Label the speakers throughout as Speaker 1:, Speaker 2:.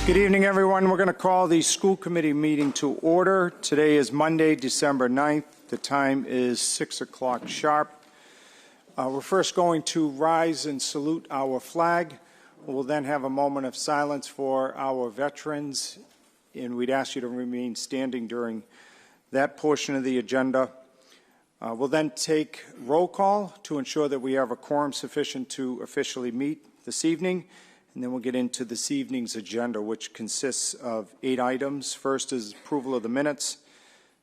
Speaker 1: Good evening, everyone. We're going to call the school committee meeting to order. Today is Monday, December 9th. The time is 6 o'clock sharp. We're first going to rise and salute our flag. We'll then have a moment of silence for our veterans, and we'd ask you to remain standing during that portion of the agenda. We'll then take roll call to ensure that we have a quorum sufficient to officially meet this evening. And then we'll get into this evening's agenda, which consists of 8 items. First is approval of the minutes.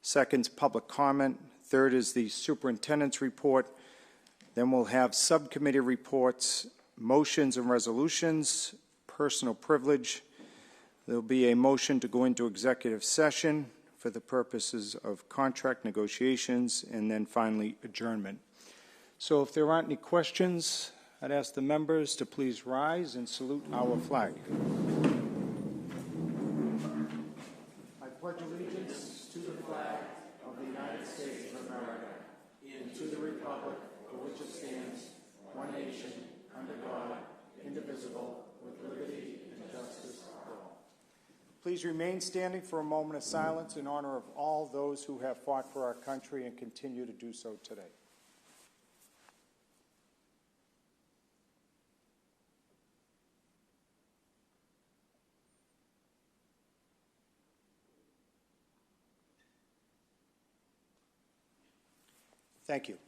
Speaker 1: Second is public comment. Third is the superintendent's report. Then we'll have subcommittee reports, motions and resolutions, personal privilege. There'll be a motion to go into executive session for the purposes of contract negotiations, and then finally adjournment. So if there aren't any questions, I'd ask the members to please rise and salute our flag. I pledge allegiance to the flag of the United States of America and to the republic for which it stands, one nation, under God, indivisible, with liberty and justice for all. Please remain standing for a moment of silence in honor of all those who have fought for our country and continue to do so today. Thank you.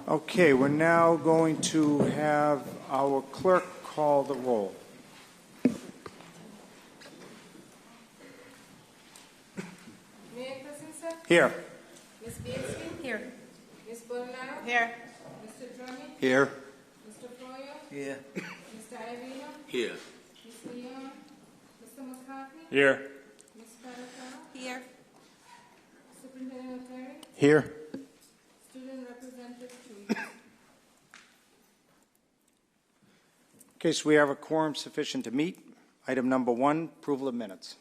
Speaker 1: Okay, we're now going to have our clerk call the roll.
Speaker 2: Mayor Christensen?
Speaker 1: Here.
Speaker 2: Ms. Beasley? Here. Ms. Bornaro?
Speaker 3: Here.
Speaker 2: Mr. Drummond?
Speaker 1: Here.
Speaker 2: Mr. Floyo?
Speaker 1: Here.
Speaker 2: Mr. Iovino?
Speaker 4: Here.
Speaker 2: Ms. Leon? Mr. McCarthy?
Speaker 1: Here.
Speaker 2: Ms. Caracano?
Speaker 3: Here.
Speaker 2: Superintendent O'Terry?
Speaker 1: Here.
Speaker 2: Student Representative Tweed?
Speaker 1: Okay, so we have a quorum sufficient to meet. Item number 1, approval of minutes.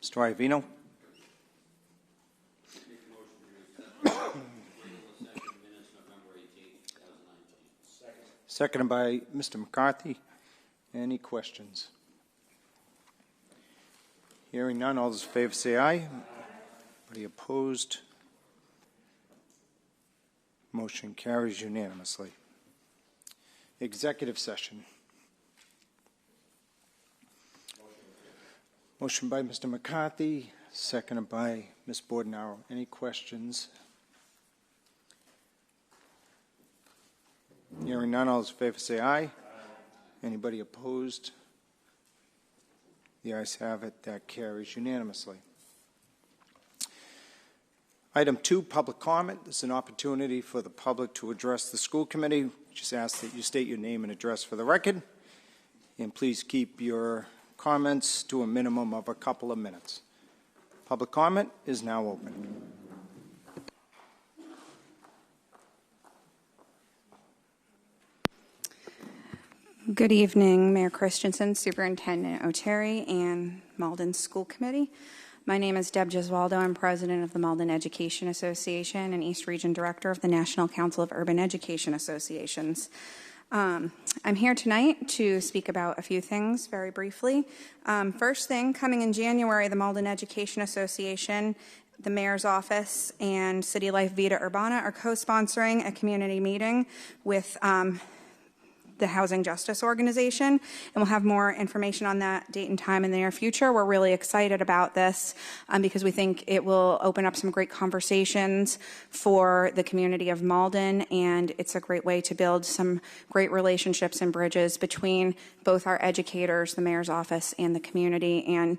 Speaker 1: Mr. Iovino. Seconded by Mr. McCarthy. Any questions? Hearing none, all those in favor say aye. Anybody opposed? Motion carries unanimously. Executive session. Motion by Mr. McCarthy, seconded by Ms. Bordenauer. Any questions? Hearing none, all those in favor say aye. Anybody opposed? The ayes have it. That carries unanimously. Item 2, public comment. This is an opportunity for the public to address the school committee. Just ask that you state your name and address for the record. And please keep your comments to a minimum of a couple of minutes. Public comment is now open.
Speaker 3: Good evening, Mayor Christensen, Superintendent O'Terry, and Malden School Committee. My name is Deb Gesualdo. I'm president of the Malden Education Association and East Region Director of the National Council of Urban Education Associations. I'm here tonight to speak about a few things very briefly. First thing, coming in January, the Malden Education Association, the Mayor's Office, and City Life Vita Urbana are co-sponsoring a community meeting with the Housing Justice Organization, and we'll have more information on that date and time in the near future. We're really excited about this because we think it will open up some great conversations for the community of Malden, and it's a great way to build some great relationships and bridges between both our educators, the Mayor's Office, and the community. And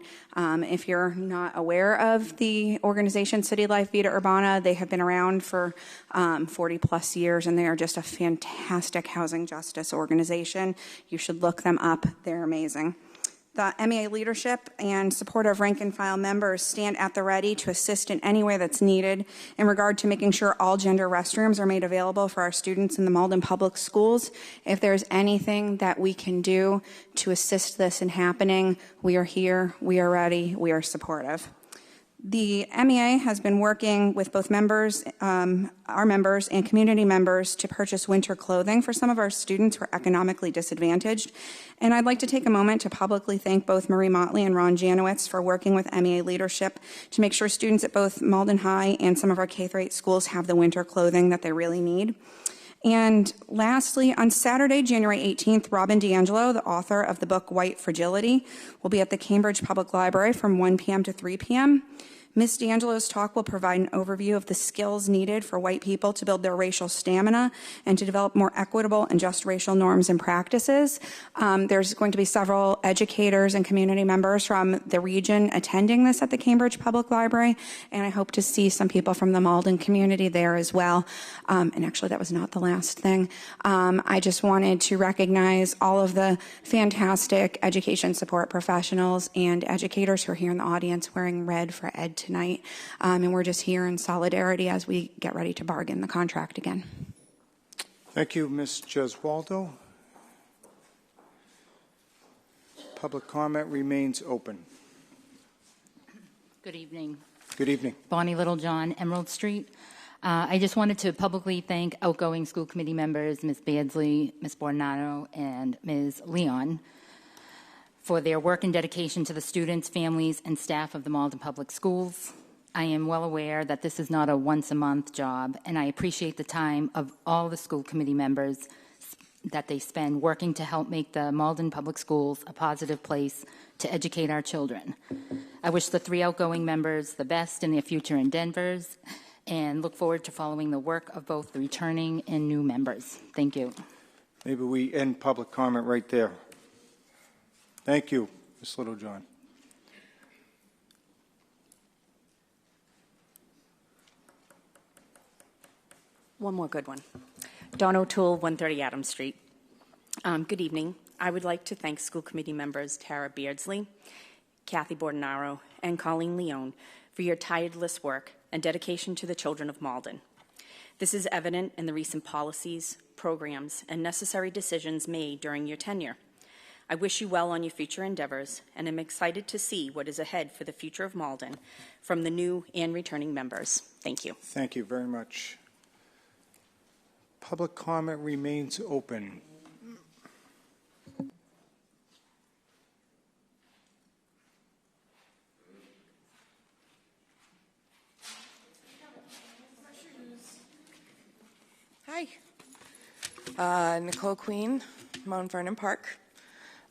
Speaker 3: if you're not aware of the organization City Life Vita Urbana, they have been around for 40 plus years, and they are just a fantastic housing justice organization. You should look them up. They're amazing. The MEA leadership and support of rank and file members stand at the ready to assist in any way that's needed in regard to making sure all gender restrooms are made available for our students in the Malden Public Schools. If there's anything that we can do to assist this in happening, we are here, we are ready, we are supportive. The MEA has been working with both members, our members and community members to purchase winter clothing for some of our students who are economically disadvantaged. And I'd like to take a moment to publicly thank both Marie Motley and Ron Janowitz for working with MEA leadership to make sure students at both Malden High and some of our K-8 schools have the winter clothing that they really need. And lastly, on Saturday, January 18th, Robin DiAngelo, the author of the book White Fragility, will be at the Cambridge Public Library from 1 p.m. to 3 p.m. Ms. DiAngelo's talk will provide an overview of the skills needed for white people to build their racial stamina and to develop more equitable and just racial norms and practices. There's going to be several educators and community members from the region attending this at the Cambridge Public Library, and I hope to see some people from the Malden community there as well. And actually, that was not the last thing. I just wanted to recognize all of the fantastic education support professionals and educators who are here in the audience wearing red for Ed tonight, and we're just here in solidarity as we get ready to bargain the contract again.
Speaker 1: Thank you, Ms. Gesualdo. Public comment remains open.
Speaker 4: Good evening.
Speaker 1: Good evening.
Speaker 4: Bonnie Littlejohn, Emerald Street. I just wanted to publicly thank outgoing school committee members, Ms. Beardsley, Ms. Bornano, and Ms. Leon, for their work and dedication to the students, families, and staff of the Malden Public Schools. I am well aware that this is not a once-a-month job, and I appreciate the time of all the school committee members that they spend working to help make the Malden Public Schools a positive place to educate our children. I wish the 3 outgoing members the best in their future endeavors and look forward to following the work of both the returning and new members. Thank you.
Speaker 1: Maybe we end public comment right there. Thank you, Ms. Littlejohn.
Speaker 5: One more good one. Dawn O'Toole, 130 Adams Street. Good evening. I would like to thank school committee members Tara Beardsley, Kathy Bordenaro, and Colleen Leone for your tireless work and dedication to the children of Malden. This is evident in the recent policies, programs, and necessary decisions made during your tenure. I wish you well on your future endeavors, and am excited to see what is ahead for the future of Malden from the new and returning members. Thank you.
Speaker 1: Thank you very much. Public comment remains open.
Speaker 6: Hi. Nicole Queen, Mount Vernon Park.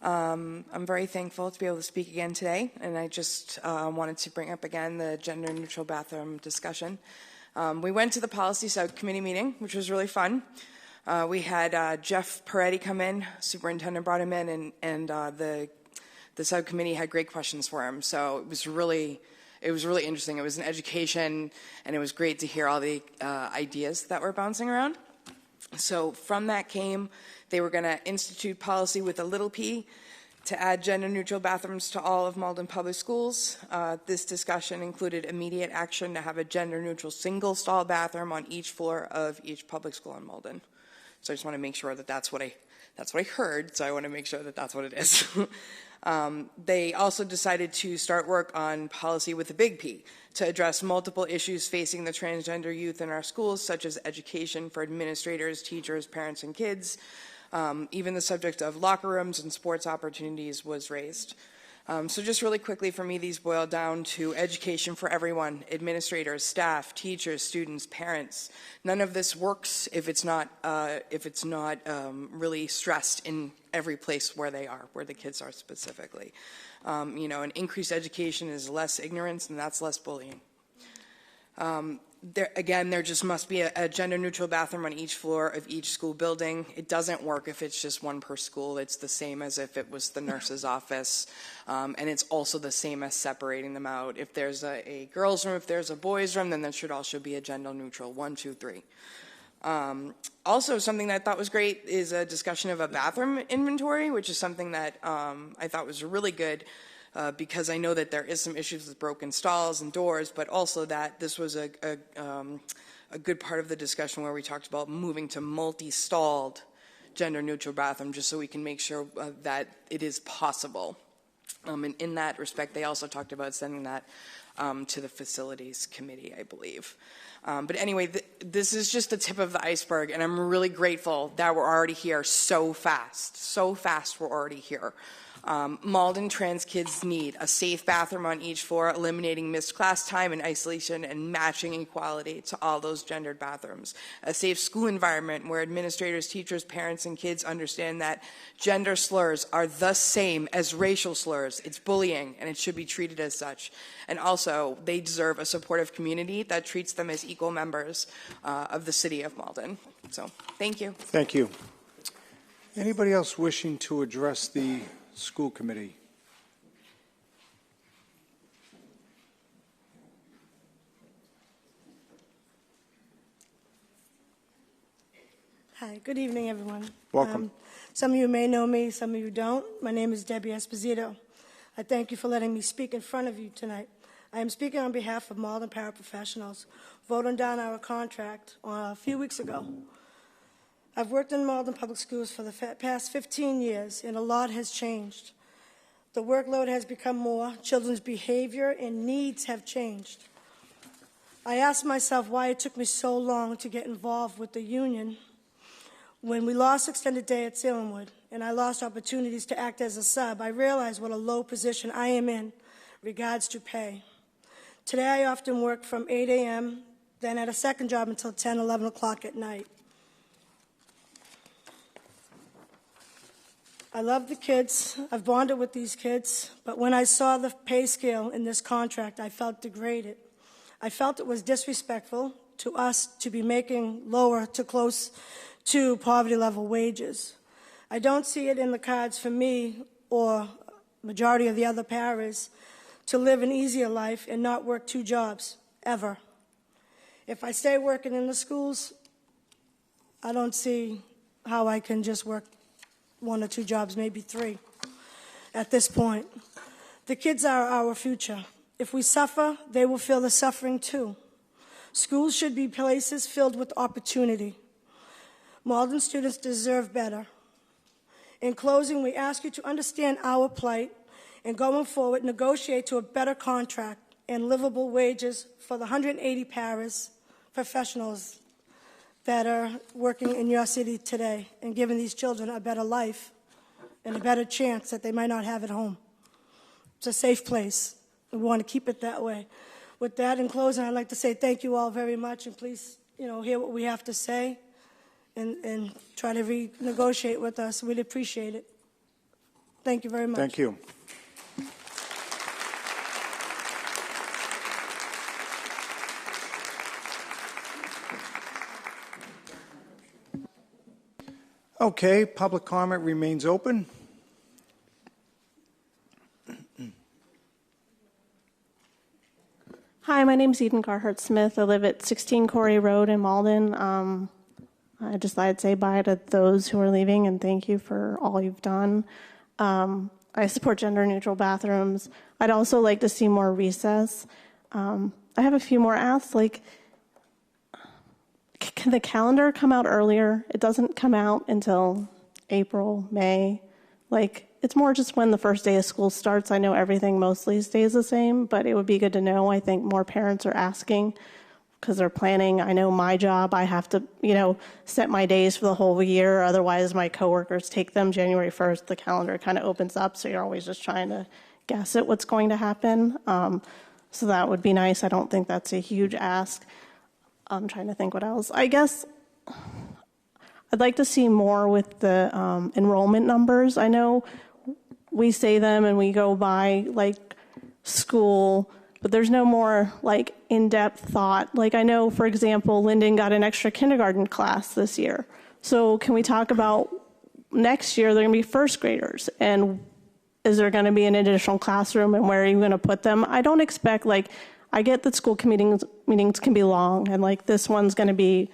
Speaker 6: I'm very thankful to be able to speak again today, and I just wanted to bring up again the gender-neutral bathroom discussion. We went to the policy subcommittee meeting, which was really fun. We had Jeff Peretti come in, superintendent brought him in, and the subcommittee had great questions for him. So it was really interesting. It was an education, and it was great to hear all the ideas that were bouncing around. So from that came, they were going to institute policy with a little p to add gender-neutral bathrooms to all of Malden Public Schools. This discussion included immediate action to have a gender-neutral single-stall bathroom on each floor of each public school in Malden. So I just want to make sure that that's what I heard. So I want to make sure that that's what it is. They also decided to start work on policy with a big P to address multiple issues facing the transgender youth in our schools, such as education for administrators, teachers, parents, and kids. Even the subject of locker rooms and sports opportunities was raised. So just really quickly for me, these boil down to education for everyone: administrators, staff, teachers, students, parents. None of this works if it's not really stressed in every place where they are, where the kids are specifically. An increased education is less ignorance, and that's less bullying. There just must be a gender-neutral bathroom on each floor of each school building. It doesn't work if it's just one per school. It's the same as if it was the nurse's office, and it's also the same as separating them out. If there's a girls' room, if there's a boys' room, then there should also be a gender-neutral 1, 2, 3. Also, something that I thought was great is a discussion of a bathroom inventory, which is something that I thought was really good. Because I know that there is some issues with broken stalls and doors, but also that this was a good part of the discussion where we talked about moving to multi-stalled gender-neutral bathroom, just so we can make sure that it is possible. And in that respect, they also talked about sending that to the facilities committee, I believe. But anyway, this is just the tip of the iceberg, and I'm really grateful that we're already here so fast. So fast we're already here. Malden trans kids need a safe bathroom on each floor, eliminating missed class time and isolation and matching equality to all those gendered bathrooms. A safe school environment where administrators, teachers, parents, and kids understand that gender slurs are the same as racial slurs. It's bullying, and it should be treated as such. And also, they deserve a supportive community that treats them as equal members of the city of Malden. So, thank you.
Speaker 1: Thank you. Anybody else wishing to address the school committee?
Speaker 7: Hi, good evening, everyone.
Speaker 1: Welcome.
Speaker 7: Some of you may know me, some of you don't. My name is Debbie Esposito. I thank you for letting me speak in front of you tonight. I am speaking on behalf of Malden paraprofessionals, voting down our contract a few weeks ago. I've worked in Malden Public Schools for the past 15 years, and a lot has changed. The workload has become more, children's behavior and needs have changed. I asked myself why it took me so long to get involved with the union. When we lost extended day at Salemwood, and I lost opportunities to act as a sub, I realized what a low position I am in regards to pay. Today I often work from 8 a.m., then at a second job until 10, 11 o'clock at night. I love the kids. I've bonded with these kids, but when I saw the pay scale in this contract, I felt degraded. I felt it was disrespectful to us to be making lower to close to poverty level wages. I don't see it in the cards for me or majority of the other paras to live an easier life and not work 2 jobs, ever. If I stay working in the schools, I don't see how I can just work 1 or 2 jobs, maybe 3 at this point. The kids are our future. If we suffer, they will feel the suffering too. Schools should be places filled with opportunity. Malden students deserve better. In closing, we ask you to understand our plight and going forward, negotiate to a better contract and livable wages for the 180 paras professionals that are working in your city today and giving these children a better life and a better chance that they might not have at home. It's a safe place. We want to keep it that way. With that, in closing, I'd like to say thank you all very much, and please, hear what we have to say and try to renegotiate with us. We'd appreciate it. Thank you very much.
Speaker 1: Thank you. Okay, public comment remains open.
Speaker 8: Hi, my name is Eden Carhart-Smith. I live at 16 Corey Road in Malden. I just thought I'd say bye to those who are leaving and thank you for all you've done. I support gender-neutral bathrooms. I'd also like to see more recess. I have a few more asks, like, can the calendar come out earlier? It doesn't come out until April, May. Like, it's more just when the first day of school starts. I know everything mostly stays the same, but it would be good to know. I think more parents are asking because they're planning. I know my job, I have to, set my days for the whole year. Otherwise, my coworkers take them January 1st. The calendar kind of opens up, so you're always just trying to guess at what's going to happen. So that would be nice. I don't think that's a huge ask. I'm trying to think what else. I guess I'd like to see more with the enrollment numbers. I know we say them and we go by like school, but there's no more like in-depth thought. Like I know, for example, Linden got an extra kindergarten class this year. So can we talk about next year they're going to be first graders, and is there going to be an additional classroom, and where are you going to put them? I don't expect, like, I get that school meetings can be long, and like this one's going to be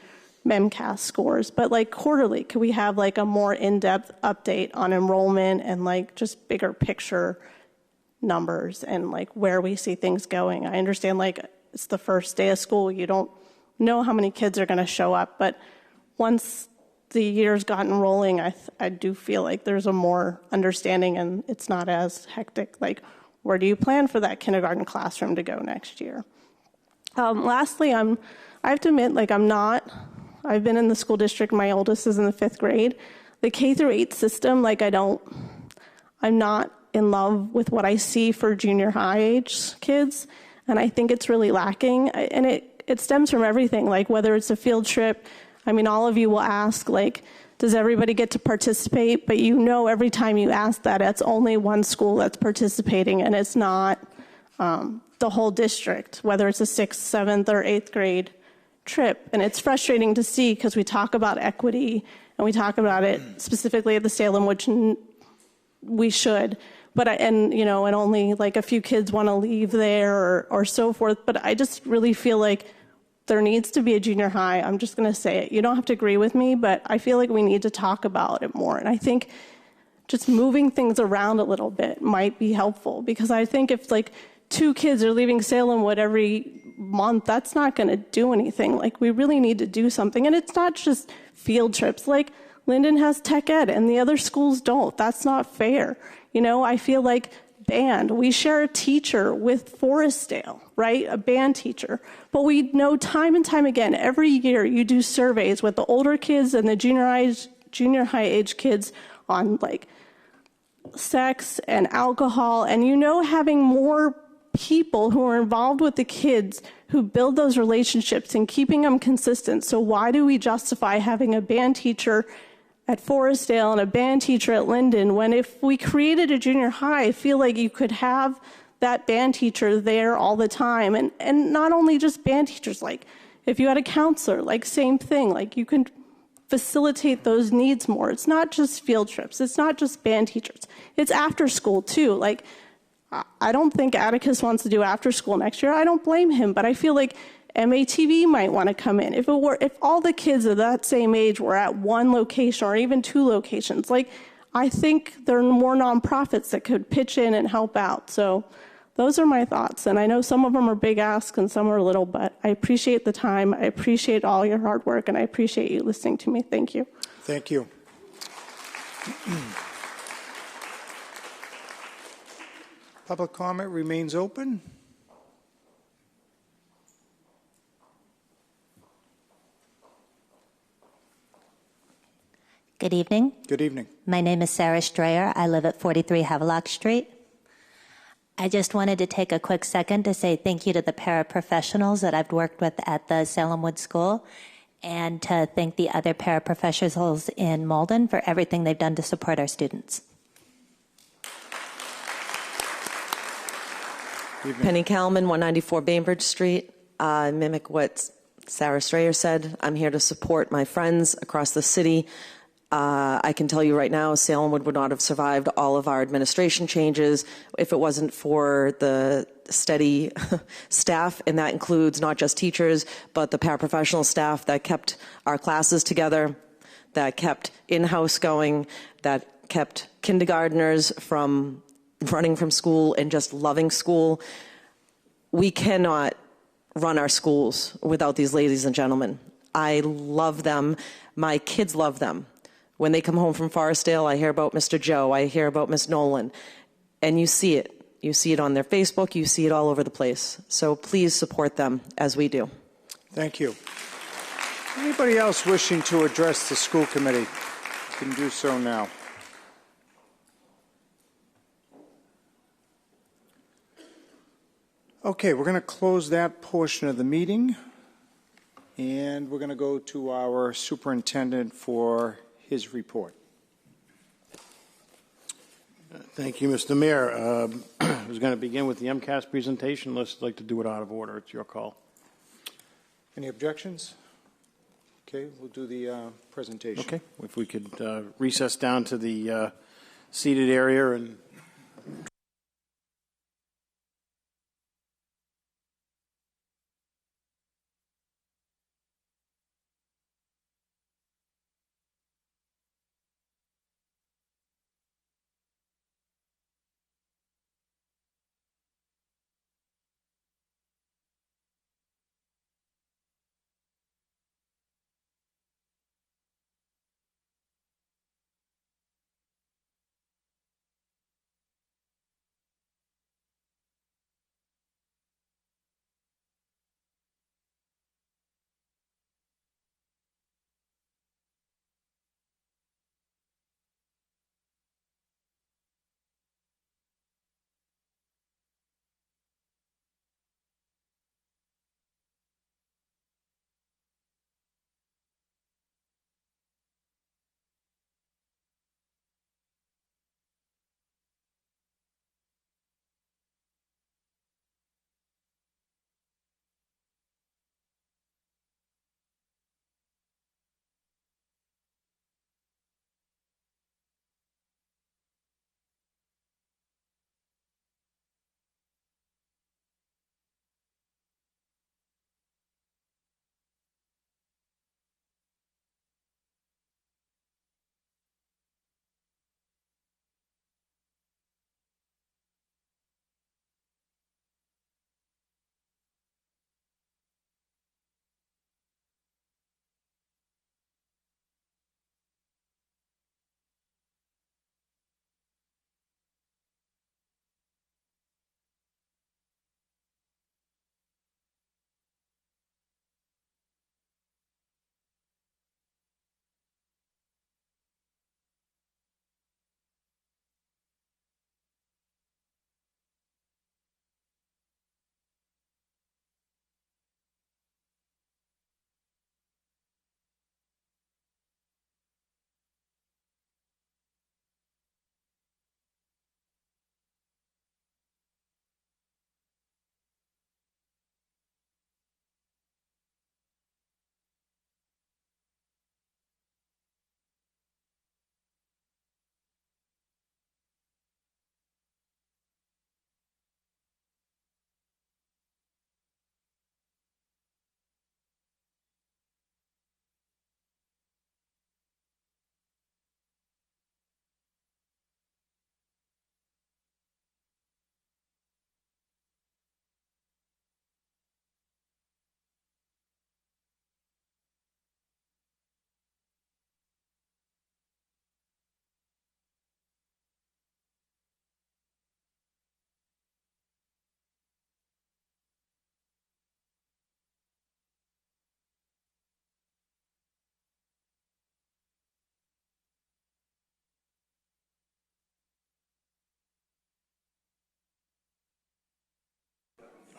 Speaker 8: MEMCAS scores, but like quarterly, could we have like a more in-depth update on enrollment and like just bigger picture numbers and like where we see things going? I understand like it's the first day of school, you don't know how many kids are going to show up, but once the year's gotten rolling, I do feel like there's a more understanding and it's not as hectic. Like, where do you plan for that kindergarten classroom to go next year? Lastly, I have to admit, like, I've been in the school district, my oldest is in the 5th grade. The K through 8 system, like, I'm not in love with what I see for junior high age kids, and I think it's really lacking. And it stems from everything, like whether it's a field trip. I mean, all of you will ask, like, does everybody get to participate? But you know, every time you ask that, it's only one school that's participating, and it's not the whole district, whether it's a 6th, 7th, or 8th grade trip. And it's frustrating to see because we talk about equity and we talk about it specifically at the Salem, which we should. But and only like a few kids want to leave there or so forth. But I just really feel like there needs to be a junior high. I'm just going to say it. You don't have to agree with me, but I feel like we need to talk about it more. And I think just moving things around a little bit might be helpful, because I think if like 2 kids are leaving Salemwood every month, that's not going to do anything. Like, we really need to do something. And it's not just field trips. Like, Linden has tech ed and the other schools don't. That's not fair. I feel like band, we share a teacher with Forestdale, right? A band teacher. But we know time and time again, every year you do surveys with the older kids and the junior high age kids on like sex and alcohol. And having more people who are involved with the kids who build those relationships and keeping them consistent. So why do we justify having a band teacher at Forestdale and a band teacher at Linden, when if we created a junior high, I feel like you could have that band teacher there all the time. And not only just band teachers, like if you had a counselor, like same thing, like you can facilitate those needs more. It's not just field trips. It's not just band teachers. It's after school too. Like, I don't think Atticus wants to do after school next year. I don't blame him, but I feel like MATV might want to come in. If all the kids of that same age were at one location or even 2 locations, like, I think there are more nonprofits that could pitch in and help out. So those are my thoughts. And I know some of them are big asks and some are little, but I appreciate the time. I appreciate all your hard work, and I appreciate you listening to me. Thank you.
Speaker 1: Thank you. Public comment remains open.
Speaker 9: Good evening.
Speaker 1: Good evening.
Speaker 9: My name is Sarah Strayer. I live at 43 Havelock Street. I just wanted to take a quick second to say thank you to the paraprofessionals that I've worked with at the Salemwood School, and to thank the other paraprofessionals in Malden for everything they've done to support our students.
Speaker 10: Penny Kalman, 194 Bainbridge Street. Mimic what Sarah Strayer said. I'm here to support my friends across the city. I can tell you right now, Salemwood would not have survived all of our administration changes if it wasn't for the steady staff, and that includes not just teachers, but the paraprofessional staff that kept our classes together, that kept in-house going, that kept kindergartners from running from school and just loving school. We cannot run our schools without these ladies and gentlemen. I love them. My kids love them. When they come home from Forestdale, I hear about Mr. Joe, I hear about Miss Nolan, and you see it. You see it on their Facebook, you see it all over the place. So please support them as we do.
Speaker 1: Thank you. Anybody else wishing to address the school committee can do so now. Okay, we're going to close that portion of the meeting, and we're going to go to our superintendent for his report.
Speaker 11: Thank you, Mr. Mayor. I was going to begin with the MCAS presentation. Let's like to do it out of order. It's your call.
Speaker 1: Any objections? Okay, we'll do the presentation.
Speaker 11: Okay, if we could recess down to the seated area and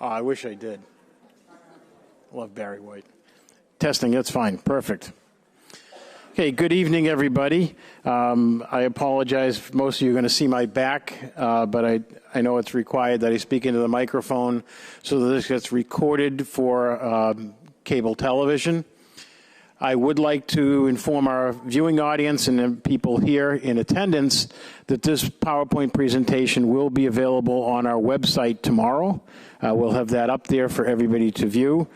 Speaker 11: Oh, I wish I did. Love Barry White. Testing, that's fine. Perfect. Okay, good evening, everybody. I apologize. Most of you are going to see my back, but I know it's required that I speak into the microphone so that this gets recorded for cable television. I would like to inform our viewing audience and the people here in attendance that this PowerPoint presentation will be available on our website tomorrow. We'll have that up there for everybody to view.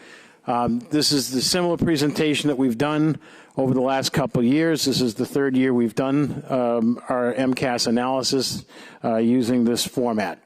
Speaker 11: This is the similar presentation that we've done over the last couple of years. This is the third year we've done our MCAS analysis using this format.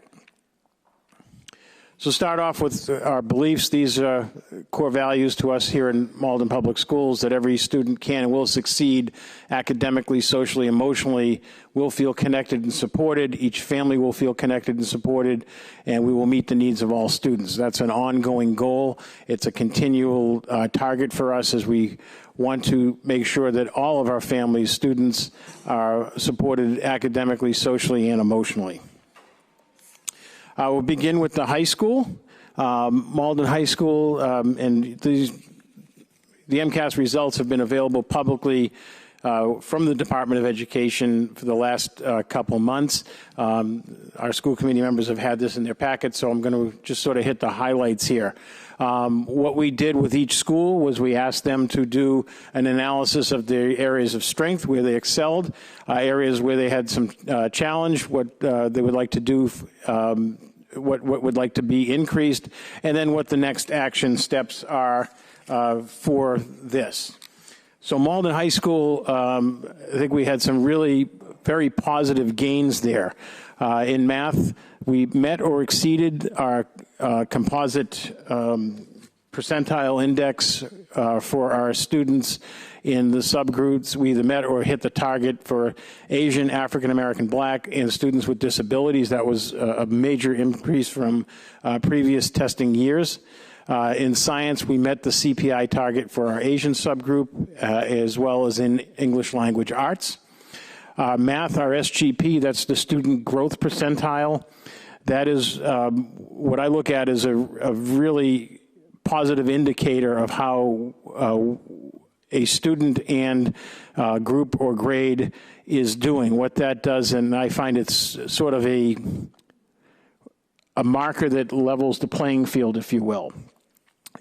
Speaker 11: So start off with our beliefs. These are core values to us here in Malden Public Schools, that every student can and will succeed academically, socially, emotionally, will feel connected and supported. Each family will feel connected and supported, and we will meet the needs of all students. That's an ongoing goal. It's a continual target for us as we want to make sure that all of our families, students, are supported academically, socially, and emotionally. We'll begin with the high school. Malden High School, and the MCAS results have been available publicly from the Department of Education for the last couple months. Our school committee members have had this in their packets, so I'm going to just sort of hit the highlights here. What we did with each school was we asked them to do an analysis of the areas of strength where they excelled, areas where they had some challenge, what they would like to do, what would like to be increased, and then what the next action steps are for this. So Malden High School, I think we had some really very positive gains there. In math, we met or exceeded our composite percentile index for our students in the subgroups. We either met or hit the target for Asian, African American, Black, and students with disabilities. That was a major increase from previous testing years. In science, we met the CPI target for our Asian subgroup, as well as in English language arts. Math, our SGP, that's the student growth percentile. That is what I look at as a really positive indicator of how a student and group or grade is doing. What that does, and I find it's sort of a marker that levels the playing field, if you will.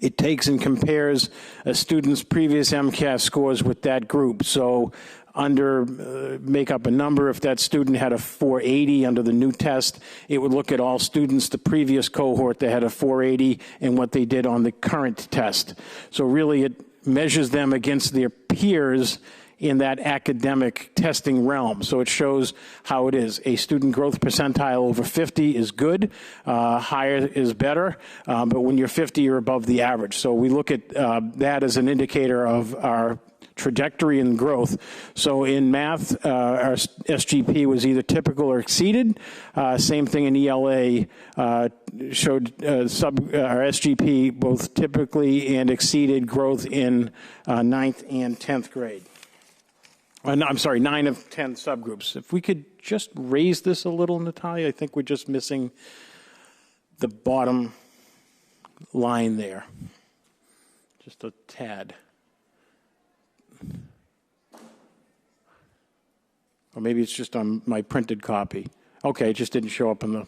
Speaker 11: It takes and compares a student's previous MCAS scores with that group. So make up a number, if that student had a 480 under the new test, it would look at all students, the previous cohort that had a 480, and what they did on the current test. So really it measures them against their peers in that academic testing realm. So it shows how it is. A student growth percentile over 50 is good, higher is better, but when you're 50, you're above the average. So we look at that as an indicator of our trajectory and growth. So in math, our SGP was either typical or exceeded. Same thing in ELA, showed our SGP both typically and exceeded growth in 9th and 10th grade. I'm sorry, 9 of 10 subgroups. If we could just raise this a little, Natalia, I think we're just missing the bottom line there. Just a tad. Or maybe it's just on my printed copy. Okay, it just didn't show up in the,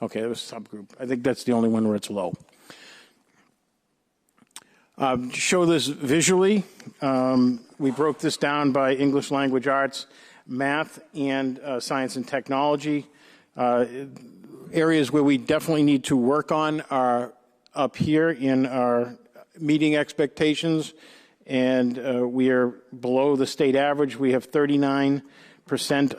Speaker 11: okay, it was subgroup. I think that's the only one where it's low. Show this visually. We broke this down by English language arts, math, and science and technology. Areas where we definitely need to work on are up here in our meeting expectations, and we are below the state average. We have 39%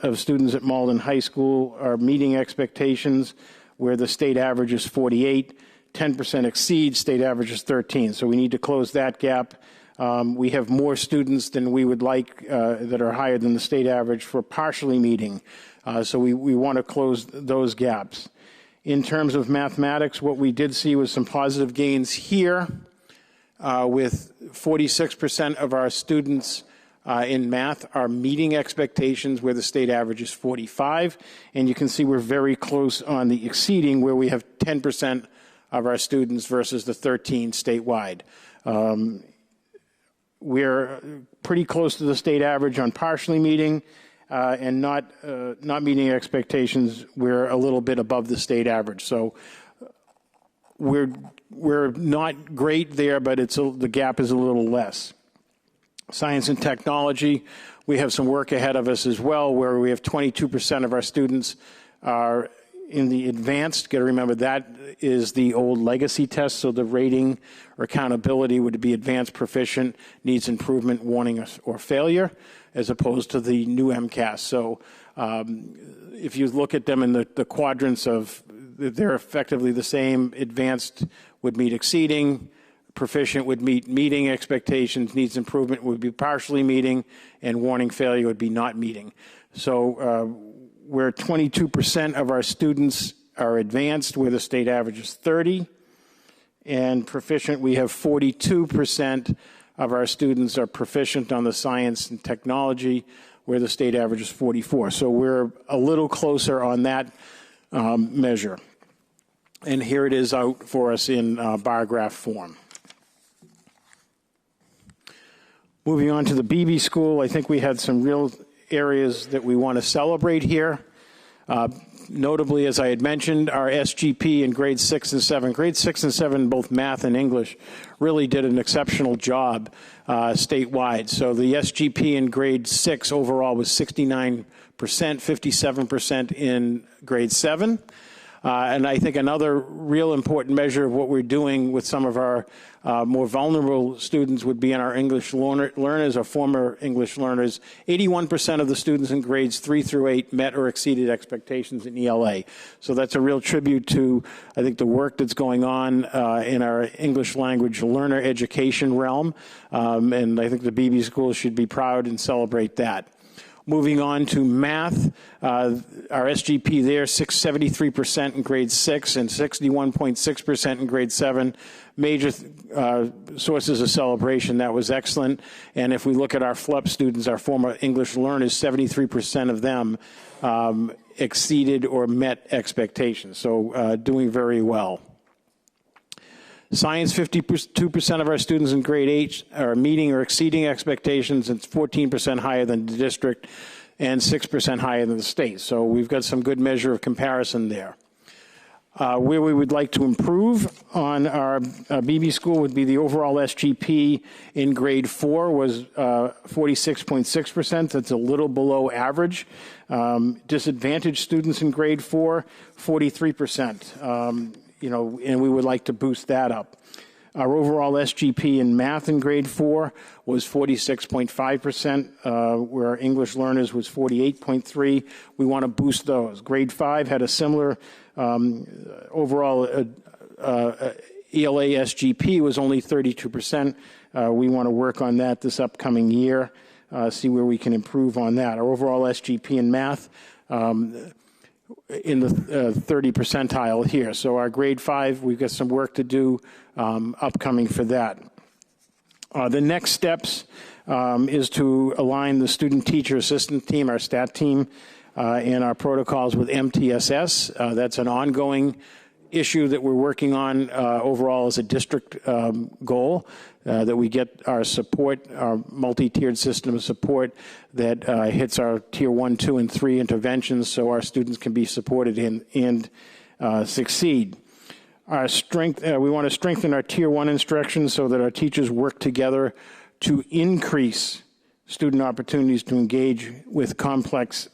Speaker 11: of students at Malden High School are meeting expectations, where the state average is 48. 10% exceeds, state average is 13. So we need to close that gap. We have more students than we would like that are higher than the state average for partially meeting. So we want to close those gaps. In terms of mathematics, what we did see was some positive gains here with 46% of our students in math are meeting expectations, where the state average is 45. And you can see we're very close on the exceeding, where we have 10% of our students versus the 13 statewide. We're pretty close to the state average on partially meeting and not meeting expectations. We're a little bit above the state average. So we're not great there, but the gap is a little less. Science and technology, we have some work ahead of us as well, where we have 22% of our students are in the advanced. Got to remember that is the old legacy test, so the rating or accountability would be advanced proficient, needs improvement, warning, or failure, as opposed to the new MCAS. So if you look at them in the quadrants of, they're effectively the same. Advanced would meet exceeding, proficient would meet meeting expectations, needs improvement would be partially meeting, and warning failure would be not meeting. So where 22% of our students are advanced, where the state average is 30, and proficient, we have 42% of our students are proficient on the science and technology, where the state average is 44. So we're a little closer on that measure. And here it is out for us in bar graph form. Moving on to the BB school, I think we had some real areas that we want to celebrate here. Notably, as I had mentioned, our SGP in grades 6 and 7. Grades 6 and 7, both math and English, really did an exceptional job statewide. So the SGP in grade 6 overall was 69%, 57% in grade 7. And I think another real important measure of what we're doing with some of our more vulnerable students would be in our English learners, or former English learners. 81% of the students in grades 3 through 8 met or exceeded expectations in ELA. So that's a real tribute to, I think, the work that's going on in our English language learner education realm. And I think the BB schools should be proud and celebrate that. Moving on to math, our SGP there, 73% in grade 6 and 61.6% in grade 7. Major sources of celebration. That was excellent. And if we look at our FLEP students, our former English learners, 73% of them exceeded or met expectations. So doing very well. Science, 52% of our students in grade 8 are meeting or exceeding expectations. It's 14% higher than the district and 6% higher than the state. So we've got some good measure of comparison there. Where we would like to improve on our BB school would be the overall SGP in grade 4 was 46.6%. That's a little below average. Disadvantaged students in grade 4, 43%. And we would like to boost that up. Our overall SGP in math in grade 4 was 46.5%, where our English learners was 48.3%. We want to boost those. Grade 5 had a similar overall ELA SGP was only 32%. We want to work on that this upcoming year, see where we can improve on that. Our overall SGP in math in the 30 percentile here. So our grade 5, we've got some work to do upcoming for that. The next steps is to align the student teacher assistant team, our STAT team, and our protocols with MTSS. That's an ongoing issue that we're working on overall as a district goal, that we get our support, our multi-tiered system of support that hits our tier 1, 2, and 3 interventions so our students can be supported and succeed. Our strength, we want to strengthen our tier 1 instruction so that our teachers work together to increase student opportunities to engage with complex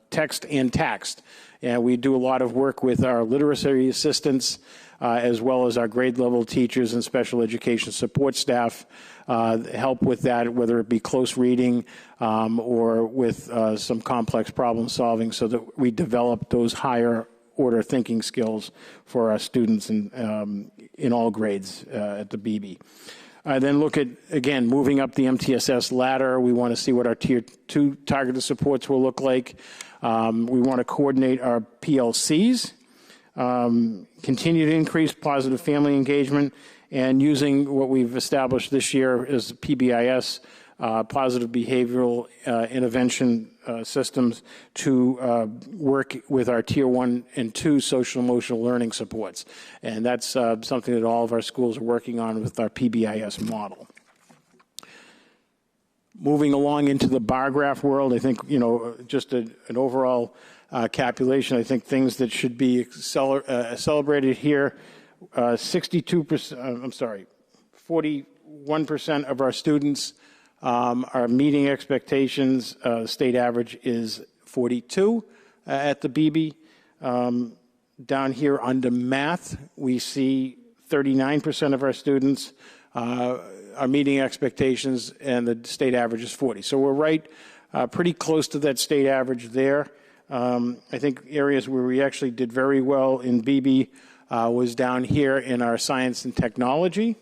Speaker 11: text and text. And we do a lot of work with our literacy assistants as well as our grade level teachers and special education support staff, help with that, whether it be close reading or with some complex problem solving, so that we develop those higher order thinking skills for our students in all grades at the BB. Then look at, again, moving up the MTSS ladder. We want to see what our tier 2 targeted supports will look like. We want to coordinate our PLCs, continue to increase positive family engagement, and using what we've established this year as PBIS positive behavioral intervention systems to work with our Tier 1 and 2 social emotional learning supports. And that's something that all of our schools are working on with our PBIS model. Moving along into the bar graph world, I think, just an overall calculation, I think things that should be celebrated here, 41% of our students are meeting expectations. State average is 42 at the BB. Down here under math, we see 39% of our students are meeting expectations, and the state average is 40. So we're right pretty close to that state average there. I think areas where we actually did very well in BB was down here in our science and technology.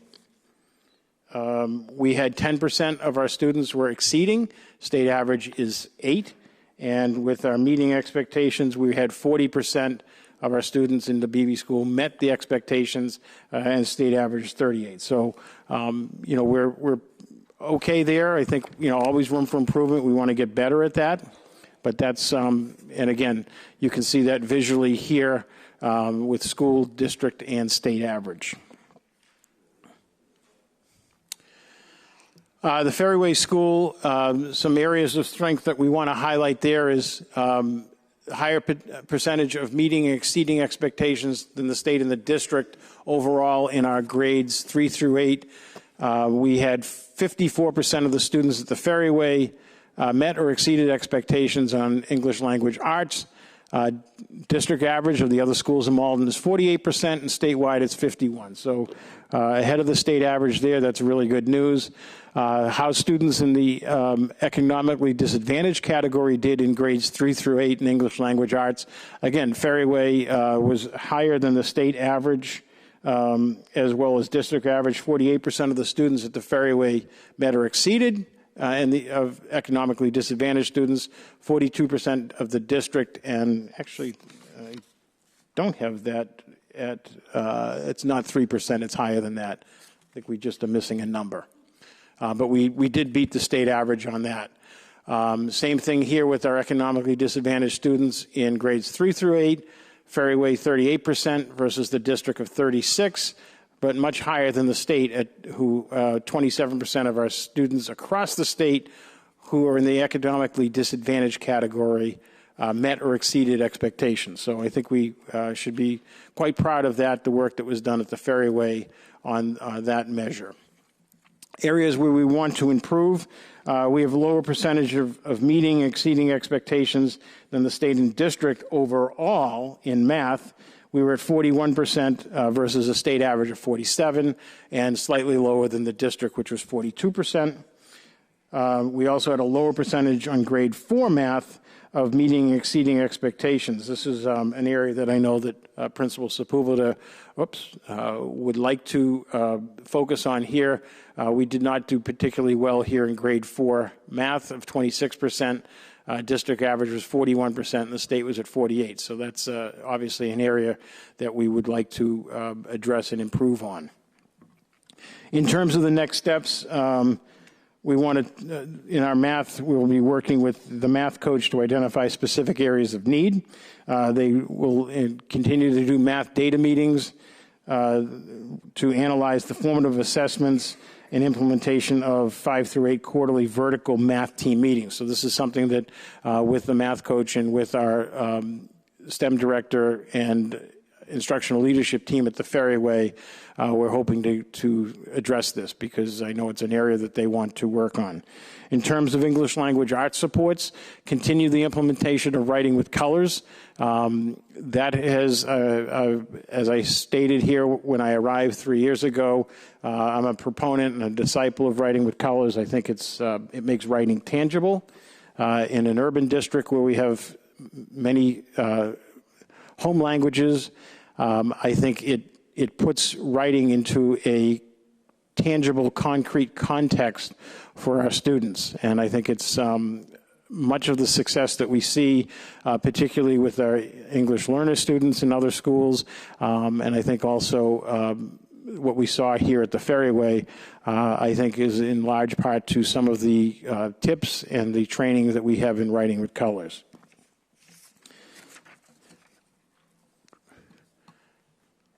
Speaker 11: We had 10% of our students were exceeding. State average is 8. And with our meeting expectations, we had 40% of our students in the BB school met the expectations, and state average is 38. So, we're okay there. I think, always room for improvement. We want to get better at that. But that's, and again, you can see that visually here with school, district, and state average. The Ferryway School, some areas of strength that we want to highlight there is higher percentage of meeting and exceeding expectations than the state and the district overall in our grades 3 through 8. We had 54% of the students at the Ferryway met or exceeded expectations on English language arts. District average of the other schools in Malden is 48%, and statewide it's 51%. So ahead of the state average there, that's really good news. How students in the economically disadvantaged category did in grades 3 through 8 in English language arts. Again, Ferryway was higher than the state average, as well as district average. 48% of the students at the Ferryway met or exceeded. Of economically disadvantaged students, 42% of the district, and actually, I don't have that at, it's not 3%, it's higher than that. I think we just are missing a number. But we did beat the state average on that. Same thing here with our economically disadvantaged students in grades 3 through 8, Ferryway 38% versus the district of 36%. But much higher than the state at who 27% of our students across the state who are in the economically disadvantaged category met or exceeded expectations. So I think we should be quite proud of that, the work that was done at the Ferryway on that measure. Areas where we want to improve, we have a lower percentage of meeting and exceeding expectations than the state and district overall in math. We were at 41% versus a state average of 47%, and slightly lower than the district, which was 42%. We also had a lower percentage on grade 4 math of meeting and exceeding expectations. This is an area that I know that Principal Sepulveda would like to focus on here. We did not do particularly well here in grade 4 math of 26%. District average was 41%, and the state was at 48%. So that's obviously an area that we would like to address and improve on. In terms of the next steps, we want to, in our math, we'll be working with the math coach to identify specific areas of need. They will continue to do math data meetings to analyze the formative assessments and implementation of 5 through 8 quarterly vertical math team meetings. So this is something that with the math coach and with our STEM director and instructional leadership team at the Ferryway, we're hoping to address this because I know it's an area that they want to work on. In terms of English language arts supports, continue the implementation of writing with colors. That has, as I stated here when I arrived 3 years ago, I'm a proponent and a disciple of writing with colors. I think it makes writing tangible. In an urban district where we have many home languages, I think it puts writing into a tangible, concrete context for our students. And I think it's much of the success that we see, particularly with our English learner students in other schools, and I think also what we saw here at the Ferryway, I think is in large part to some of the tips and the training that we have in writing with colors.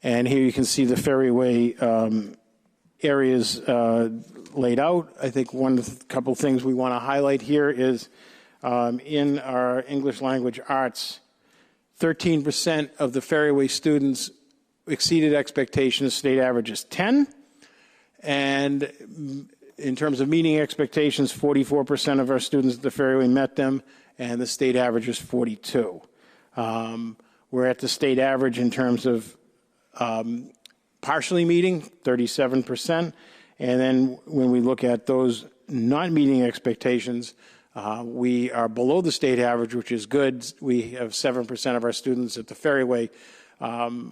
Speaker 11: And here you can see the Ferryway areas laid out. I think couple things we want to highlight here is in our English language arts, 13% of the Ferryway students exceeded expectations. State average is 10. And in terms of meeting expectations, 44% of our students at the Ferryway met them, and the state average is 42. We're at the state average in terms of partially meeting, 37%. And then when we look at those not meeting expectations, we are below the state average, which is good. We have 7% of our students at the Ferryway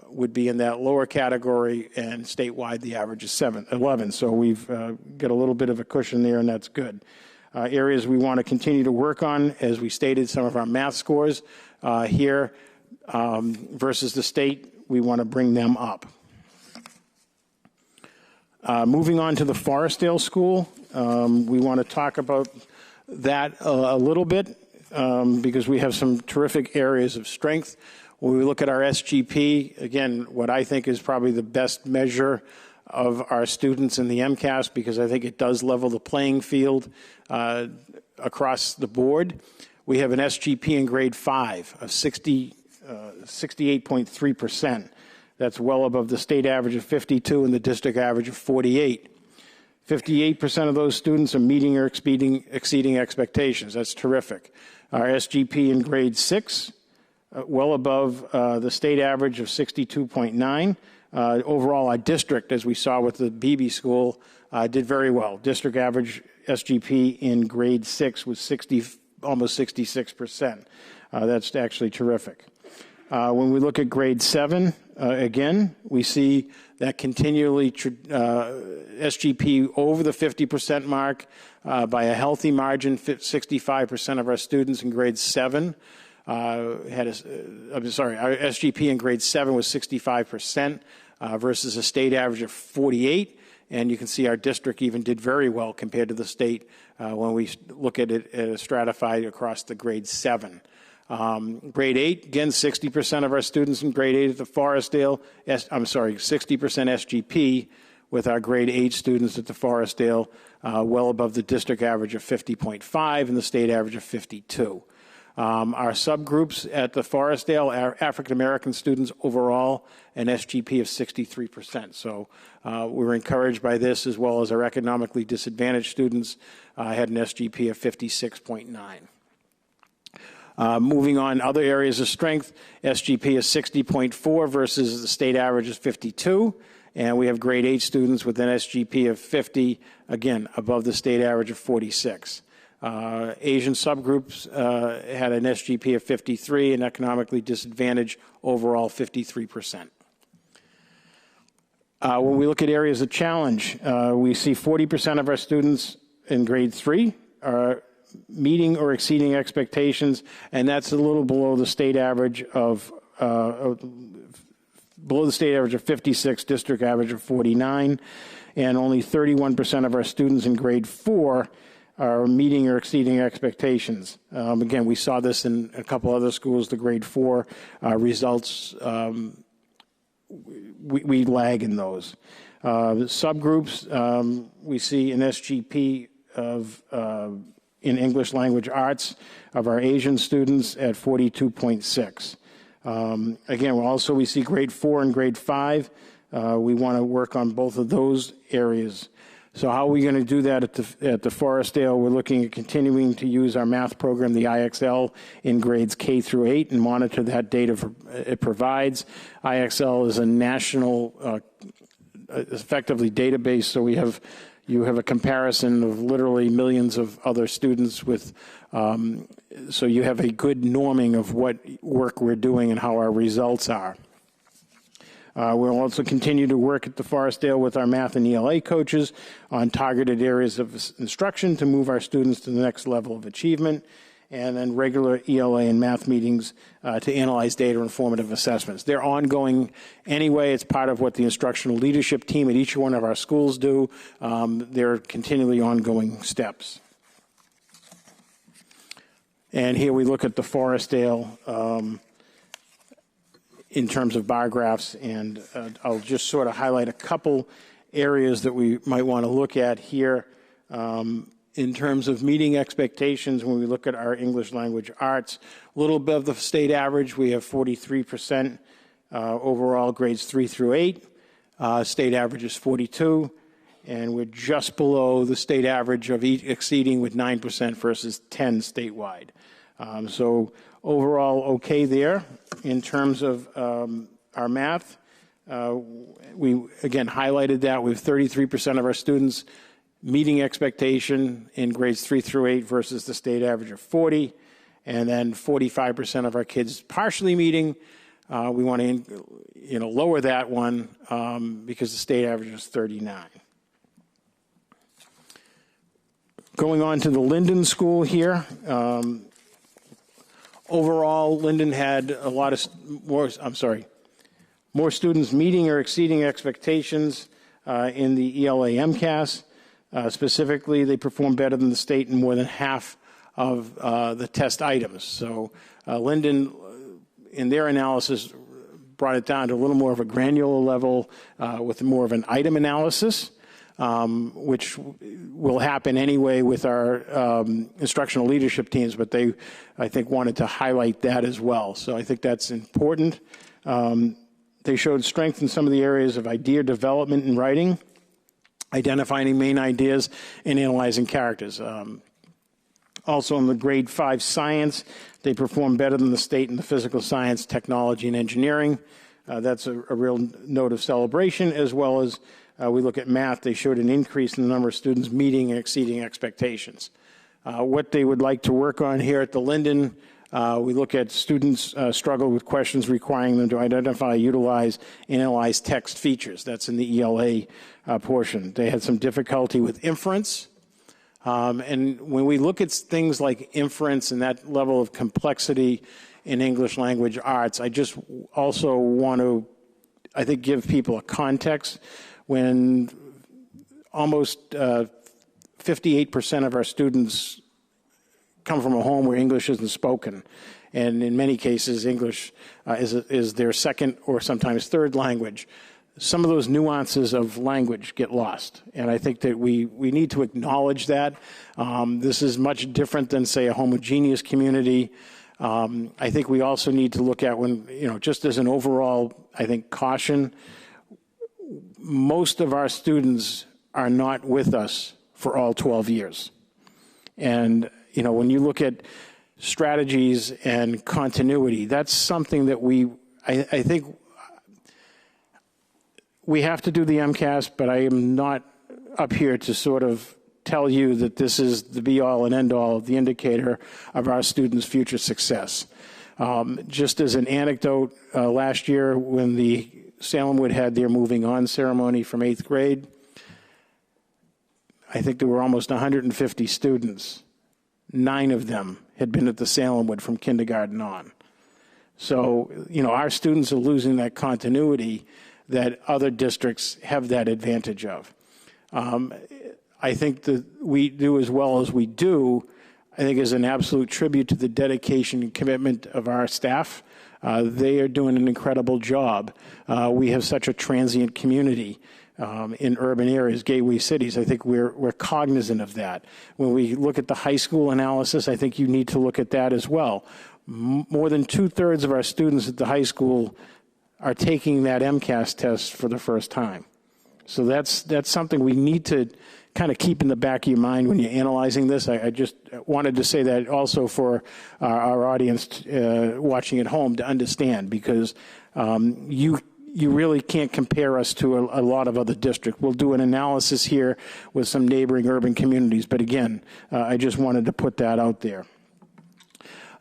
Speaker 11: would be in that lower category, and statewide the average is 11. So we've got a little bit of a cushion there, and that's good. Areas we want to continue to work on, as we stated, some of our math scores here versus the state, we want to bring them up. Moving on to the Forestdale School, we want to talk about that a little bit because we have some terrific areas of strength. When we look at our SGP, again, what I think is probably the best measure of our students in the MCAS, because I think it does level the playing field across the board. We have an SGP in grade 5 of 68.3%. That's well above the state average of 52 and the district average of 48. 58% of those students are meeting or exceeding expectations. That's terrific. Our SGP in grade 6, well above the state average of 62.9. Overall, our district, as we saw with the BB school, did very well. District average SGP in grade 6 was almost 66%. That's actually terrific. When we look at grade 7, again, we see that continually SGP over the 50% mark by a healthy margin. 65% of our students in grade 7 our SGP in grade 7 was 65% versus a state average of 48. And you can see our district even did very well compared to the state when we look at it stratified across the grade 7. Grade 8, again, 60% of our students in grade 8 at the Forestdale, 60% SGP with our grade 8 students at the Forestdale, well above the district average of 50.5 and the state average of 52. Our subgroups at the Forestdale are African American students overall, an SGP of 63%. So we're encouraged by this, as well as our economically disadvantaged students had an SGP of 56.9. Moving on, other areas of strength, SGP is 60.4 versus the state average is 52. And we have grade 8 students with an SGP of 50, again, above the state average of 46. Asian subgroups had an SGP of 53 and economically disadvantaged overall 53%. When we look at areas of challenge, we see 40% of our students in grade 3 are meeting or exceeding expectations, and that's a little below the state average of 56, district average of 49, and only 31% of our students in grade 4 are meeting or exceeding expectations. Again, we saw this in a couple other schools, the grade 4 results, we lag in those. Subgroups, we see an SGP of in English language arts of our Asian students at 42.6. Again, we see grade 4 and grade 5. We want to work on both of those areas. So how are we going to do that at the Forestdale? We're looking at continuing to use our math program, the IXL, in grades K through 8 and monitor that data it provides. IXL is a national, effectively database, so you have a comparison of literally millions of other students with, so you have a good norming of what work we're doing and how our results are. We'll also continue to work at the Forestdale with our math and ELA coaches on targeted areas of instruction to move our students to the next level of achievement. and then regular ELA and math meetings to analyze data and formative assessments. They're ongoing anyway. It's part of what the instructional leadership team at each one of our schools do. They're continually ongoing steps. And here we look at the Forestdale in terms of bar graphs, and I'll just sort of highlight a couple areas that we might want to look at here. In terms of meeting expectations, when we look at our English language arts, a little above the state average, we have 43% overall grades 3 through 8. State average is 42, and we're just below the state average of exceeding with 9% versus 10 statewide. So overall, okay there. In terms of our math, we again highlighted that with 33% of our students meeting expectation in grades 3 through 8 versus the state average of 40, and then 45% of our kids partially meeting. We want to lower that one because the state average is 39. Going on to the Linden School here. Overall, Linden had a lot of more students meeting or exceeding expectations in the ELA MCAS. Specifically, they performed better than the state in more than half of the test items. So Linden, in their analysis, brought it down to a little more of a granular level with more of an item analysis, which will happen anyway with our instructional leadership teams, but they, I think, wanted to highlight that as well. So I think that's important. They showed strength in some of the areas of idea development and writing, identifying main ideas, and analyzing characters. Also in the grade 5 science, they performed better than the state in the physical science, technology, and engineering. That's a real note of celebration, as well as we look at math. They showed an increase in the number of students meeting and exceeding expectations. What they would like to work on here at the Linden, we look at students struggle with questions requiring them to identify, utilize, analyze text features. That's in the ELA portion. They had some difficulty with inference. And when we look at things like inference and that level of complexity in English language arts, I just also want to, I think, give people a context. When almost 58% of our students come from a home where English isn't spoken, and in many cases English is their second or sometimes third language, some of those nuances of language get lost. And I think that we need to acknowledge that. This is much different than, say, a homogeneous community. I think we also need to look at when, just as an overall, I think, caution, most of our students are not with us for all 12 years. And, when you look at strategies and continuity, that's something that I think we have to do the MCAS, but I am not up here to sort of tell you that this is the be-all and end-all of the indicator of our students' future success. Just as an anecdote, last year when the Salemwood had their moving on ceremony from 8th grade, I think there were almost 150 students. 9 of them had been at the Salemwood from kindergarten on. So, our students are losing that continuity that other districts have that advantage of. I think that we do as well as we do, I think, is an absolute tribute to the dedication and commitment of our staff. They are doing an incredible job. We have such a transient community in urban areas, gateway cities. I think we're cognizant of that. When we look at the high school analysis, I think you need to look at that as well. More than 2/3 of our students at the high school are taking that MCAS test for the first time. So that's something we need to kind of keep in the back of your mind when you're analyzing this. I just wanted to say that also for our audience watching at home to understand, because you really can't compare us to a lot of other districts. We'll do an analysis here with some neighboring urban communities, but again, I just wanted to put that out there.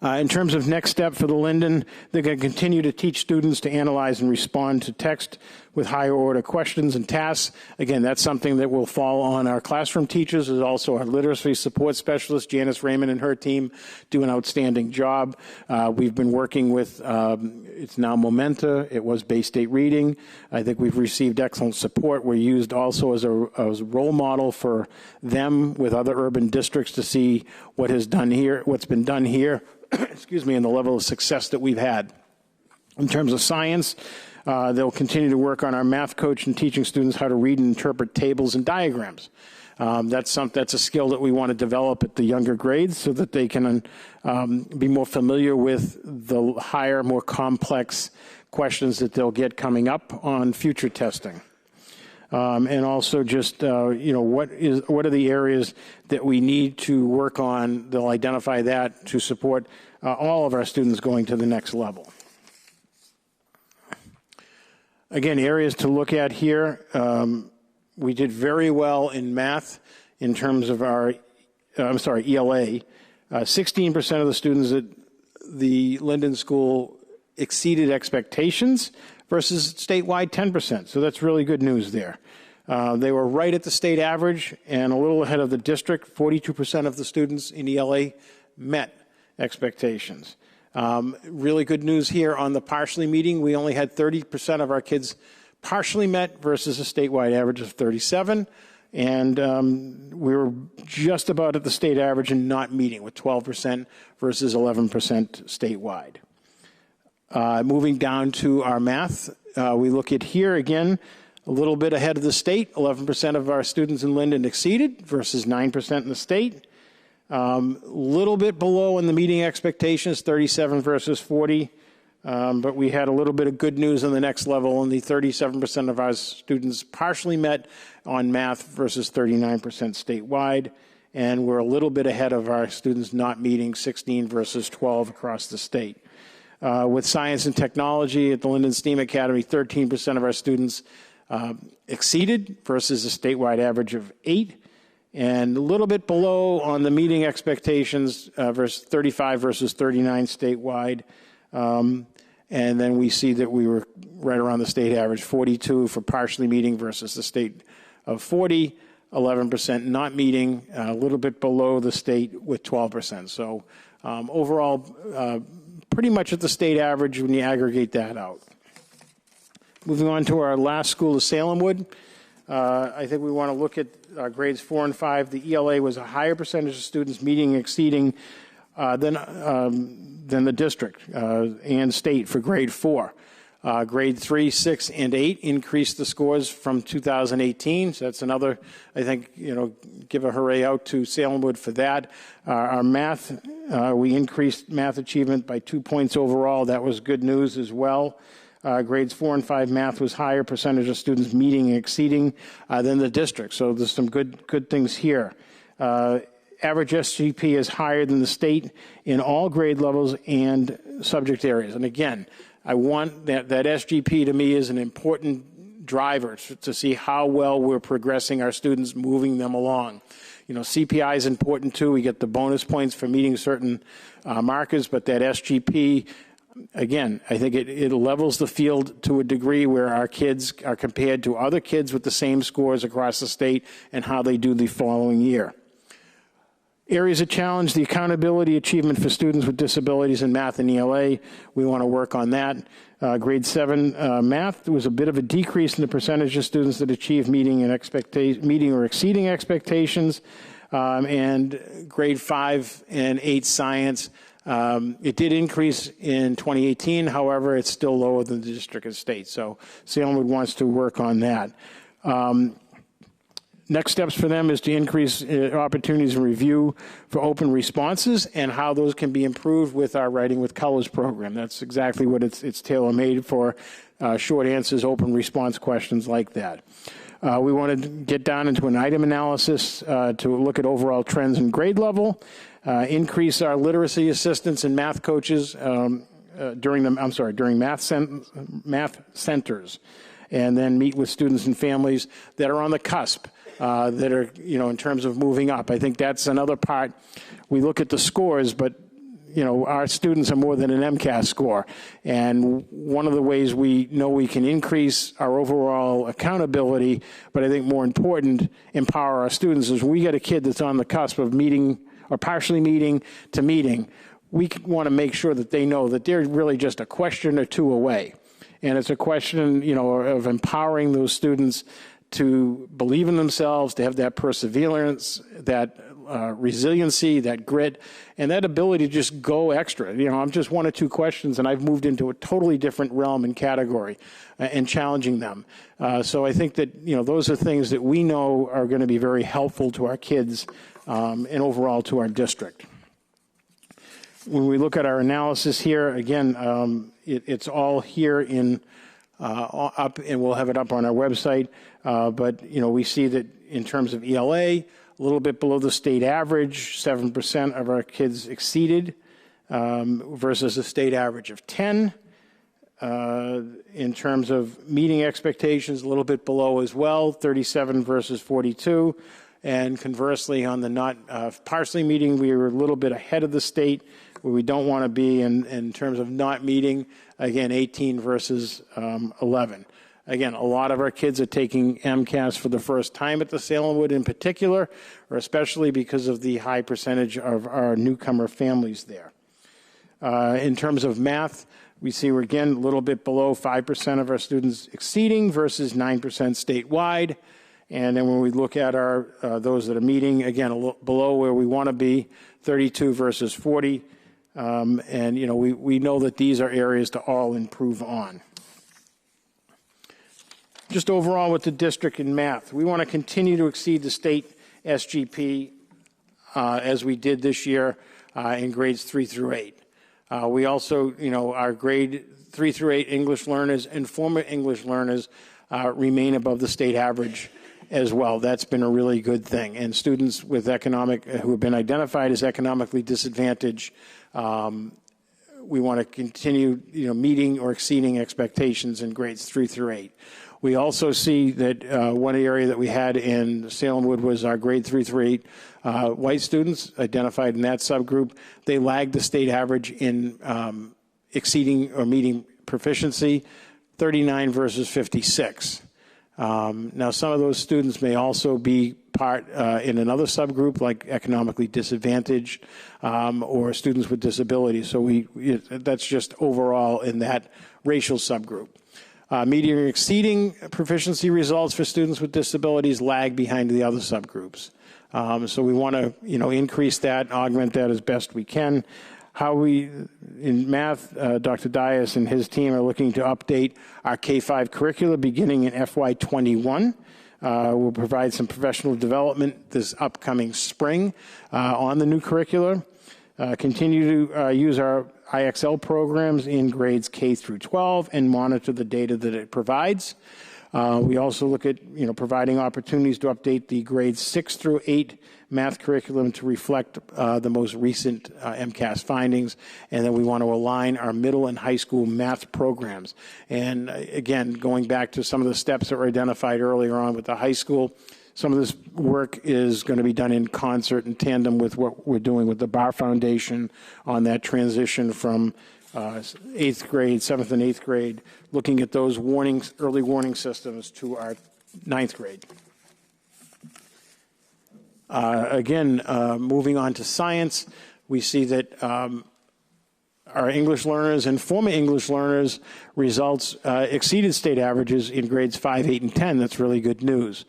Speaker 11: In terms of next step for the Linden, they're going to continue to teach students to analyze and respond to text with higher order questions and tasks. Again, that's something that will fall on our classroom teachers. There's also our literacy support specialist, Janice Raymond, and her team do an outstanding job. We've been working with, it's now Momenta. It was Bay State Reading. I think we've received excellent support. We're used also as a role model for them with other urban districts to see what has done here, what's been done here, excuse me, and the level of success that we've had. In terms of science, they'll continue to work on our math coach and teaching students how to read and interpret tables and diagrams. That's a skill that we want to develop at the younger grades so that they can be more familiar with the higher, more complex questions that they'll get coming up on future testing. And also just, what are the areas that we need to work on? They'll identify that to support all of our students going to the next level. Again, areas to look at here. We did very well in math in terms of our, ELA. 16% of the students at the Linden School exceeded expectations versus statewide 10%. So that's really good news there. They were right at the state average and a little ahead of the district. 42% of the students in ELA met expectations. Really good news here on the partially meeting. We only had 30% of our kids partially met versus a statewide average of 37. And we were just about at the state average in not meeting with 12% versus 11% statewide. Moving down to our math, we look at here again, a little bit ahead of the state. 11% of our students in Linden exceeded versus 9% in the state. Little bit below in the meeting expectations, 37 versus 40. But we had a little bit of good news on the next level, and the 37% of our students partially met on math versus 39% statewide. And we're a little bit ahead of our students not meeting, 16 versus 12 across the state. With science and technology at the Linden STEAM Academy, 13% of our students exceeded versus a statewide average of 8. And a little bit below on the meeting expectations, versus 35 versus 39 statewide. And then we see that we were right around the state average, 42 for partially meeting versus the state of 40, 11% not meeting, a little bit below the state with 12%. So overall, pretty much at the state average when you aggregate that out. Moving on to our last school is Salemwood. I think we want to look at grades 4 and 5. The ELA was a higher percentage of students meeting and exceeding than the district and state for grade 4. Grade 3, 6, and 8 increased the scores from 2018. So that's another, I think, give a hooray out to Salemwood for that. Our math, we increased math achievement by 2 points overall. That was good news as well. Grades 4 and 5 math was higher percentage of students meeting and exceeding than the district. So there's some good things here. Average SGP is higher than the state in all grade levels and subject areas. And again, I want that SGP to me is an important driver to see how well we're progressing our students, moving them along. CPI is important too. We get the bonus points for meeting certain markers, but that SGP, again, I think it levels the field to a degree where our kids are compared to other kids with the same scores across the state and how they do the following year. Areas of challenge, the accountability achievement for students with disabilities in math and ELA. We want to work on that. Grade 7 math, there was a bit of a decrease in the percentage of students that achieved meeting or exceeding expectations. And grade 5 and 8 science, it did increase in 2018. However, it's still lower than the district and state. So Salemwood wants to work on that. Next steps for them is to increase opportunities and review for open responses and how those can be improved with our Writing with Colors program. That's exactly what it's tailor-made for, short answers, open response questions like that. We want to get down into an item analysis to look at overall trends in grade level, increase our literacy assistants and math coaches during math centers, and then meet with students and families that are on the cusp. That are, in terms of moving up. I think that's another part. We look at the scores, but, our students are more than an MCAS score. And one of the ways we know we can increase our overall accountability, but I think more important, empower our students, is we get a kid that's on the cusp of meeting or partially meeting to meeting. We want to make sure that they know that they're really just a question or two away. And it's a question, of empowering those students to believe in themselves, to have that perseverance, that resiliency, that grit, and that ability to just go extra. I'm just one or two questions, and I've moved into a totally different realm and category and challenging them. So I think that, those are things that we know are going to be very helpful to our kids and overall to our district. When we look at our analysis here, again, it's all here in up, and we'll have it up on our website. But, we see that in terms of ELA, a little bit below the state average, 7% of our kids exceeded versus a state average of 10. In terms of meeting expectations, a little bit below as well, 37 versus 42. And conversely, on the not partially meeting, we were a little bit ahead of the state where we don't want to be in terms of not meeting, again, 18 versus 11. Again, a lot of our kids are taking MCAS for the first time at the Salemwood in particular, or especially because of the high percentage of our newcomer families there. In terms of math, we see we're again a little bit below 5% of our students exceeding versus 9% statewide. And then when we look at our those that are meeting, again, a little below where we want to be, 32 versus 40. And, we know that these are areas to all improve on. Just overall with the district in math, we want to continue to exceed the state SGP as we did this year in grades 3 through 8. We also, our grade 3 through 8 English learners and former English learners remain above the state average as well. That's been a really good thing. And students with who have been identified as economically disadvantaged, we want to continue, meeting or exceeding expectations in grades 3 through 8. We also see that one area that we had in Salemwood was our grade 3 through 8 white students identified in that subgroup. They lagged the state average in exceeding or meeting proficiency, 39 versus 56. Now, some of those students may also be part in another subgroup, like economically disadvantaged or students with disabilities. So that's just overall in that racial subgroup. Meeting or exceeding proficiency results for students with disabilities lag behind the other subgroups. So we want to, increase that, augment that as best we can. In math, Dr. Dias and his team are looking to update our K-5 curricula beginning in FY21. We'll provide some professional development this upcoming spring on the new curricula. Continue to use our IXL programs in grades K through 12 and monitor the data that it provides. We also look at, providing opportunities to update the grades 6 through 8 math curriculum to reflect the most recent MCAS findings, and then we want to align our middle and high school math programs. And again, going back to some of the steps that were identified earlier on with the high school, some of this work is going to be done in concert and tandem with what we're doing with the Bar Foundation on that transition from 8th grade, 7th and 8th grade, looking at those early warning systems to our 9th grade. Again, moving on to science, we see that our English learners and former English learners results exceeded state averages in grades 5, 8, and 10. That's really good news.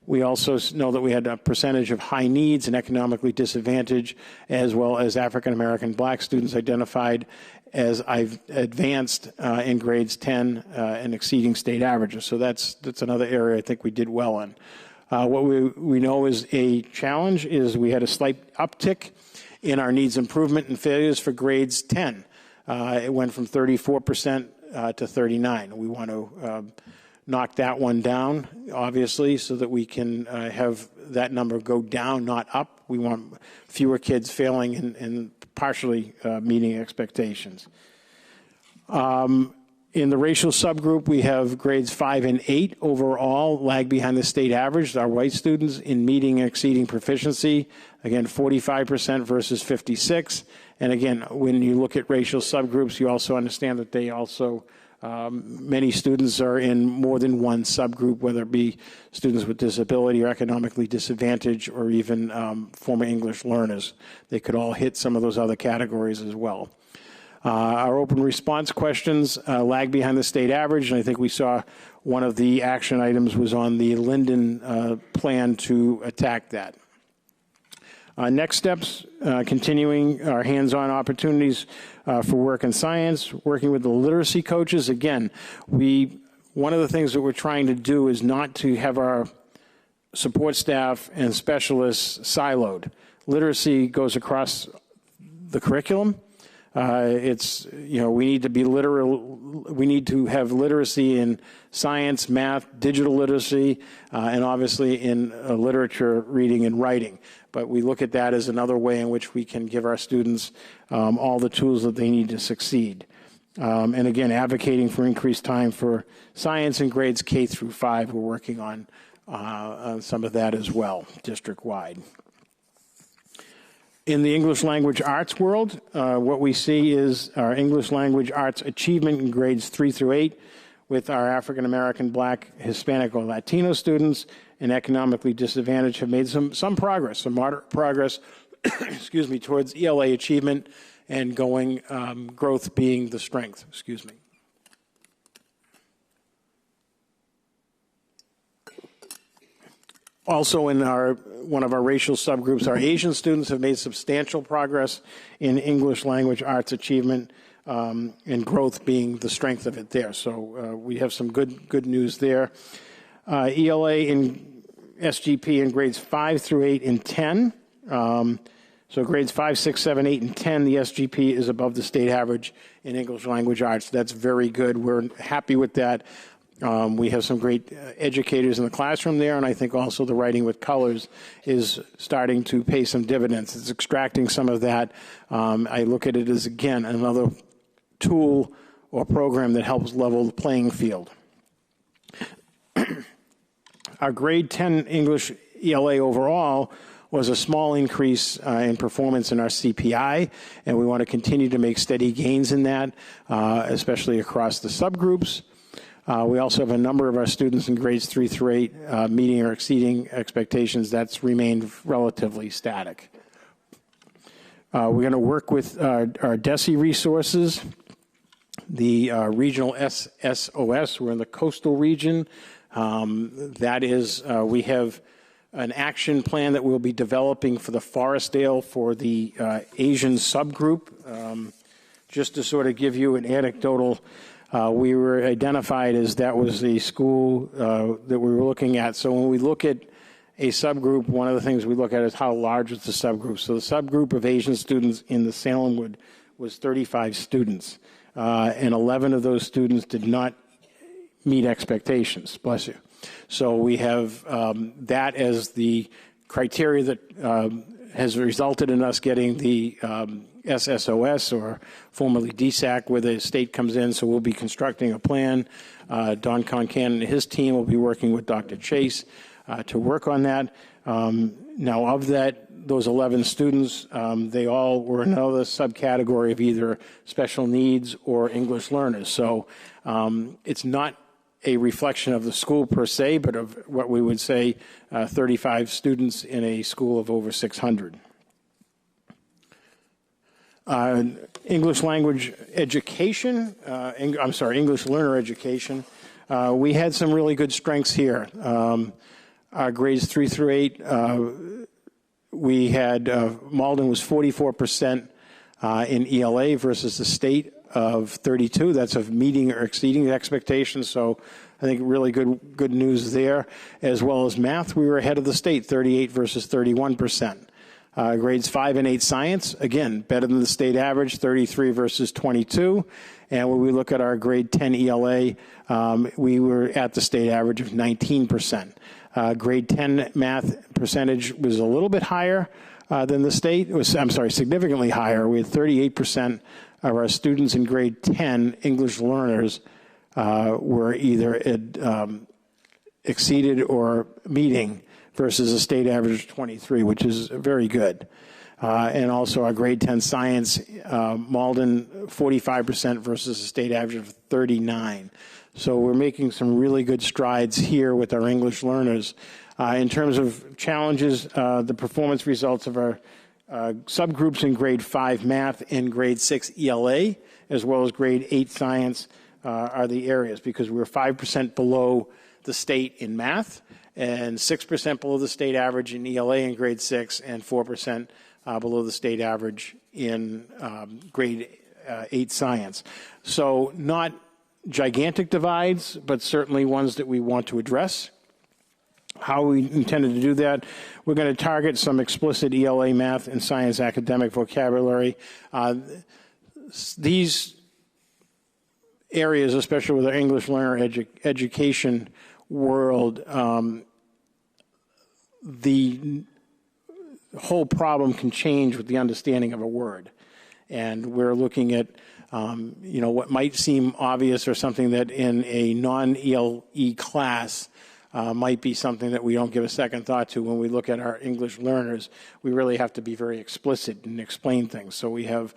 Speaker 11: We also know that we had a percentage of high needs and economically disadvantaged, as well as African American Black students identified as I've advanced in grades 10 and exceeding state averages. So that's another area I think we did well in. What we know is a challenge is we had a slight uptick in our needs improvement and failures for grades 10. It went from 34% to 39%. We want to knock that one down, obviously, so that we can have that number go down, not up. We want fewer kids failing and partially meeting expectations. In the racial subgroup, we have grades 5 and 8 overall lag behind the state average. Our white students in meeting and exceeding proficiency, again, 45% versus 56. And again, when you look at racial subgroups, you also understand that they also, many students are in more than one subgroup, whether it be students with disability or economically disadvantaged or even former English learners. They could all hit some of those other categories as well. Our open response questions lag behind the state average, and I think we saw one of the action items was on the Linden plan to attack that. Next steps, continuing our hands-on opportunities for work in science, working with the literacy coaches. Again, one of the things that we're trying to do is not to have our support staff and specialists siloed. Literacy goes across the curriculum. We need to be literal. We need to have literacy in science, math, digital literacy, and obviously in literature, reading, and writing. But we look at that as another way in which we can give our students all the tools that they need to succeed. And again, advocating for increased time for science in grades K through 5. We're working on some of that as well, district-wide. In the English language arts world, what we see is our English language arts achievement in grades 3 through 8 with our African American, Black, Hispanic, or Latino students and economically disadvantaged have made some progress, some moderate progress, excuse me, towards ELA achievement and going growth being the strength, excuse me. Also in one of our racial subgroups, our Asian students have made substantial progress in English language arts achievement and growth being the strength of it there. So we have some good news there. ELA in SGP in grades 5 through 8 and 10. So grades 5, 6, 7, 8, and 10, the SGP is above the state average in English language arts. That's very good. We're happy with that. We have some great educators in the classroom there, and I think also the writing with colors is starting to pay some dividends. It's extracting some of that. I look at it as, again, another tool or program that helps level the playing field. Our grade 10 English ELA overall was a small increase in performance in our CPI, and we want to continue to make steady gains in that, especially across the subgroups. We also have a number of our students in grades 3 through 8 meeting or exceeding expectations. That's remained relatively static. We're going to work with our DESI resources, the regional SSOS. We're in the coastal region. That is, we have an action plan that we'll be developing for the Forestdale for the Asian subgroup. Just to sort of give you an anecdotal, we were identified as that was the school that we were looking at. So when we look at a subgroup, one of the things we look at is how large is the subgroup. So the subgroup of Asian students in the Salemwood was 35 students, and 11 of those students did not meet expectations. Bless you. So we have that as the criteria that has resulted in us getting the SSOS, or formerly DSAC, where the state comes in. So we'll be constructing a plan. Don Concan and his team will be working with Dr. Chase to work on that. Now, of those 11 students, they all were another subcategory of either special needs or English learners. So it's not a reflection of the school per se, but of what we would say 35 students in a school of over 600. English language education, English learner education. We had some really good strengths here. Our grades 3 through 8, we had, Malden was 44% in ELA versus the state of 32. That's of meeting or exceeding expectations. So I think really good news there. As well as math, we were ahead of the state, 38 versus 31%. Grades 5 and 8 science, again, better than the state average, 33 versus 22. And when we look at our grade 10 ELA, we were at the state average of 19%. Grade 10 math percentage was a little bit higher than the state. Significantly higher. We had 38% of our students in grade 10 English learners were either exceeded or meeting versus a state average of 23, which is very good. And also our grade 10 science, Malden 45% versus a state average of 39. So we're making some really good strides here with our English learners. In terms of challenges, the performance results of our subgroups in grade 5 math and grade 6 ELA, as well as grade 8 science, are the areas, because we're 5% below the state in math and 6% below the state average in ELA in grade 6 and 4% below the state average in grade 8 science. So not gigantic divides, but certainly ones that we want to address. How we intended to do that, we're going to target some explicit ELA math and science academic vocabulary. These areas, especially with our English learner education world, the whole problem can change with the understanding of a word. And we're looking at what might seem obvious or something that in a non-ELE class might be something that we don't give a second thought to. When we look at our English learners, we really have to be very explicit and explain things. So we have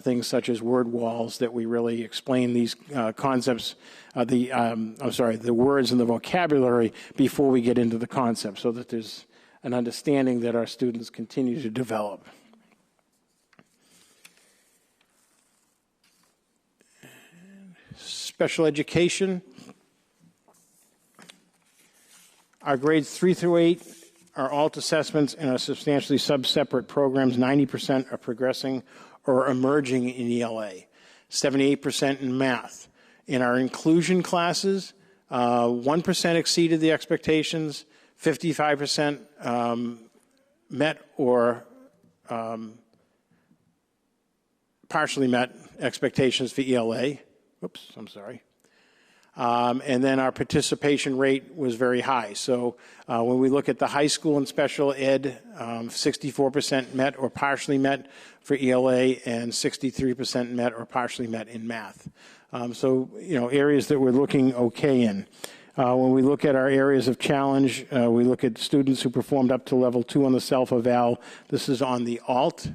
Speaker 11: things such as word walls that we really explain these concepts, the words and the vocabulary before we get into the concept, so that there's an understanding that our students continue to develop. Special education. Our grades 3 through 8 are alt assessments and are substantially sub-separate programs. 90% are progressing or emerging in ELA. 78% in math. In our inclusion classes, 1% exceeded the expectations, 55% met or partially met expectations for ELA. Oops, I'm sorry. And then our participation rate was very high. So when we look at the high school and special ed, 64% met or partially met for ELA and 63% met or partially met in math. So, areas that we're looking okay in. When we look at our areas of challenge, we look at students who performed up to level 2 on the self-eval. This is on the alt.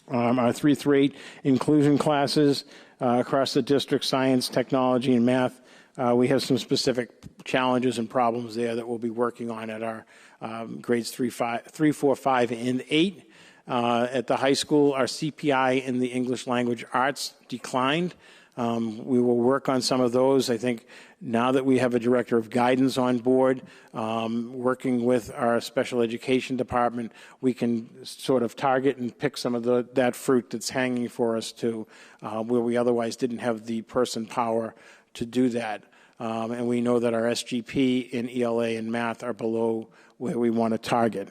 Speaker 11: Our 3 through 8 inclusion classes across the district, science, technology, and math. We have some specific challenges and problems there that we'll be working on at our grades 3, 4, 5, and 8. At the high school, our CPI in the English language arts declined. We will work on some of those. I think now that we have a director of guidance on board, working with our special education department, we can sort of target and pick some of that fruit that's hanging for us to where we otherwise didn't have the person power to do that. And we know that our SGP in ELA and math are below where we want to target.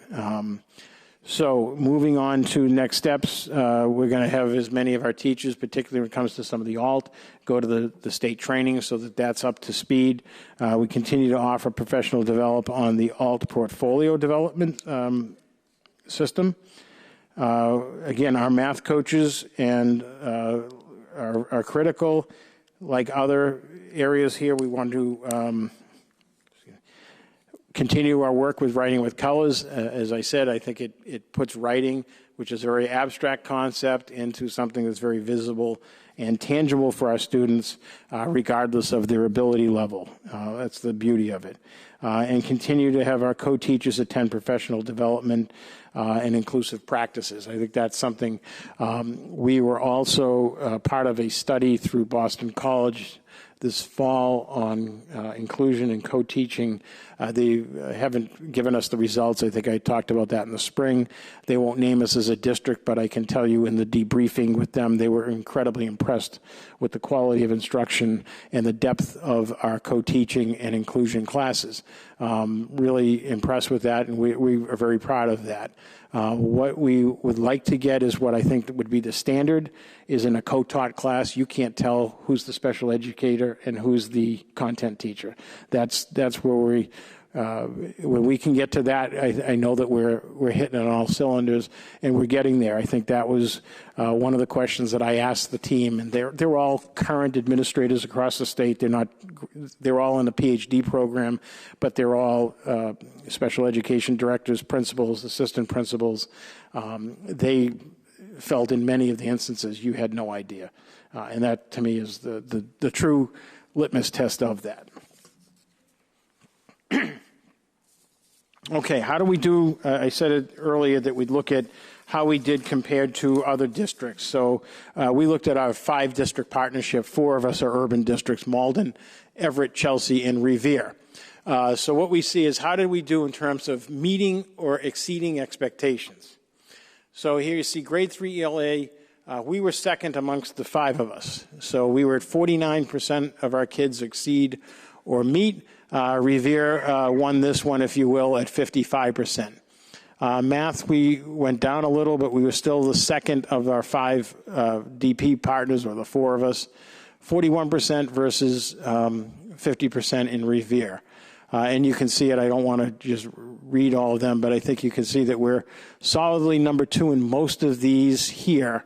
Speaker 11: So moving on to next steps, we're going to have as many of our teachers, particularly when it comes to some of the alt, go to the state training so that that's up to speed. We continue to offer professional development on the alt portfolio development system. Again, our math coaches and are critical. Like other areas here, we want to continue our work with writing with colors. As I said, I think it puts writing, which is a very abstract concept, into something that's very visible and tangible for our students, regardless of their ability level. That's the beauty of it. And continue to have our co-teachers attend professional development and inclusive practices. I think that's something we were also part of a study through Boston College this fall on inclusion and co-teaching. They haven't given us the results. I think I talked about that in the spring. They won't name us as a district, but I can tell you in the debriefing with them, they were incredibly impressed with the quality of instruction and the depth of our co-teaching and inclusion classes. Really impressed with that, and we are very proud of that. What we would like to get is what I think would be the standard is in a co-taught class, you can't tell who's the special educator and who's the content teacher. That's where we when we can get to that, I know that we're hitting on all cylinders, and we're getting there. I think that was one of the questions that I asked the team, and they're all current administrators across the state. They're all in the PhD program, but they're all special education directors, principals, assistant principals. They felt in many of the instances you had no idea, and that to me is the true litmus test of that. Okay, how do we do? I said it earlier that we'd look at how we did compared to other districts. So we looked at our 5-district partnership. 4 of us are urban districts: Malden, Everett, Chelsea, and Revere. So what we see is how did we do in terms of meeting or exceeding expectations. So here you see grade 3 ELA. We were second amongst the 5 of us. So we were at 49% of our kids exceed or meet. Revere won this one, if you will, at 55%. Math, we went down a little, but we were still the second of our 5 DP partners, or the 4 of us, 41% versus 50% in Revere. And you can see it. I don't want to just read all of them, but I think you can see that we're solidly number 2 in most of these here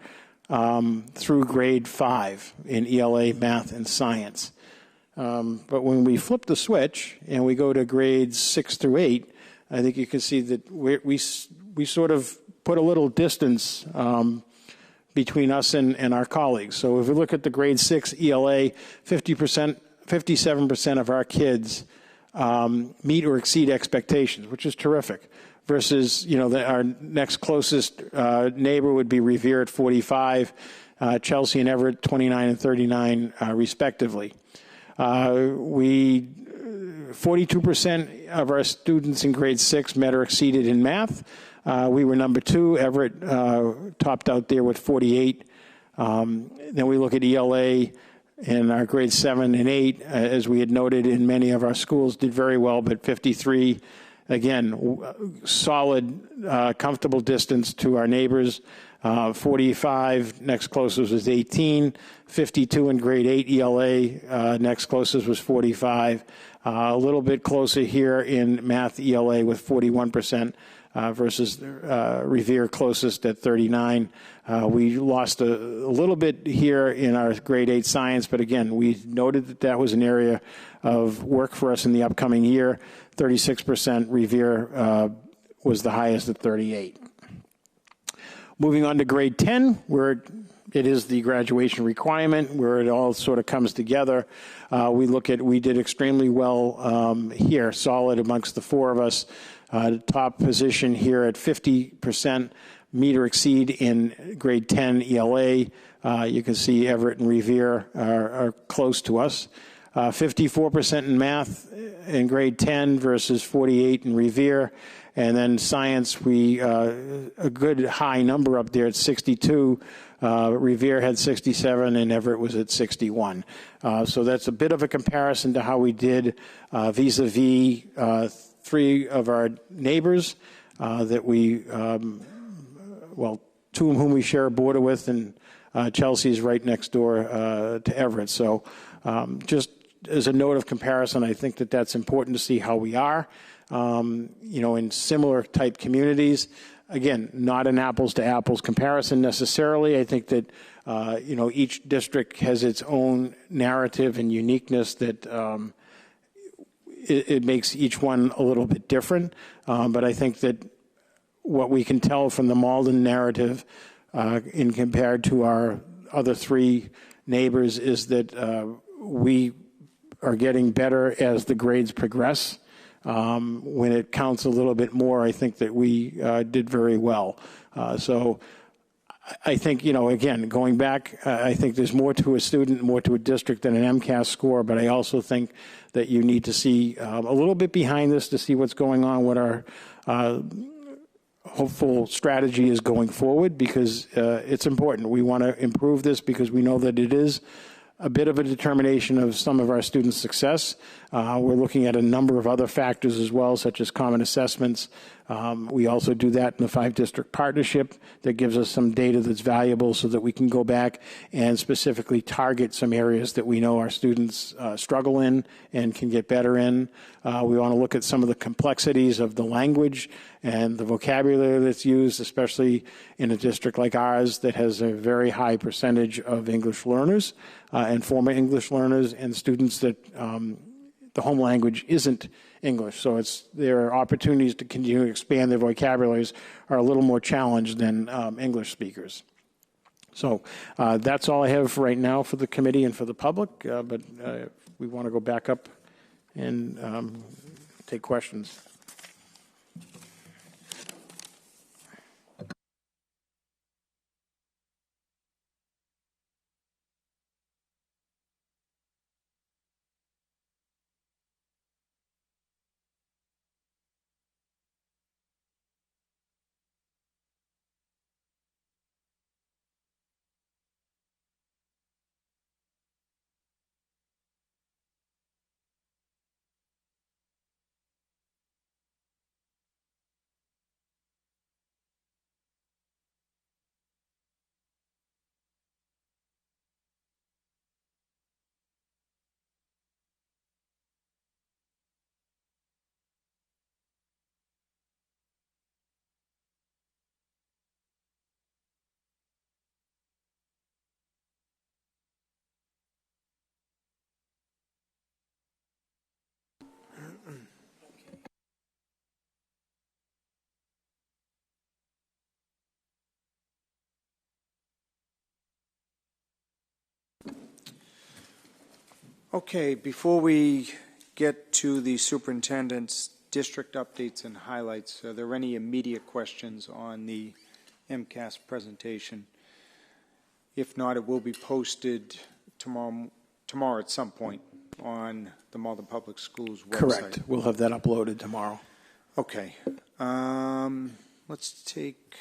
Speaker 11: through grade 5 in ELA, math, and science. But when we flip the switch and we go to grades 6 through 8, I think you can see that we sort of put a little distance between us and our colleagues. So if we look at the grade 6 ELA, 57% of our kids meet or exceed expectations, which is terrific. Versus, our next closest neighbor would be Revere at 45, Chelsea and Everett 29 and 39 respectively. 42% of our students in grade 6 met or exceeded in math. We were number 2. Everett topped out there with 48. Then we look at ELA, and our grades 7 and 8, as we had noted in many of our schools, did very well, but 53, again, solid, comfortable distance to our neighbors. 45, next closest was 18. 52 in grade 8 ELA, next closest was 45. A little bit closer here in math ELA with 41% versus Revere closest at 39. We lost a little bit here in our grade 8 science, but again, we noted that was an area of work for us in the upcoming year. 36%, Revere was the highest at 38. Moving on to grade 10, where it is the graduation requirement, where it all sort of comes together. We did extremely well here, solid amongst the 4 of us. Top position here at 50% meet or exceed in grade 10 ELA. You can see Everett and Revere are close to us. 54% in math in grade 10 versus 48 in Revere. And then science, a good high number up there at 62. Revere had 67 and Everett was at 61. So that's a bit of a comparison to how we did vis-a-vis 3 of our neighbors that we, 2 of whom we share a border with, and Chelsea's right next door to Everett. So just as a note of comparison, I think that that's important to see how we are. In similar type communities. Again, not an apples to apples comparison necessarily. I think that, each district has its own narrative and uniqueness that it makes each one a little bit different. But I think that what we can tell from the Malden narrative in compared to our other 3 neighbors is that we are getting better as the grades progress. When it counts a little bit more, I think that we did very well. So I think, again, going back, I think there's more to a student, more to a district than an MCAS score, but I also think that you need to see a little bit behind this to see what's going on, what our hopeful strategy is going forward, because it's important. We want to improve this because we know that it is a bit of a determination of some of our students' success. We're looking at a number of other factors as well, such as common assessments. We also do that in the 5-district partnership that gives us some data that's valuable so that we can go back and specifically target some areas that we know our students struggle in and can get better in. We want to look at some of the complexities of the language and the vocabulary that's used, especially in a district like ours that has a very high percentage of English learners and former English learners and students that the home language isn't English. So their opportunities to continue to expand their vocabularies are a little more challenged than English speakers. So that's all I have right now for the committee and for the public, but we want to go back up and take questions.
Speaker 1: Okay, before we get to the superintendent's district updates and highlights, are there any immediate questions on the MCAS presentation? If not, it will be posted tomorrow at some point on the Malden Public Schools website.
Speaker 11: Correct. We'll have that uploaded tomorrow.
Speaker 1: Okay. Let's take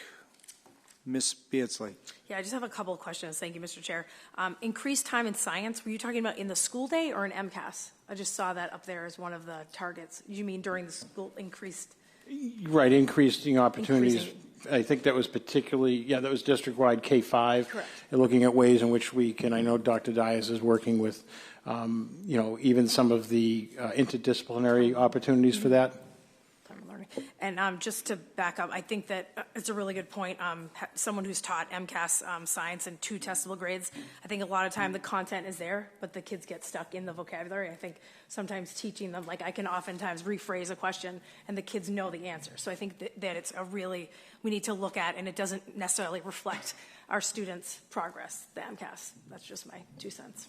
Speaker 1: Ms. Beardsley.
Speaker 2: Yeah, I just have a couple of questions. Thank you, Mr. Chair. Increased time in science, were you talking about in the school day or in MCAS? I just saw that up there as one of the targets. You mean during the school increased?
Speaker 11: Right, increasing opportunities. I think that was particularly, that was district-wide K-5.
Speaker 2: Correct.
Speaker 11: And looking at ways in which we can, I know Dr. Dias is working with, even some of the interdisciplinary opportunities for that.
Speaker 2: And just to back up, I think that it's a really good point. Someone who's taught MCAS science in 2 testable grades, I think a lot of time the content is there, but the kids get stuck in the vocabulary. I think sometimes teaching them, like I can oftentimes rephrase a question and the kids know the answer. So I think that it's we need to look at, and it doesn't necessarily reflect our students' progress, the MCAS. That's just my 2 cents.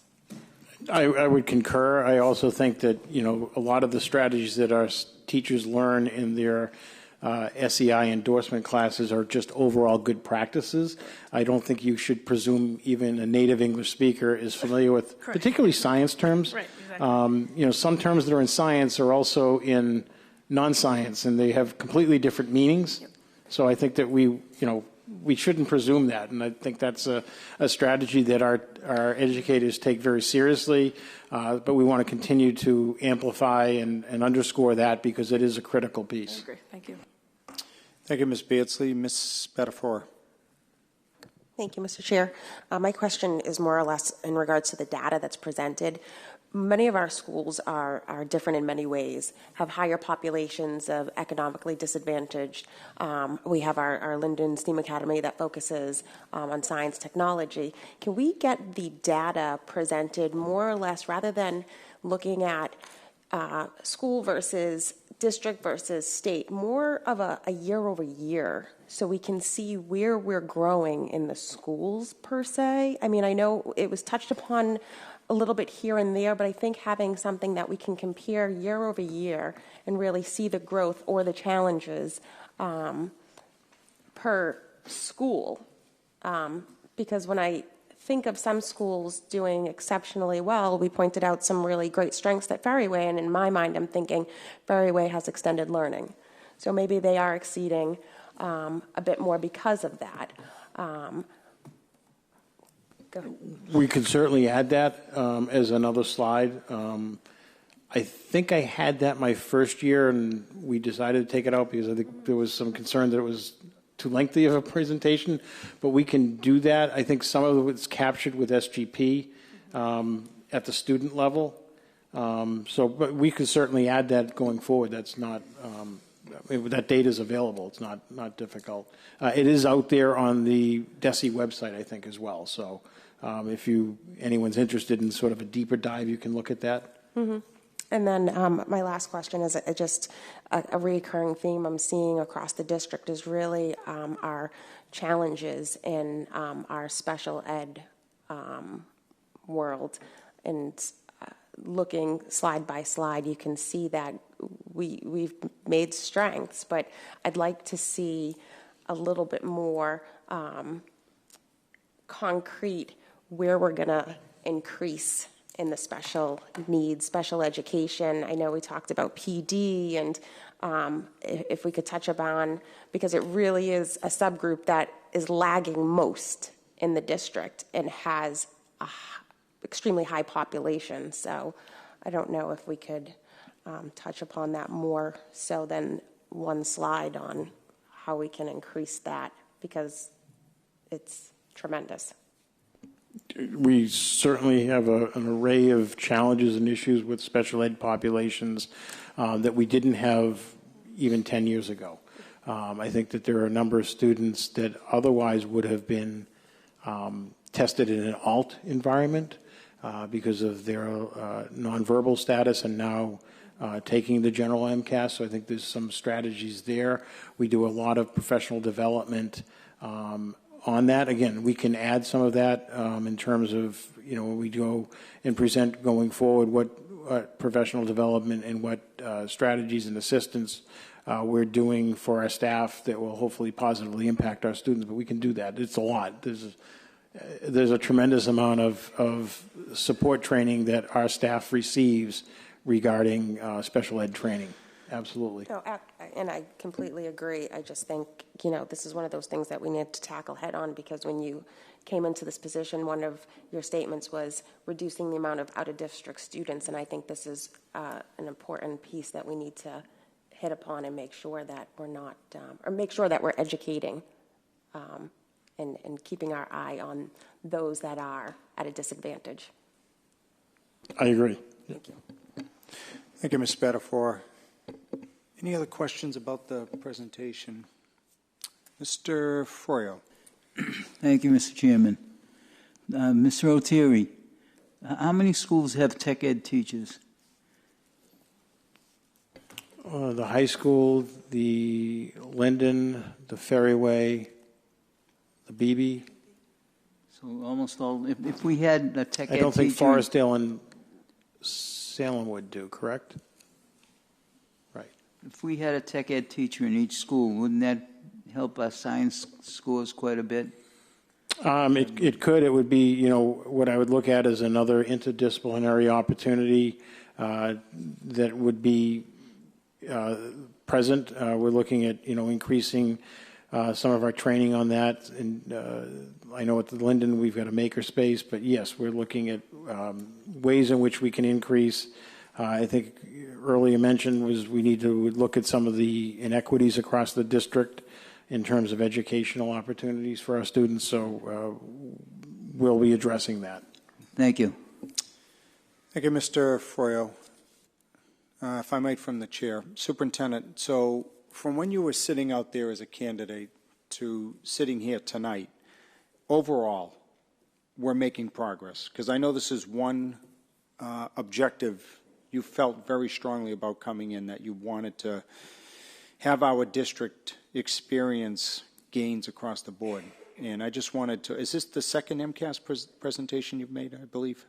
Speaker 11: I would concur. I also think that, a lot of the strategies that our teachers learn in their SEI endorsement classes are just overall good practices. I don't think you should presume even a native English speaker is familiar with particularly science terms.
Speaker 2: Right, exactly.
Speaker 11: Some terms that are in science are also in non-science, and they have completely different meanings. Yep. So I think that we shouldn't presume that, and I think that's a strategy that our educators take very seriously, but we want to continue to amplify and underscore that because it is a critical piece.
Speaker 2: I agree. Thank you.
Speaker 1: Thank you, Ms. Beardsley. Ms. Spatafora.
Speaker 12: Thank you, Mr. Chair. My question is more or less in regards to the data that's presented. Many of our schools are different in many ways, have higher populations of economically disadvantaged. We have our Linden STEAM Academy that focuses on science technology. Can we get the data presented more or less rather than looking at school versus district versus state, more of a year over year, so we can see where we're growing in the schools per se? I mean, I know it was touched upon a little bit here and there, but I think having something that we can compare year over year and really see the growth or the challenges per school. Because when I think of some schools doing exceptionally well, we pointed out some really great strengths at Ferryway, and in my mind I'm thinking Ferryway has extended learning. So maybe they are exceeding a bit more because of that. Go ahead.
Speaker 11: We could certainly add that as another slide. I think I had that my first year, and we decided to take it out because I think there was some concern that it was too lengthy of a presentation, but we can do that. I think some of it's captured with SGP at the student level. But we could certainly add that going forward. That's not, that data is available. It's not difficult. It is out there on the DESI website, I think, as well. So if anyone's interested in sort of a deeper dive, you can look at that.
Speaker 12: Mm-hmm. And then my last question is just a recurring theme I'm seeing across the district is really our challenges in our special ed world. And looking slide by slide, you can see that we've made strengths, but I'd like to see a little bit more concrete where we're going to increase in the special needs, special education. I know we talked about PD, and if we could touch upon, because it really is a subgroup that is lagging most in the district and has a extremely high population. So I don't know if we could touch upon that more so than one slide on how we can increase that, because it's tremendous.
Speaker 11: We certainly have an array of challenges and issues with special ed populations that we didn't have even 10 years ago. I think that there are a number of students that otherwise would have been tested in an alt environment because of their nonverbal status and now taking the general MCAS. So I think there's some strategies there. We do a lot of professional development on that. Again, we can add some of that in terms of, when we go and present going forward what professional development and what strategies and assistance we're doing for our staff that will hopefully positively impact our students. But we can do that. It's a lot. There's a tremendous amount of support training that our staff receives regarding special ed training. Absolutely.
Speaker 12: No, and I completely agree. I just think, this is one of those things that we need to tackle head on, because when you came into this position, one of your statements was reducing the amount of out-of-district students, and I think this is an important piece that we need to hit upon and make sure that we're not, or make sure that we're educating and keeping our eye on those that are at a disadvantage.
Speaker 11: I agree.
Speaker 12: Thank you.
Speaker 1: Thank you, Ms. Spatafor. Any other questions about the presentation? Mr. Froyo.
Speaker 13: Thank you, Mr. Chairman. Mr. O'Teary, how many schools have tech ed teachers?
Speaker 11: The high school, the Linden, the Ferryway, the Beebe.
Speaker 13: So almost all, if we had a tech ed teacher.
Speaker 11: I don't think Forestdale and Salem would do, correct? Right.
Speaker 13: If we had a tech ed teacher in each school, wouldn't that help our science scores quite a bit?
Speaker 11: It could. It would be, what I would look at as another interdisciplinary opportunity that would be present. We're looking at, increasing some of our training on that. And I know at the Linden we've got a makerspace, but yes, we're looking at ways in which we can increase. I think earlier mentioned was we need to look at some of the inequities across the district in terms of educational opportunities for our students. So we'll be addressing that.
Speaker 13: Thank you.
Speaker 1: Thank you, Mr. Froyo. If I might, from the chair. Superintendent, so from when you were sitting out there as a candidate to sitting here tonight, overall, we're making progress. Because I know this is one objective you felt very strongly about coming in, that you wanted to have our district experience gains across the board. And I just wanted to, is this the second MCAS presentation you've made, I believe?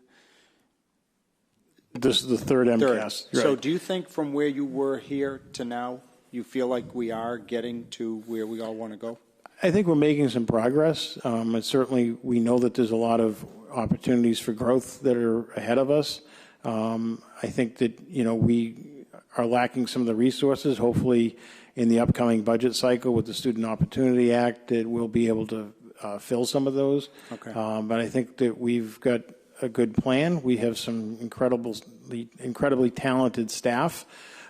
Speaker 11: This is the third MCAS.
Speaker 1: Right. So do you think from where you were here to now, you feel like we are getting to where we all want to go?
Speaker 11: I think we're making some progress. And certainly we know that there's a lot of opportunities for growth that are ahead of us. I think that, we are lacking some of the resources. Hopefully in the upcoming budget cycle with the Student Opportunity Act, that we'll be able to fill some of those.
Speaker 1: Okay.
Speaker 11: But I think that we've got a good plan. We have some incredibly talented staff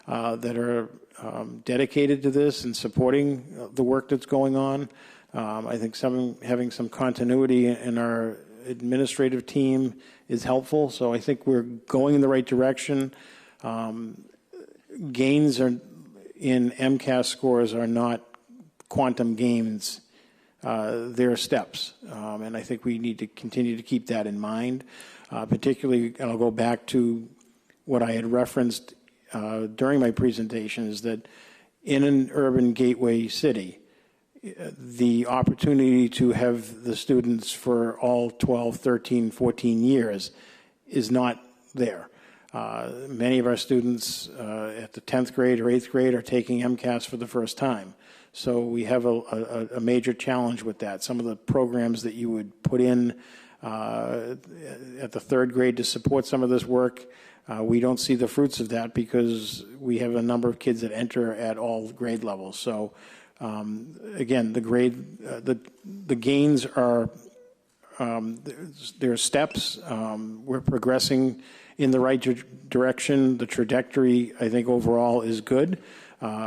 Speaker 11: that are dedicated to this and supporting the work that's going on. I think having some continuity in our administrative team is helpful. So I think we're going in the right direction. Gains in MCAS scores are not quantum gains. They're steps. And I think we need to continue to keep that in mind. Particularly, and I'll go back to what I had referenced during my presentation, is that in an urban gateway city, the opportunity to have the students for all 12, 13, 14 years is not there. Many of our students at the 10th grade or 8th grade are taking MCAS for the first time. So we have a major challenge with that. Some of the programs that you would put in at the 3rd grade to support some of this work, we don't see the fruits of that because we have a number of kids that enter at all grade levels. So again, the gains are, there are steps. We're progressing in the right direction. The trajectory, I think, overall is good.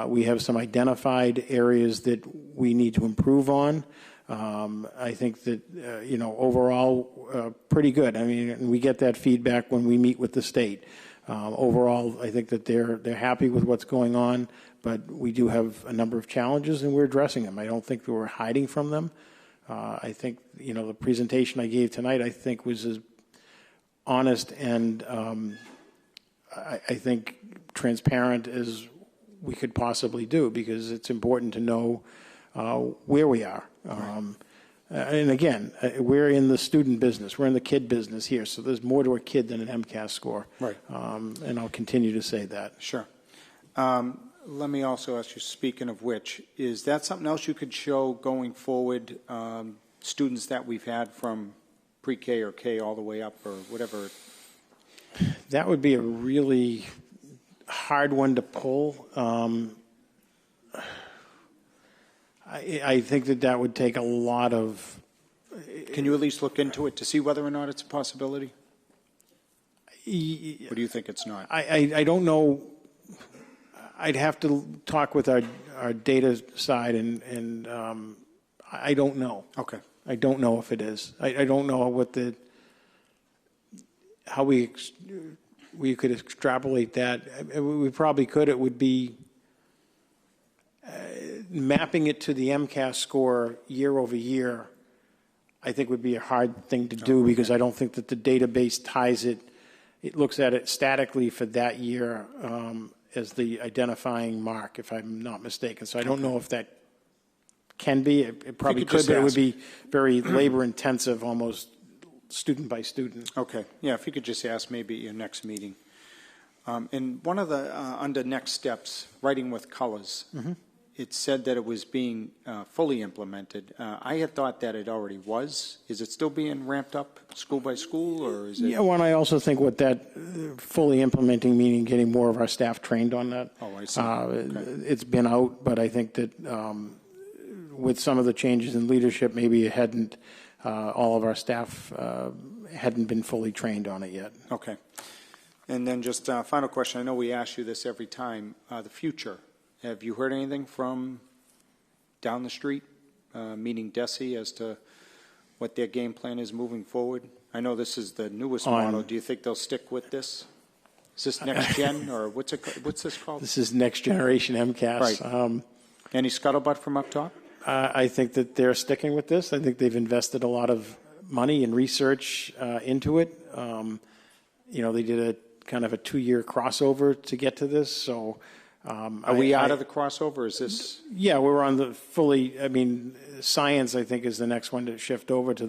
Speaker 11: We have some identified areas that we need to improve on. I think that, overall, pretty good. I mean, we get that feedback when we meet with the state. Overall, I think that they're happy with what's going on, but we do have a number of challenges, and we're addressing them. I don't think that we're hiding from them. I think, the presentation I gave tonight, I think, was as honest and I think transparent as we could possibly do, because it's important to know where we are. And again, we're in the student business. We're in the kid business here, so there's more to a kid than an MCAS score.
Speaker 1: Right.
Speaker 11: And I'll continue to say that.
Speaker 1: Sure. Let me also ask you, speaking of which, is that something else you could show going forward, students that we've had from pre-K or K all the way up or whatever?
Speaker 11: That would be a really hard one to pull. I think that would take a lot of...
Speaker 1: Can you at least look into it to see whether or not it's a possibility? Or do you think it's not?
Speaker 11: I don't know. I'd have to talk with our data side, and I don't know.
Speaker 1: Okay.
Speaker 11: I don't know if it is. I don't know how we could extrapolate that. We probably could. It would be mapping it to the MCAS score year over year. I think would be a hard thing to do, because I don't think that the database ties it. It looks at it statically for that year as the identifying mark, if I'm not mistaken. So I don't know if that can be. It probably could, but it would be very labor intensive, almost student by student.
Speaker 1: Okay. Yeah, if you could just ask maybe at your next meeting. And one of the, under next steps, writing with colors, it said that it was being fully implemented. I had thought that it already was. Is it still being ramped up school by school, or is it?
Speaker 11: Yeah, well, and I also think what that fully implementing, meaning getting more of our staff trained on that.
Speaker 1: Oh, I see.
Speaker 11: It's been out, but I think that with some of the changes in leadership, maybe it hadn't, all of our staff hadn't been fully trained on it yet.
Speaker 1: Okay. And then just a final question. I know we ask you this every time. The future. Have you heard anything from down the street, meaning DESI, as to what their game plan is moving forward? I know this is the newest model. Do you think they'll stick with this? Is this next gen, or what's this called?
Speaker 11: This is next generation MCAS.
Speaker 1: Right. Any scuttlebutt from up top?
Speaker 11: I think that they're sticking with this. I think they've invested a lot of money and research into it. They did a kind of a 2-year crossover to get to this. So
Speaker 1: are we out of the crossover? Is this?
Speaker 11: Yeah, we're on the fully, science, I think, is the next one to shift over to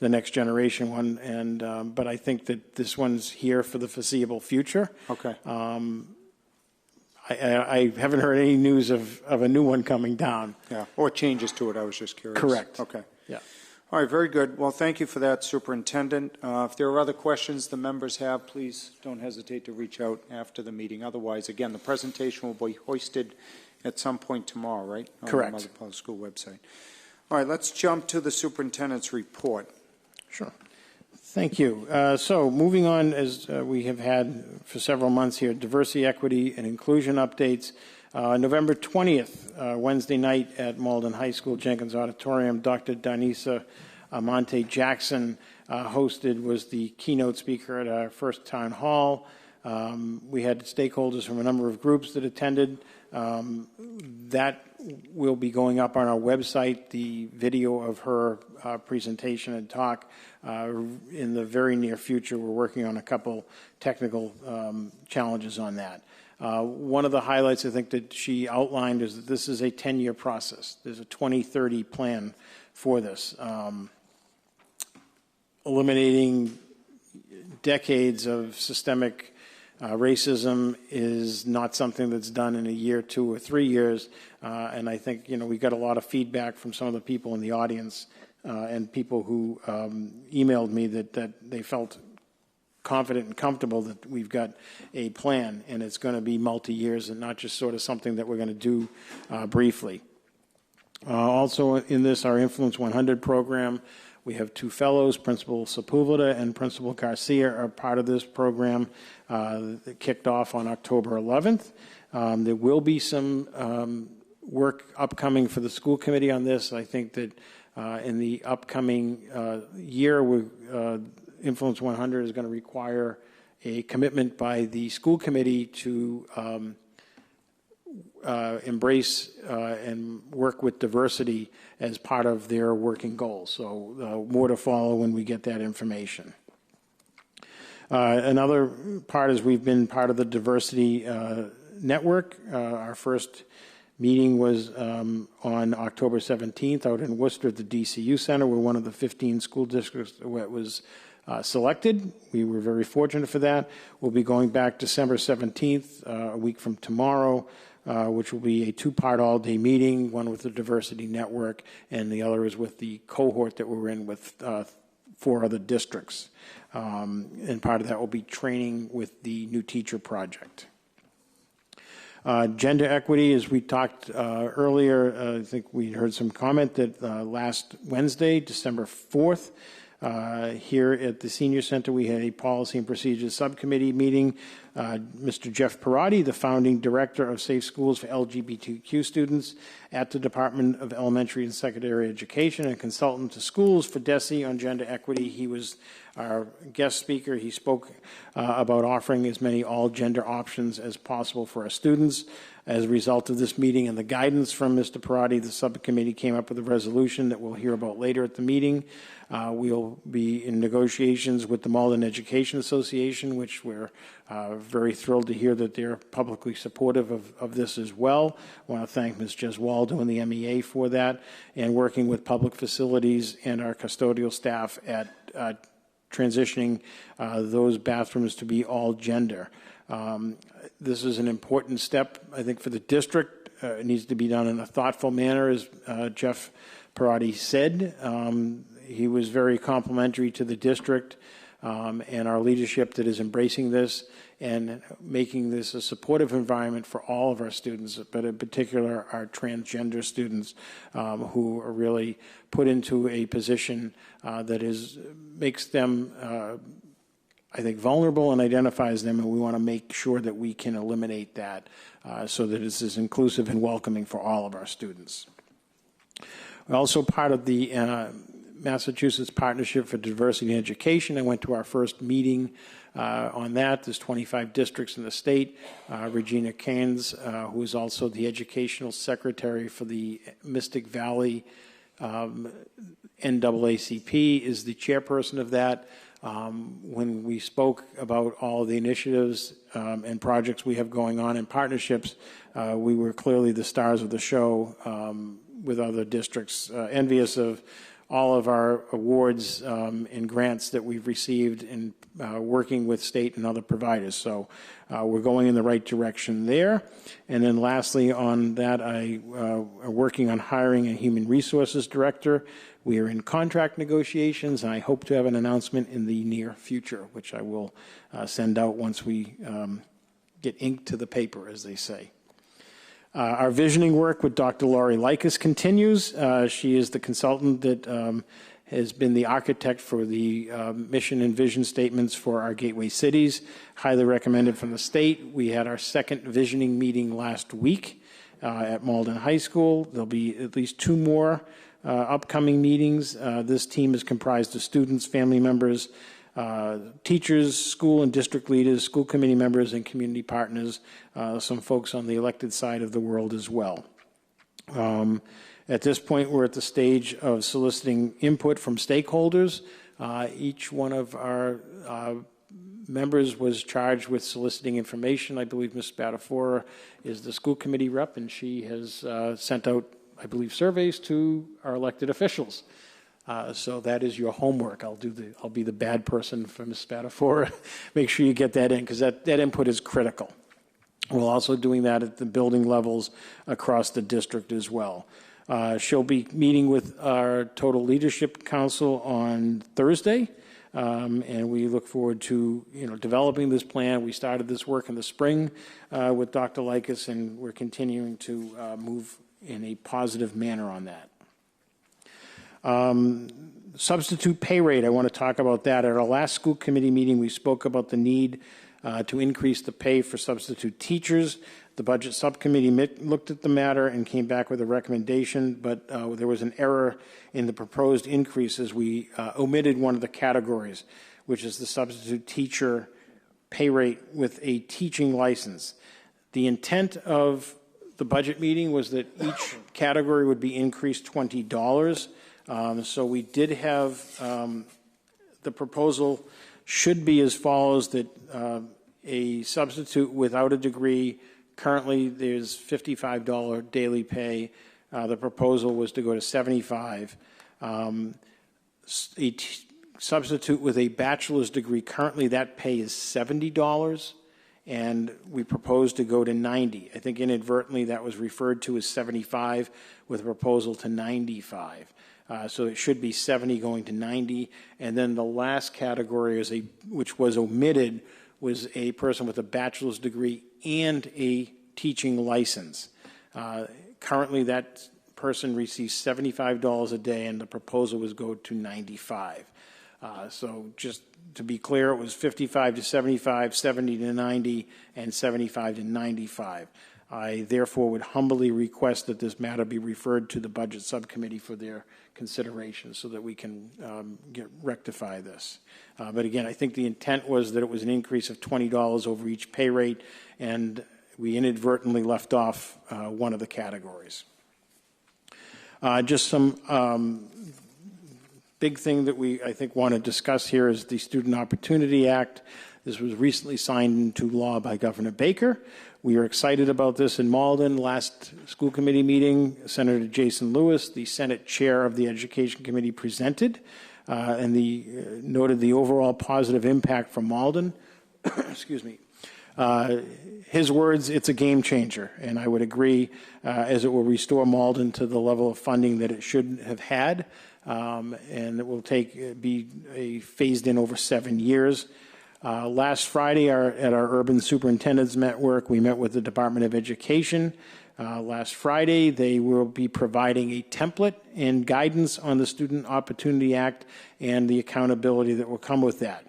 Speaker 11: the next generation one. And but I think that this one's here for the foreseeable future.
Speaker 1: Okay.
Speaker 11: I haven't heard any news of a new one coming down.
Speaker 1: Yeah, or changes to it. I was just curious.
Speaker 11: Correct.
Speaker 1: Okay.
Speaker 11: Yeah.
Speaker 1: All right, very good. Well, thank you for that, Superintendent. If there are other questions the members have, please don't hesitate to reach out after the meeting. Otherwise, again, the presentation will be hoisted at some point tomorrow, right?
Speaker 11: Correct.
Speaker 1: On the Malden Public School website. All right, let's jump to the superintendent's report.
Speaker 11: Sure. Thank you. So moving on, as we have had for several months here, diversity, equity, and inclusion updates. November 20th, Wednesday night at Malden High School, Jenkins Auditorium, Dr. Danisa Monte Jackson was the keynote speaker at our first town hall. We had stakeholders from a number of groups that attended. That will be going up on our website, the video of her presentation and talk in the very near future. We're working on a couple technical challenges on that. One of the highlights I think that she outlined is that this is a 10-year process. There's a 2030 plan for this. Eliminating decades of systemic racism is not something that's done in a year, 2 or 3 years. And I think, we got a lot of feedback from some of the people in the audience and people who emailed me that they felt confident and comfortable that we've got a plan and it's going to be multi-years and not just sort of something that we're going to do briefly. Also in this, our Influence 100 program, we have 2 fellows, Principal Sepulveda and Principal Garcia are part of this program that kicked off on October 11th. There will be some work upcoming for the school committee on this. I think that in the upcoming year, Influence 100 is going to require a commitment by the school committee to embrace and work with diversity as part of their working goals. So more to follow when we get that information. Another part is we've been part of the diversity network. Our first meeting was on October 17th out in Worcester at the DCU Center. We're one of the 15 school districts that was selected. We were very fortunate for that. We'll be going back December 17th, a week from tomorrow, which will be a 2-part all-day meeting, one with the Diversity Network, and the other is with the cohort that we're in with 4 other districts. And part of that will be training with the New Teacher Project. Gender equity, as we talked earlier, I think we heard some comment that last Wednesday, December 4th, here at the Senior Center, we had a Policy and Procedures Subcommittee meeting. Mr. Jeff Perotti, the founding director of Safe Schools for LGBTQ students at the Department of Elementary and Secondary Education and consultant to schools for DESE on gender equity. He was our guest speaker. He spoke about offering as many all-gender options as possible for our students. As a result of this meeting and the guidance from Mr. Perotti, the subcommittee came up with a resolution that we'll hear about later at the meeting. We'll be in negotiations with the Malden Education Association, which we're very thrilled to hear that they're publicly supportive of this as well. I want to thank Ms. Jeswaldo and the MEA for that, and working with public facilities and our custodial staff at transitioning those bathrooms to be all gender. This is an important step, I think, for the district. It needs to be done in a thoughtful manner, as Jeff Perotti said. He was very complimentary to the district and our leadership that is embracing this and making this a supportive environment for all of our students, but in particular our transgender students who are really put into a position that makes them I think, vulnerable and identifies them, and we want to make sure that we can eliminate that so that this is inclusive and welcoming for all of our students. We're also part of the Massachusetts Partnership for Diversity in Education. I went to our first meeting on that. There's 25 districts in the state. Regina Cairns, who is also the educational secretary for the Mystic Valley NAACP, is the chairperson of that. When we spoke about all the initiatives and projects we have going on in partnerships, we were clearly the stars of the show with other districts, envious of all of our awards and grants that we've received in working with state and other providers. So we're going in the right direction there. And then lastly on that, I am working on hiring a human resources director. We are in contract negotiations, and I hope to have an announcement in the near future, which I will send out once we get ink to the paper, as they say. Our visioning work with Dr. Laurie Likas continues. She is the consultant that has been the architect for the mission and vision statements for our gateway cities, highly recommended from the state. We had our second visioning meeting last week at Malden High School. There'll be at least 2 more upcoming meetings. This team is comprised of students, family members, teachers, school and district leaders, school committee members, and community partners, some folks on the elected side of the world as well. At this point, we're at the stage of soliciting input from stakeholders. Each one of our members was charged with soliciting information. I believe Ms. Spatafora is the school committee rep, and she has sent out, I believe, surveys to our elected officials. So that is your homework. I'll be the bad person for Ms. Spatafora. Make sure you get that in, because that input is critical. We're also doing that at the building levels across the district as well. She'll be meeting with our Total Leadership Council on Thursday, and we look forward to developing this plan. We started this work in the spring with Dr. Likas, and we're continuing to move in a positive manner on that. Substitute pay rate, I want to talk about that. At our last school committee meeting, we spoke about the need to increase the pay for substitute teachers. The budget subcommittee looked at the matter and came back with a recommendation, but there was an error in the proposed increases. We omitted one of the categories, which is the substitute teacher pay rate with a teaching license. The intent of the budget meeting was that each category would be increased $20. So we did have the proposal should be as follows, that a substitute without a degree, currently there's $55 daily pay. The proposal was to go to $75. Substitute with a bachelor's degree, currently that pay is $70, and we proposed to go to $90. I think inadvertently that was referred to as $75 with a proposal to $95. So it should be 70 going to 90. And then the last category, which was omitted, was a person with a bachelor's degree and a teaching license. Currently, that person receives $75 a day, and the proposal was go to $95. So just to be clear, it was 55 to 75, 70 to 90, and 75 to 95. I therefore would humbly request that this matter be referred to the Budget Subcommittee for their consideration so that we can rectify this. But again, I think the intent was that it was an increase of $20 over each pay rate, and we inadvertently left off one of the categories. Just some big thing that I think want to discuss here is the Student Opportunity Act. This was recently signed into law by Governor Baker. We are excited about this in Malden. Last school committee meeting, Senator Jason Lewis, the Senate chair of the Education Committee, presented and noted the overall positive impact from Malden. Excuse me. His words, it's a game changer, and I would agree, as it will restore Malden to the level of funding that it should have had, and it will be phased in over 7 years. Last Friday at our Urban Superintendents Network, we met with the Department of Education. Last Friday, they will be providing a template and guidance on the Student Opportunity Act and the accountability that will come with that.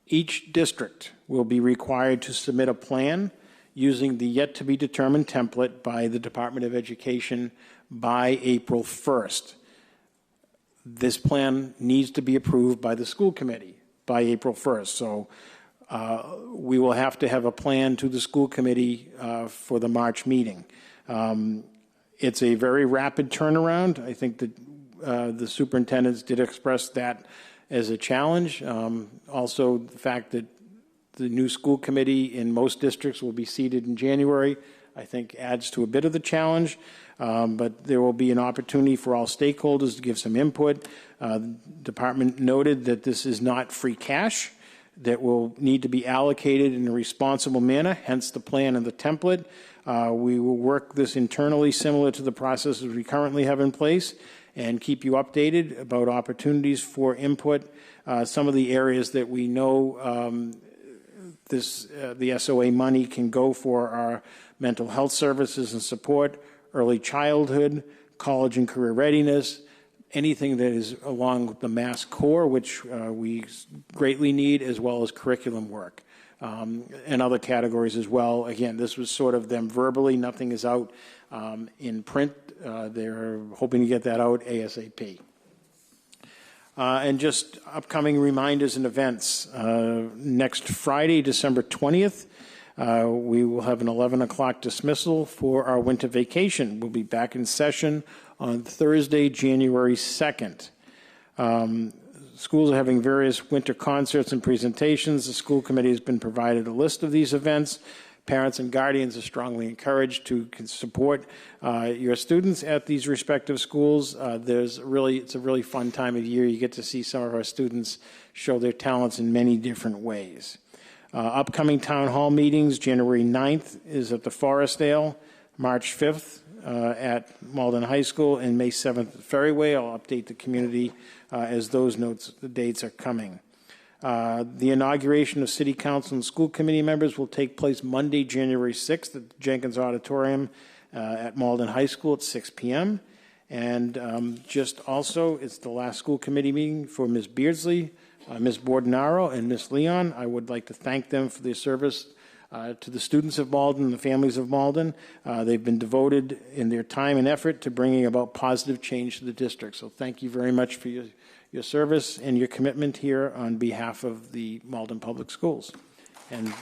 Speaker 11: Each district will be required to submit a plan using the yet-to-be-determined template by the Department of Education by April 1st. This plan needs to be approved by the school committee by April 1st. So we will have to have a plan to the school committee for the March meeting. It's a very rapid turnaround. I think that the superintendents did express that as a challenge. Also, the fact that the new school committee in most districts will be seated in January, I think adds to a bit of the challenge. But there will be an opportunity for all stakeholders to give some input. The department noted that this is not free cash, that will need to be allocated in a responsible manner, hence the plan and the template. We will work this internally similar to the processes we currently have in place and keep you updated about opportunities for input. Some of the areas that we know the SOA money can go for are mental health services and support, early childhood, college and career readiness, anything that is along with the Mass Core, which we greatly need, as well as curriculum work. And other categories as well. Again, this was sort of them verbally. Nothing is out in print. They're hoping to get that out ASAP. And just upcoming reminders and events. Next Friday, December 20th, we will have an 11 o'clock dismissal for our winter vacation. We'll be back in session on Thursday, January 2nd. Schools are having various winter concerts and presentations. The school committee has been provided a list of these events. Parents and guardians are strongly encouraged to support your students at these respective schools. It's a really fun time of year. You get to see some of our students show their talents in many different ways. Upcoming town hall meetings, January 9th is at the Forestdale, March 5th at Malden High School, and May 7th at Ferryway. I'll update the community as those the dates are coming. The inauguration of City Council and School Committee members will take place Monday, January 6th at the Jenkins Auditorium at Malden High School at 6 p.m. And just also, it's the last school committee meeting for Ms. Beardsley, Ms. Bordenaro, and Ms. Leon. I would like to thank them for their service to the students of Malden and the families of Malden. They've been devoted in their time and effort to bringing about positive change to the district. So thank you very much for your service and your commitment here on behalf of the Malden Public Schools. And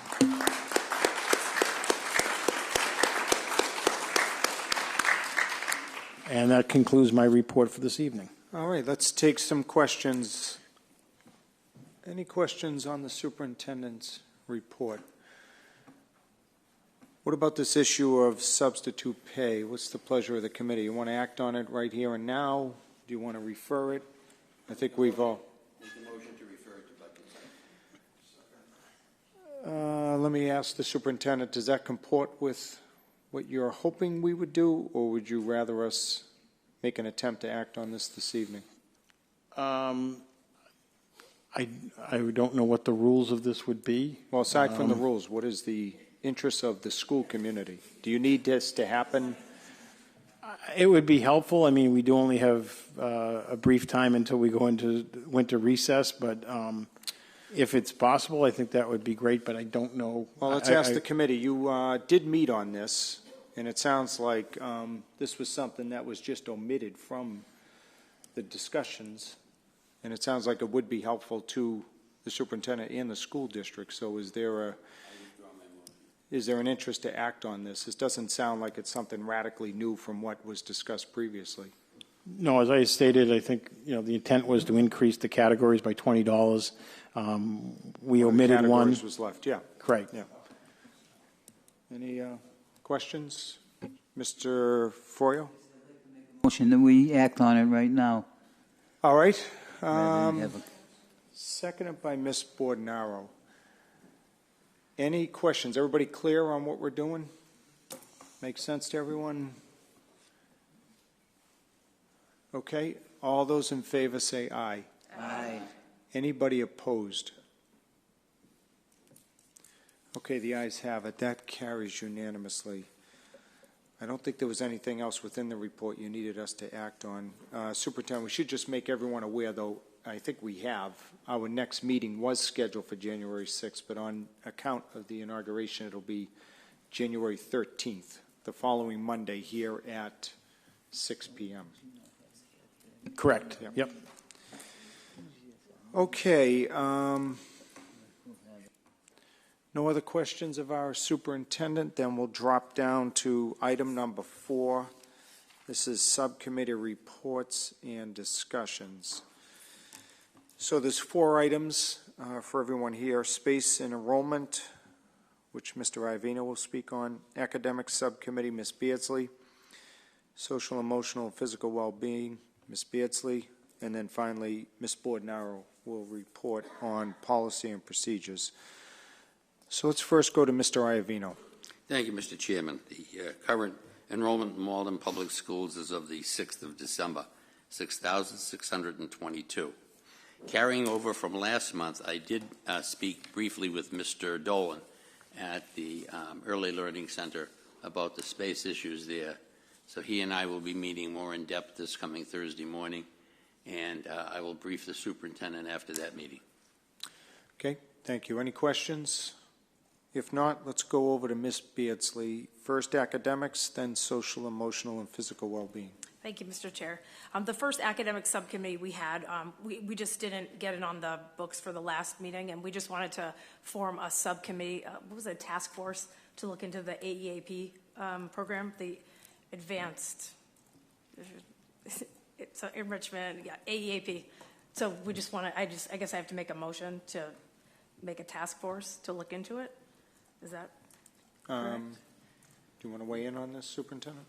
Speaker 11: that concludes my report for this evening.
Speaker 1: All right, let's take some questions. Any questions on the superintendent's report? What about this issue of substitute pay? What's the pleasure of the committee? You want to act on it right here and now? Do you want to refer it? I think we've all.
Speaker 14: Make the motion to refer it to budget.
Speaker 1: Let me ask the superintendent, does that comport with what you're hoping we would do, or would you rather us make an attempt to act on this evening?
Speaker 11: I don't know what the rules of this would be.
Speaker 1: Well, aside from the rules, what is the interest of the school community? Do you need this to happen?
Speaker 11: It would be helpful. I mean, we do only have a brief time until we go into winter recess, but if it's possible, I think that would be great, but I don't know.
Speaker 1: Well, let's ask the committee. You did meet on this, and it sounds like this was something that was just omitted from the discussions, and it sounds like it would be helpful to the superintendent and the school district. So is there an interest to act on this? This doesn't sound like it's something radically new from what was discussed previously.
Speaker 11: No, as I stated, I think the intent was to increase the categories by $20. We omitted one.
Speaker 1: Categories was left, yeah.
Speaker 11: Correct.
Speaker 1: Yeah. Any questions, Mr. Froyo?
Speaker 13: Motion that we act on it right now.
Speaker 1: All right.
Speaker 13: Rather than have
Speaker 1: Seconded by Ms. Bordenaro. Any questions? Everybody clear on what we're doing? Makes sense to everyone? Okay. All those in favor say aye.
Speaker 13: Aye.
Speaker 1: Anybody opposed? Okay, the ayes have it. That carries unanimously. I don't think there was anything else within the report you needed us to act on. Superintendent, we should just make everyone aware, though, I think we have. Our next meeting was scheduled for January 6th, but on account of the inauguration, it'll be January 13th, the following Monday here at 6 p.m.
Speaker 11: Correct. Yep.
Speaker 1: Okay. No other questions of our superintendent? Then we'll drop down to item number 4. This is subcommittee reports and discussions. So there's 4 items for everyone here. Space and enrollment, which Mr. Ivino will speak on. Academic subcommittee, Ms. Beardsley. Social, emotional, and physical well-being, Ms. Beardsley. And then finally, Ms. Bordenaro will report on policy and procedures. So let's first go to Mr. Iovino.
Speaker 14: Thank you, Mr. Chairman. The current enrollment in Malden Public Schools is of the 6th of December, 6,622. Carrying over from last month, I did speak briefly with Mr. Dolan at the Early Learning Center about the space issues there. So he and I will be meeting more in depth this coming Thursday morning, and I will brief the superintendent after that meeting.
Speaker 1: Okay, thank you. Any questions? If not, let's go over to Ms. Beardsley. First academics, then social, emotional, and physical well-being.
Speaker 2: Thank you, Mr. Chair. The first academic subcommittee we had, we just didn't get it on the books for the last meeting, and we just wanted to form a subcommittee, what was it, a task force to look into the AEAP program, the advanced it's enrichment, yeah, AEAP. So we just want to, I guess I have to make a motion to make a task force to look into it. Is that correct?
Speaker 1: Do you want to weigh in on this, Superintendent?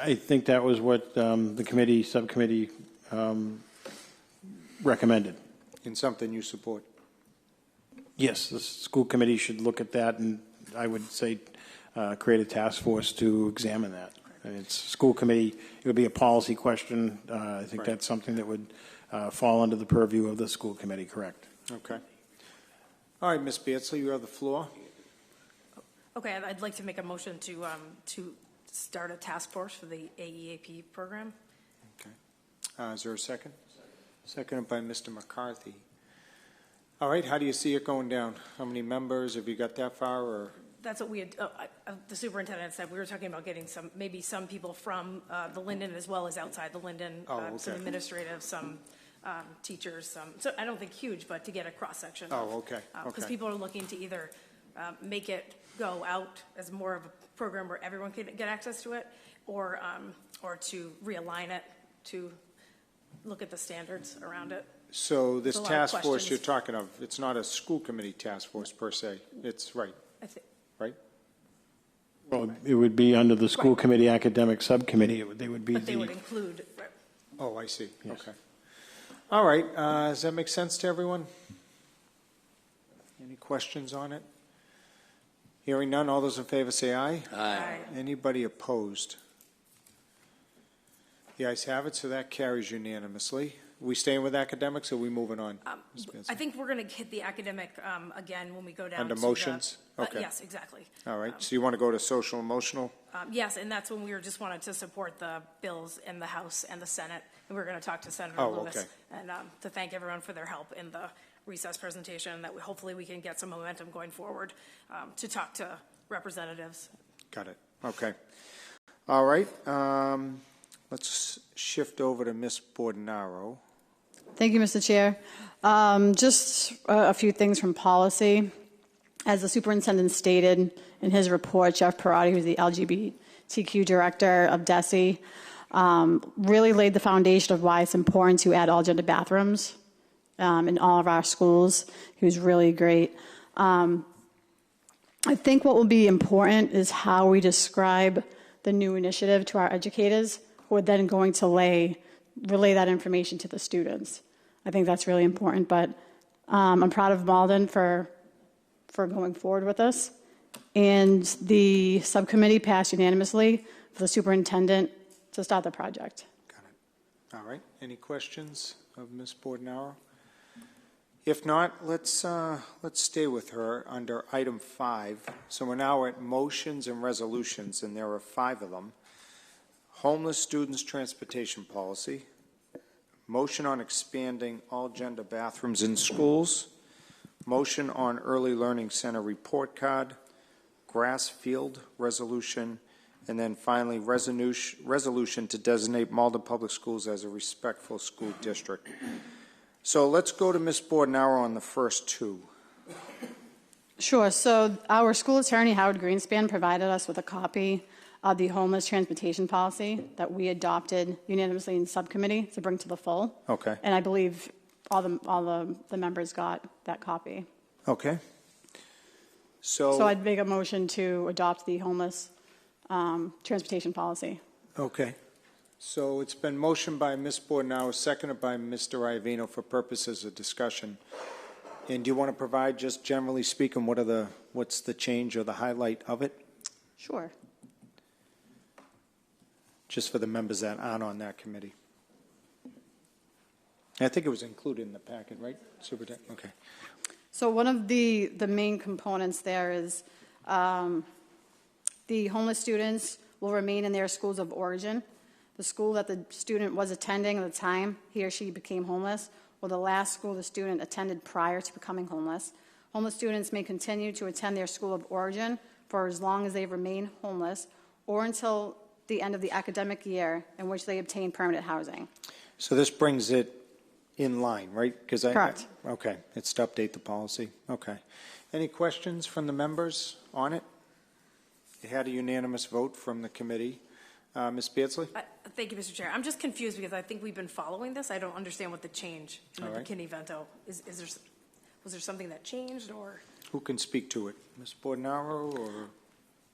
Speaker 11: I think that was what the subcommittee recommended.
Speaker 1: In something you support?
Speaker 11: Yes, the school committee should look at that, and I would say create a task force to examine that. And it's school committee. It would be a policy question. I think that's something that would fall under the purview of the school committee. Correct.
Speaker 1: Okay. All right, Ms. Beardsley, you have the floor.
Speaker 2: Okay, I'd like to make a motion to start a task force for the AEAP program.
Speaker 1: Okay. Is there a second? Seconded by Mr. McCarthy. All right, how do you see it going down? How many members? Have you got that far? Or
Speaker 2: That's what we had, the superintendent said. We were talking about getting maybe some people from the Linden as well as outside the Linden, some administrative, some teachers, so I don't think huge, but to get a cross-section.
Speaker 1: Oh, okay.
Speaker 2: Because people are looking to either make it go out as more of a program where everyone can get access to it, or to realign it, to look at the standards around it.
Speaker 1: So this task force you're talking of, it's not a school committee task force per se. It's right,
Speaker 11: Well, it would be under the school committee academic subcommittee. They would be.
Speaker 2: But they would include.
Speaker 1: Oh, I see.
Speaker 11: Yes.
Speaker 1: Okay. All right. Does that make sense to everyone? Any questions on it? Hearing none, all those in favor say aye.
Speaker 14: Aye.
Speaker 1: Anybody opposed? The ayes have it, so that carries unanimously. Are we staying with academics, or are we moving on?
Speaker 2: I think we're going to hit the academic again when we go down
Speaker 1: Under
Speaker 2: to
Speaker 1: motions?
Speaker 2: The,
Speaker 1: Okay.
Speaker 2: yes, exactly.
Speaker 1: All right. So you want to go to social emotional?
Speaker 2: Yes, and that's when we just wanted to support the bills in the House and the Senate, and we're going to talk to Senator Lewis
Speaker 1: okay.
Speaker 2: and to thank everyone for their help in the recess presentation. That hopefully we can get some momentum going forward to talk to representatives.
Speaker 1: Got it. Okay. All right. Let's shift over to Ms. Bordenaro.
Speaker 15: Thank you, Mr. Chair. Just a few things from policy. As the superintendent stated in his report, Jeff Perotti, who's the LGBTQ director of DESI, really laid the foundation of why it's important to add all-gender bathrooms in all of our schools. He was really great. I think what will be important is how we describe the new initiative to our educators, who are then going to relay that information to the students. I think that's really important, but I'm proud of Malden for going forward with this. And the subcommittee passed unanimously for the superintendent to start the project.
Speaker 1: Got it. All right. Any questions of Ms. Bordenaro? If not, let's stay with her under item 5. So we're now at motions and resolutions, and there are 5 of them. Homeless students transportation policy, motion on expanding all-gender bathrooms in schools, motion on early learning center report card, grass field resolution, and then finally resolution to designate Malden Public Schools as a respectful school district. So let's go to Ms. Bordenaro on the first 2.
Speaker 15: Sure. So our school attorney, Howard Greenspan, provided us with a copy of the homeless transportation policy that we adopted unanimously in subcommittee to bring to the full.
Speaker 1: Okay.
Speaker 15: And I believe all the members got that copy.
Speaker 1: Okay. So
Speaker 15: I'd make a motion to adopt the homeless transportation policy.
Speaker 1: okay. So it's been motioned by Ms. Bordenaro, seconded by Mr. Iavino for purposes of discussion. And do you want to provide, just generally speaking, what's the change or the highlight of it?
Speaker 15: Sure.
Speaker 1: Just for the members that aren't on that committee. I think it was included in the packet, right, Superintendent? Okay.
Speaker 15: So one of the main components there is The homeless students will remain in their schools of origin. The school that the student was attending at the time he or she became homeless, or the last school the student attended prior to becoming homeless. Homeless students may continue to attend their school of origin for as long as they remain homeless, or until the end of the academic year in which they obtain permanent housing.
Speaker 1: So this brings it in line, right?
Speaker 15: Correct.
Speaker 1: Okay, it's to update the policy. Okay. Any questions from the members on it? You had a unanimous vote from the committee. Ms. Beardsley?
Speaker 2: Thank you, Mr. Chair. I'm just confused because I think we've been following this. I don't understand what the change in the
Speaker 1: All right.
Speaker 2: McKinney-Vento is. Was there something that changed, or?
Speaker 1: Who can speak to it? Ms. Bordenaro or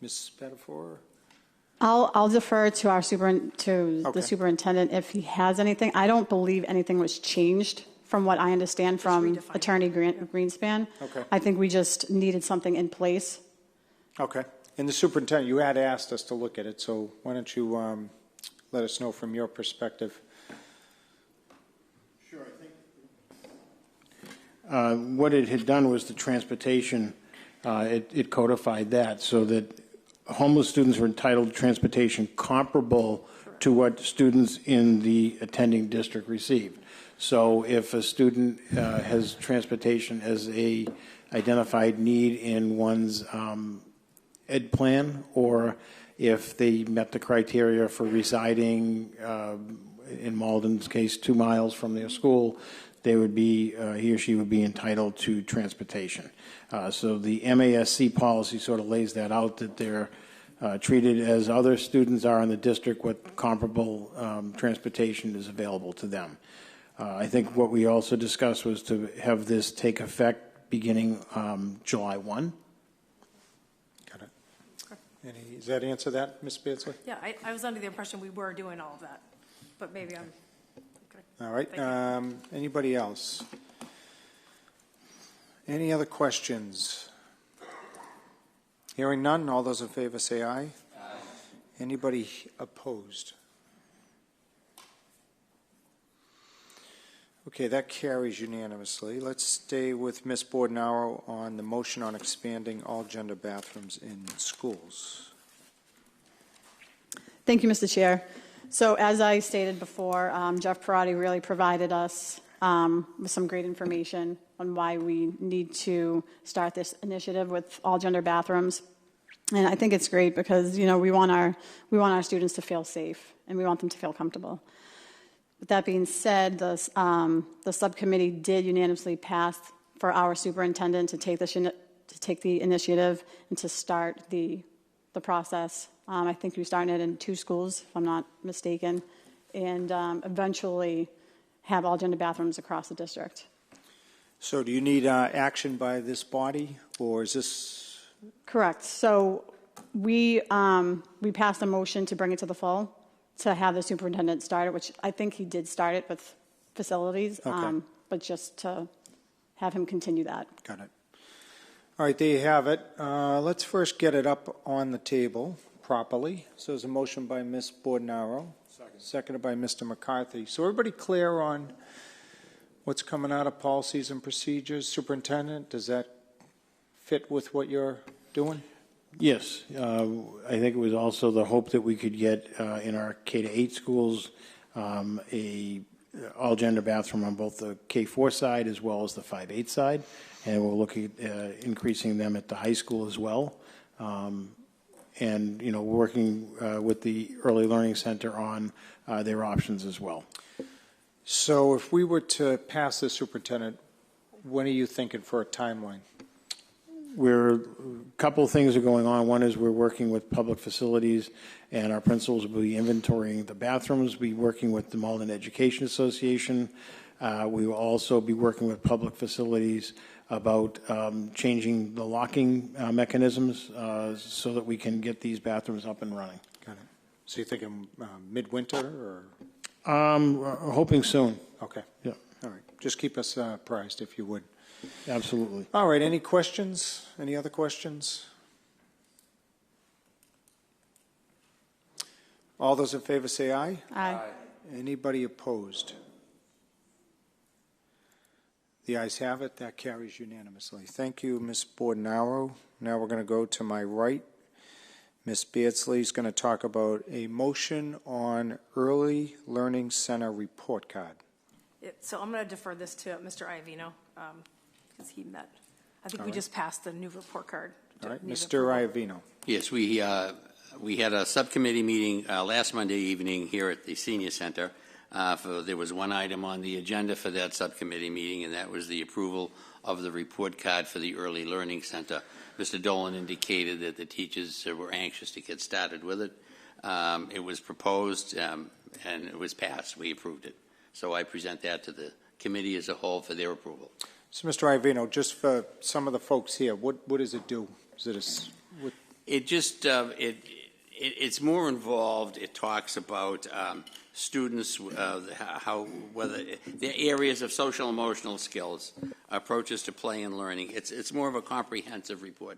Speaker 1: Ms. Spatafor?
Speaker 15: I'll defer to our
Speaker 1: Okay.
Speaker 15: the superintendent if he has anything. I don't believe anything was changed from what I understand from Attorney Greenspan.
Speaker 1: Okay.
Speaker 15: I think we just needed something in place.
Speaker 1: Okay. And the superintendent, you had asked us to look at it, so why don't you let us know from your perspective?
Speaker 11: Sure, I think what it had done was the transportation, it codified that so that homeless students were entitled to transportation comparable to what students in the attending district received. So if a student has transportation as a identified need in one's ed plan, or if they met the criteria for residing, in Malden's case, 2 miles from their school, they would be, he or she would be entitled to transportation. So the MASC policy sort of lays that out, that they're treated as other students are in the district, what comparable transportation is available to them. I think what we also discussed was to have this take effect beginning July 1.
Speaker 1: Does that answer that, Ms. Beardsley?
Speaker 2: Yeah, I was under the impression we were doing all of that, but maybe I'm. Okay.
Speaker 1: All right. Anybody else? Any other questions? Hearing none, all those in favor say aye. Aye. Anybody opposed? Okay, that carries unanimously. Let's stay with Ms. Bordenaro on the motion on expanding all gender bathrooms in schools.
Speaker 15: Thank you, Mr. Chair. So as I stated before, Jeff Perotti really provided us with some great information on why we need to start this initiative with all gender bathrooms. And I think it's great because, you know, we want our students to feel safe and we want them to feel comfortable. With that being said, the subcommittee did unanimously pass for our superintendent to take the initiative and to start the process. I think we're starting it in 2 schools, if I'm not mistaken, and eventually have all gender bathrooms across the district.
Speaker 1: So do you need action by this body, or is this?
Speaker 15: Correct. So we passed a motion to bring it to the full, to have the superintendent start it, which I think he did start it with facilities,
Speaker 1: Okay.
Speaker 15: but just to have him continue that.
Speaker 1: Got it. All right, there you have it. Let's first get it up on the table properly. So there's a motion by Ms. Bordenaro, seconded by Mr. McCarthy. So everybody clear on what's coming out of policies and procedures? Superintendent, does that fit with what you're doing?
Speaker 11: Yes, I think it was also the hope that we could get in our K-8 schools a all-gender bathroom on both the K-4 side as well as the 5-8 side, and we're looking at increasing them at the high school as well. And, you know, working with the Early Learning Center on their options as well.
Speaker 1: So if we were to pass this, Superintendent, when are you thinking for a timeline?
Speaker 11: A couple of things are going on. One is we're working with public facilities, and our principals will be inventorying the bathrooms. We'll be working with the Malden Education Association. We will also be working with public facilities about changing the locking mechanisms so that we can get these bathrooms up and running.
Speaker 1: Got it. So you're thinking midwinter, or?
Speaker 11: Hoping soon.
Speaker 1: Okay.
Speaker 11: Yeah.
Speaker 1: All right. Just keep us apprised, if you would.
Speaker 11: Absolutely.
Speaker 1: All right. Any questions? Any other questions? All those in favor say aye.
Speaker 15: Aye.
Speaker 1: Anybody opposed? The ayes have it. That carries unanimously. Thank you, Ms. Bordenaro. Now we're going to go to my right. Ms. Beardsley is going to talk about a motion on Early Learning Center report card.
Speaker 2: So I'm going to defer this to Mr. Iavino, because he met. I think we just passed the new report card.
Speaker 1: All right, Mr. Iavino.
Speaker 14: Yes, we had a subcommittee meeting last Monday evening here at the Senior Center. There was one item on the agenda for that subcommittee meeting, and that was the approval of the report card for the Early Learning Center. Mr. Dolan indicated that the teachers were anxious to get started with it. It was proposed, and it was passed. We approved it. So I present that to the committee as a whole for their approval.
Speaker 1: So, Mr. Iavino, just for some of the folks here, what does it do? Is it
Speaker 14: It just it's more involved. It talks about students, whether their areas of social emotional skills, approaches to play and learning. It's more of a comprehensive report.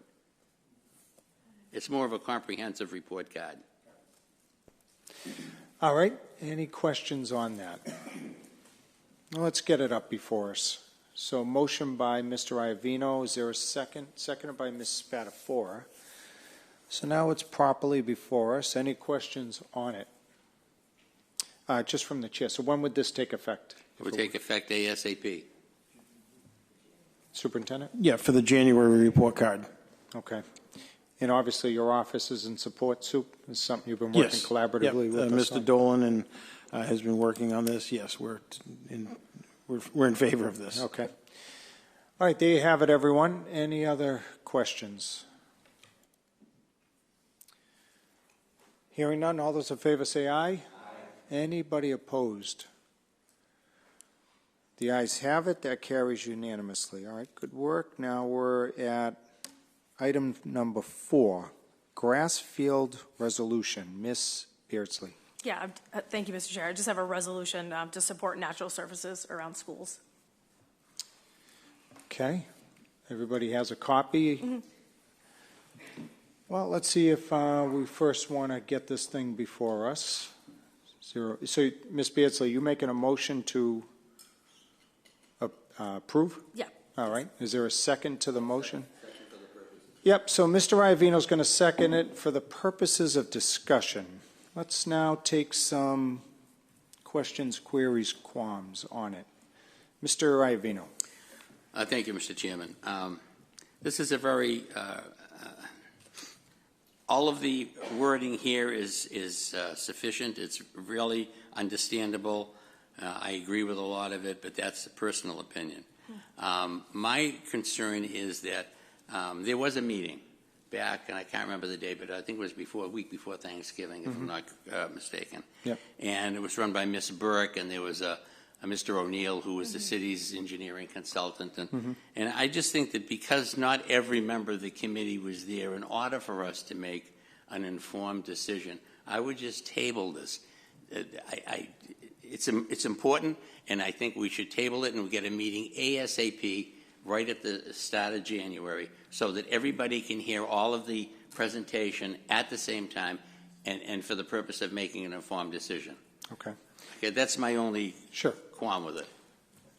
Speaker 14: It's more of a comprehensive report card.
Speaker 1: All right. Any questions on that? Well, let's get it up before us. So, motion by Mr. Iavino. Is there a second? Seconded by Ms. Spatafora. So now it's properly before us. Any questions on it? Just from the chair. So when would this take effect?
Speaker 14: It would take effect ASAP.
Speaker 1: Superintendent?
Speaker 11: Yeah, for the January report card.
Speaker 1: Okay. And obviously your office is in support, Soup? Is something you've been working collaboratively with us on?
Speaker 11: Mr. Dolan has been working on this. Yes, we're in favor of this.
Speaker 1: Okay. All right, there you have it, everyone. Any other questions? Hearing none, all those in favor say aye. Aye. Anybody opposed? The ayes have it. That carries unanimously. All right, good work. Now we're at item number 4, grass field resolution. Ms. Beardsley.
Speaker 2: Yeah, thank you, Mr. Chair. I just have a resolution to support natural surfaces around schools.
Speaker 1: Okay. Everybody has a copy? Mm-hmm. Well, let's see if we first want to get this thing before us. So, Ms. Beardsley, you making a motion to approve?
Speaker 2: Yeah.
Speaker 1: All right. Is there a second to the motion? Yep. So Mr. Iavino is going to second it for the purposes of discussion. Let's now take some questions, queries, qualms on it. Mr. Iavino.
Speaker 14: Thank you, Mr. Chairman. This is a very all of the wording here is sufficient. It's really understandable. I agree with a lot of it, but that's a personal opinion. My concern is that there was a meeting back, and I can't remember the day, but I think it was a week before Thanksgiving, if I'm not mistaken. Yep. And it was run by Ms. Burke, and there was a Mr. O'Neill, who was the city's engineering consultant. And I just think that because not every member of the committee was there, in order for us to make an informed decision, I would just table this. It's important, and I think we should table it and we get a meeting ASAP right at the start of January so that everybody can hear all of the presentation at the same time and for the purpose of making an informed decision.
Speaker 1: Okay.
Speaker 14: Okay, that's my only qualm with it.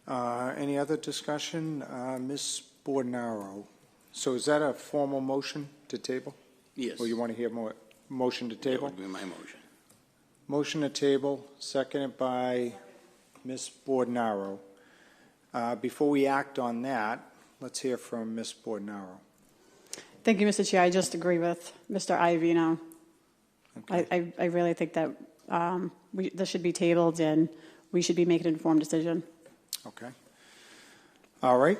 Speaker 1: Any other discussion? Ms. Bornaro. So is that a formal motion to table?
Speaker 14: Yes.
Speaker 1: Or you want to hear more motion to table?
Speaker 14: That would be my motion.
Speaker 1: Motion to table, seconded by Ms. Bornaro. Before we act on that, let's hear from Ms. Bornaro.
Speaker 15: Thank you, Mr. Chair. I just agree with Mr. Iavino. Okay. I really think that this should be tabled and we should be making an informed decision.
Speaker 1: Okay. All right.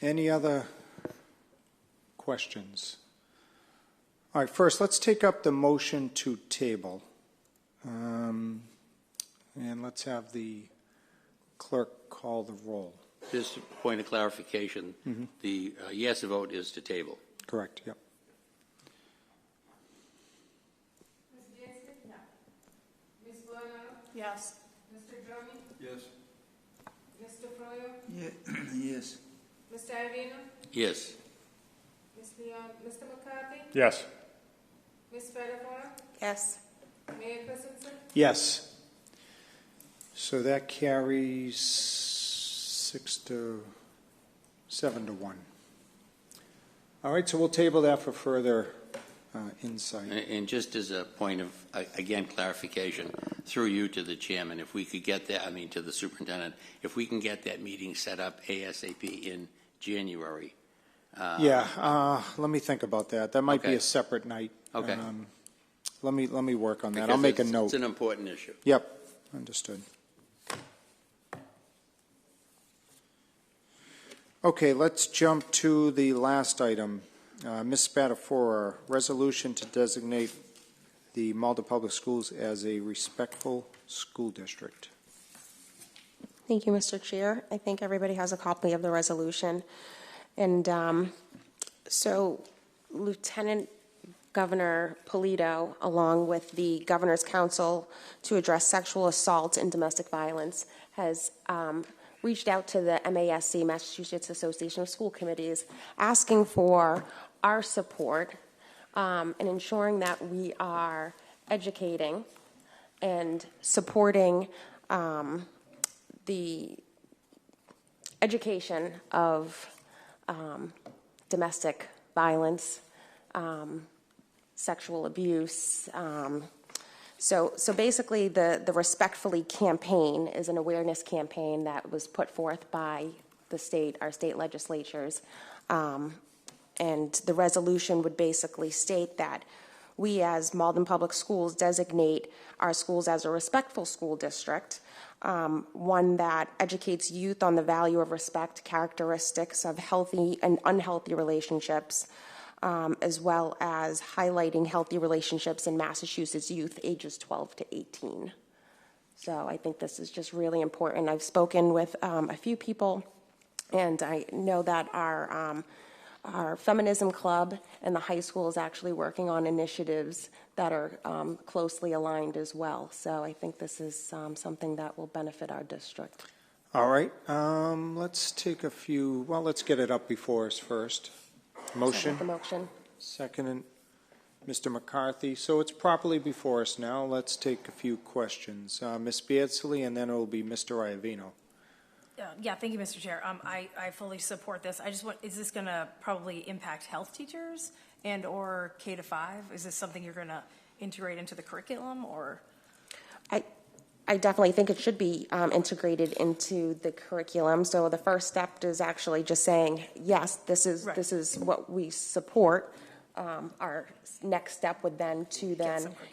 Speaker 1: Any other questions? All right, first, let's take up the motion to table. And let's have the clerk call the roll.
Speaker 14: Just a point of clarification, the yes vote is to table.
Speaker 1: Correct, yep.
Speaker 16: Ms. Beardsley? No. Ms. Bornaro?
Speaker 2: Yes.
Speaker 16: Mr. Drummond?
Speaker 13: Yes.
Speaker 16: Mr. Froyo?
Speaker 13: Yes.
Speaker 16: Mr. Iavino?
Speaker 14: Yes.
Speaker 16: Ms. Leon? Mr. McCarthy?
Speaker 11: Yes.
Speaker 16: Ms. Spatafora?
Speaker 6: Yes.
Speaker 16: Mayor Christensen?
Speaker 1: Yes. So that carries 7 to 1. All right, so we'll table that for further insight.
Speaker 14: And just as a point of, again, clarification, through you to the chairman, if we could get that, I mean, to the superintendent, if we can get that meeting set up ASAP in January.
Speaker 1: Let me think about that. That might be a separate night.
Speaker 14: Okay.
Speaker 1: Let me work on that.
Speaker 14: Because
Speaker 1: I'll make a note.
Speaker 14: It's an important issue.
Speaker 1: Yep, understood. Okay, let's jump to the last item. Ms. Spatafora, resolution to designate the Malden Public Schools as a RESECTful school district.
Speaker 12: Thank you, Mr. Chair. I think everybody has a copy of the resolution. And so Lieutenant Governor Polito, along with the Governor's Council to address sexual assault and domestic violence, has reached out to the MASC, Massachusetts Association of School Committees, asking for our support in ensuring that we are educating and supporting the education of domestic violence, sexual abuse. So basically the RESECTfully campaign is an awareness campaign that was put forth by our state legislatures. And the resolution would basically state that we as Malden Public Schools designate our schools as a RESECTful school district, one that educates youth on the value of respect, characteristics of healthy and unhealthy relationships, as well as highlighting healthy relationships in Massachusetts youth ages 12 to 18. So I think this is just really important. I've spoken with a few people, and I know that our feminism club and the high school is actually working on initiatives that are closely aligned as well. So I think this is something that will benefit our district.
Speaker 1: All right, let's take a few, let's get it up before us first. Motion?
Speaker 12: The motion.
Speaker 1: Second, Mr. McCarthy. So it's properly before us now. Let's take a few questions. Ms. Beardsley, and then it will be Mr. Iavino.
Speaker 2: Yeah, thank you, Mr. Chair. I fully support this. I just want, is this going to probably impact health teachers and or K to 5? Is this something you're going to integrate into the curriculum or?
Speaker 12: I definitely think it should be integrated into the curriculum. So the first step is actually just saying, yes, this is what we support. Our next step would then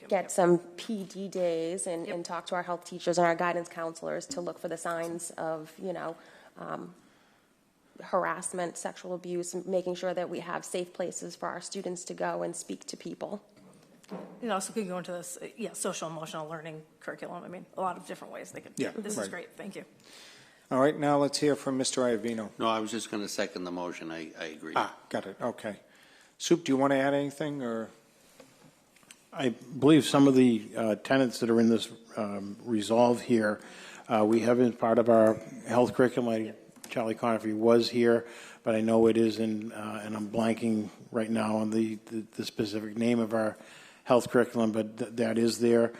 Speaker 12: get some PD days and talk to our health teachers and our guidance counselors to look for the signs of, harassment, sexual abuse, and making sure that we have safe places for our students to go and speak to people.
Speaker 2: It also could go into this, social emotional learning curriculum. I mean, a lot of different ways they could.
Speaker 1: Yeah,
Speaker 2: this is great. Thank you.
Speaker 1: All right, now let's hear from Mr. Iavino.
Speaker 14: No, I was just going to second the motion. I agree.
Speaker 1: Got it. Okay. Soup, do you want to add anything, or?
Speaker 11: I believe some of the tenets that are in this resolve here, we have as part of our health curriculum. Charlie Conifrey was here, but I know it is in, and I'm blanking right now on the specific name of our health curriculum, but that is there.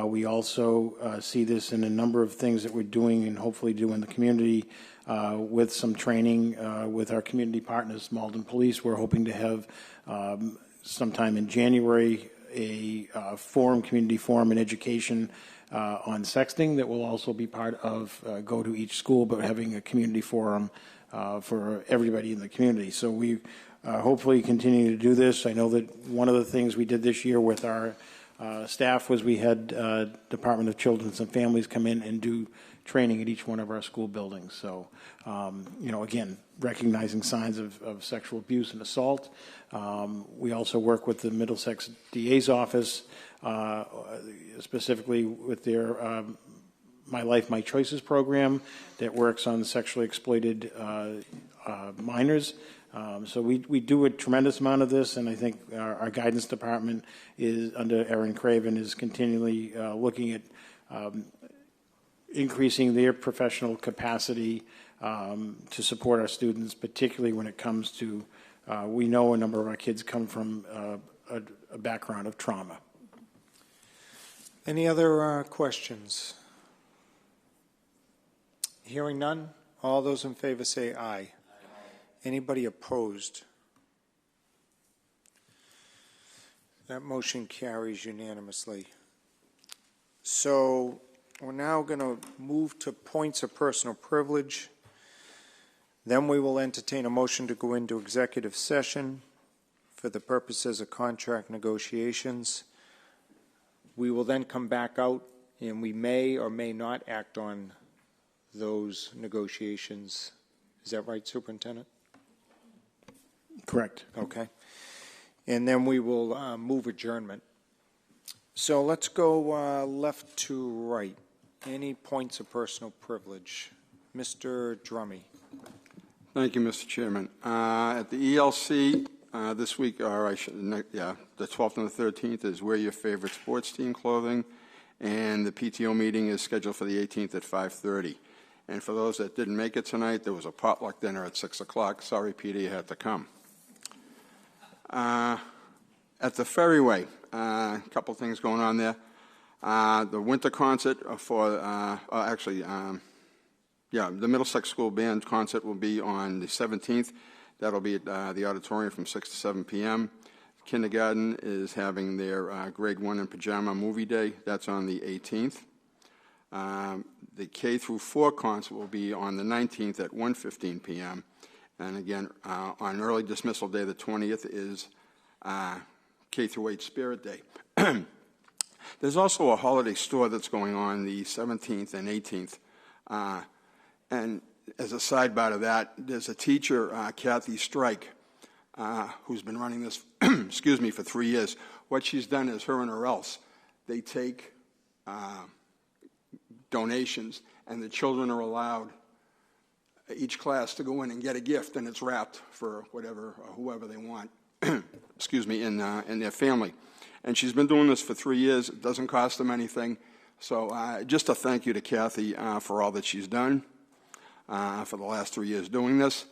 Speaker 11: We also see this in a number of things that we're doing and hopefully do in the community with some training with our community partners, Malden Police. We're hoping to have sometime in January a community forum and education on sexting that will also be part of Go to Each School, but having a community forum for everybody in the community. So we hopefully continue to do this. I know that one of the things we did this year with our staff was we had Department of Children and Families come in and do training at each one of our school buildings. So, again, recognizing signs of sexual abuse and assault. We also work with the Middlesex DA's office, specifically with their My Life, My Choices program that works on sexually exploited minors. So we do a tremendous amount of this, and I think our guidance department is, under Erin Craven, is continually looking at increasing their professional capacity to support our students, particularly when it comes to, we know a number of our kids come from a background of trauma.
Speaker 1: Any other questions? Hearing none, all those in favor say aye. Anybody opposed? That motion carries unanimously. So we're now going to move to points of personal privilege. Then we will entertain a motion to go into executive session for the purposes of contract negotiations. We will then come back out, and we may or may not act on those negotiations. Is that right, Superintendent?
Speaker 11: Correct.
Speaker 1: Okay. And then we will move adjournment. So let's go left to right. Any points of personal privilege? Mr. Drummy.
Speaker 17: Thank you, Mr. Chairman. At the ELC this week, the 12th and the 13th is wear your favorite sports team clothing, and the PTO meeting is scheduled for the 18th at 5:30. And for those that didn't make it tonight, there was a potluck dinner at 6 o'clock. Sorry, Peter, you had to come. At the Ferryway, a couple things going on there. The winter concert for, the Middlesex School Band concert will be on the 17th. That'll be at the auditorium from 6 to 7 p.m. Kindergarten is having their grade 1 in pajama movie day. That's on the 18th. The K through 4 concert will be on the 19th at 1:15 p.m. And again, on early dismissal day, the 20th is K through 8 Spirit Day. There's also a holiday store that's going on the 17th and 18th. And as a sidebar to that, there's a teacher, Kathy Strike, who's been running this, for 3 years. What she's done is her and her else, they take donations, and the children are allowed, each class, to go in and get a gift, and it's wrapped for whatever or whoever they want, in their family. And she's been doing this for 3 years. It doesn't cost them anything. So just a thank you to Kathy for all that she's done for the last 3 years doing this.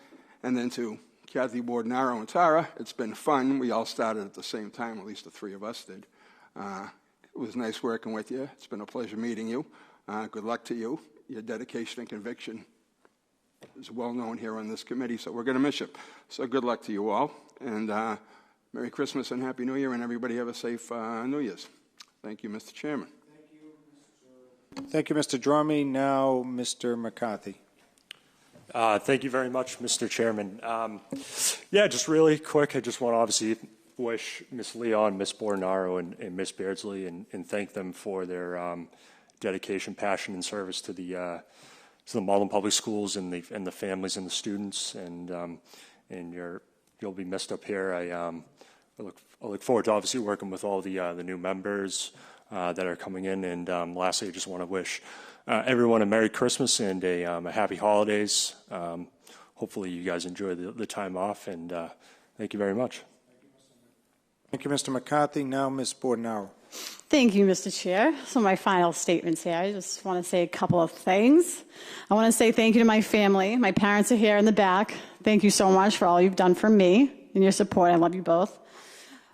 Speaker 17: And then to Kathy Bordenaro and Tara, it's been fun. We all started at the same time, at least the three of us did. It was nice working with you. It's been a pleasure meeting you. Good luck to you. Your dedication and conviction is well known here on this committee, so we're going to miss you. So good luck to you all. And Merry Christmas and Happy New Year, and everybody have a safe New Year's. Thank you, Mr. Chairman.
Speaker 1: Thank you, Mr. Drummy. Now, Mr. McCarthy.
Speaker 18: Thank you very much, Mr. Chairman. Just really quick, I just want to obviously wish Ms. Leon, Ms. Bordenaro, and Ms. Beardsley and thank them for their dedication, passion, and service to the Malden Public Schools and the families and the students. And you'll be missed up here. I look forward to obviously working with all the new members that are coming in. And lastly, I just want to wish everyone a Merry Christmas and a Happy Holidays. Hopefully you guys enjoy the time off, and thank you very much.
Speaker 1: Thank you, Mr. McCarthy. Now, Ms. Bordenaro.
Speaker 15: Thank you, Mr. Chair. So my final statements here, I just want to say a couple of things. I want to say thank you to my family. My parents are here in the back. Thank you so much for all you've done for me and your support. I love you both.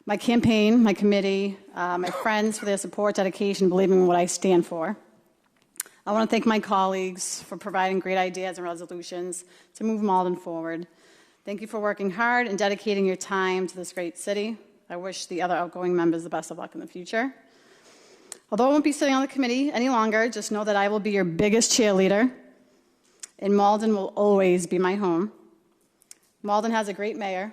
Speaker 15: My campaign, my committee, my friends for their support, dedication, believing in what I stand for. I want to thank my colleagues for providing great ideas and resolutions to move Malden forward. Thank you for working hard and dedicating your time to this great city. I wish the other outgoing members the best of luck in the future. Although I won't be sitting on the committee any longer, just know that I will be your biggest cheerleader, and Malden will always be my home. Malden has a great mayor,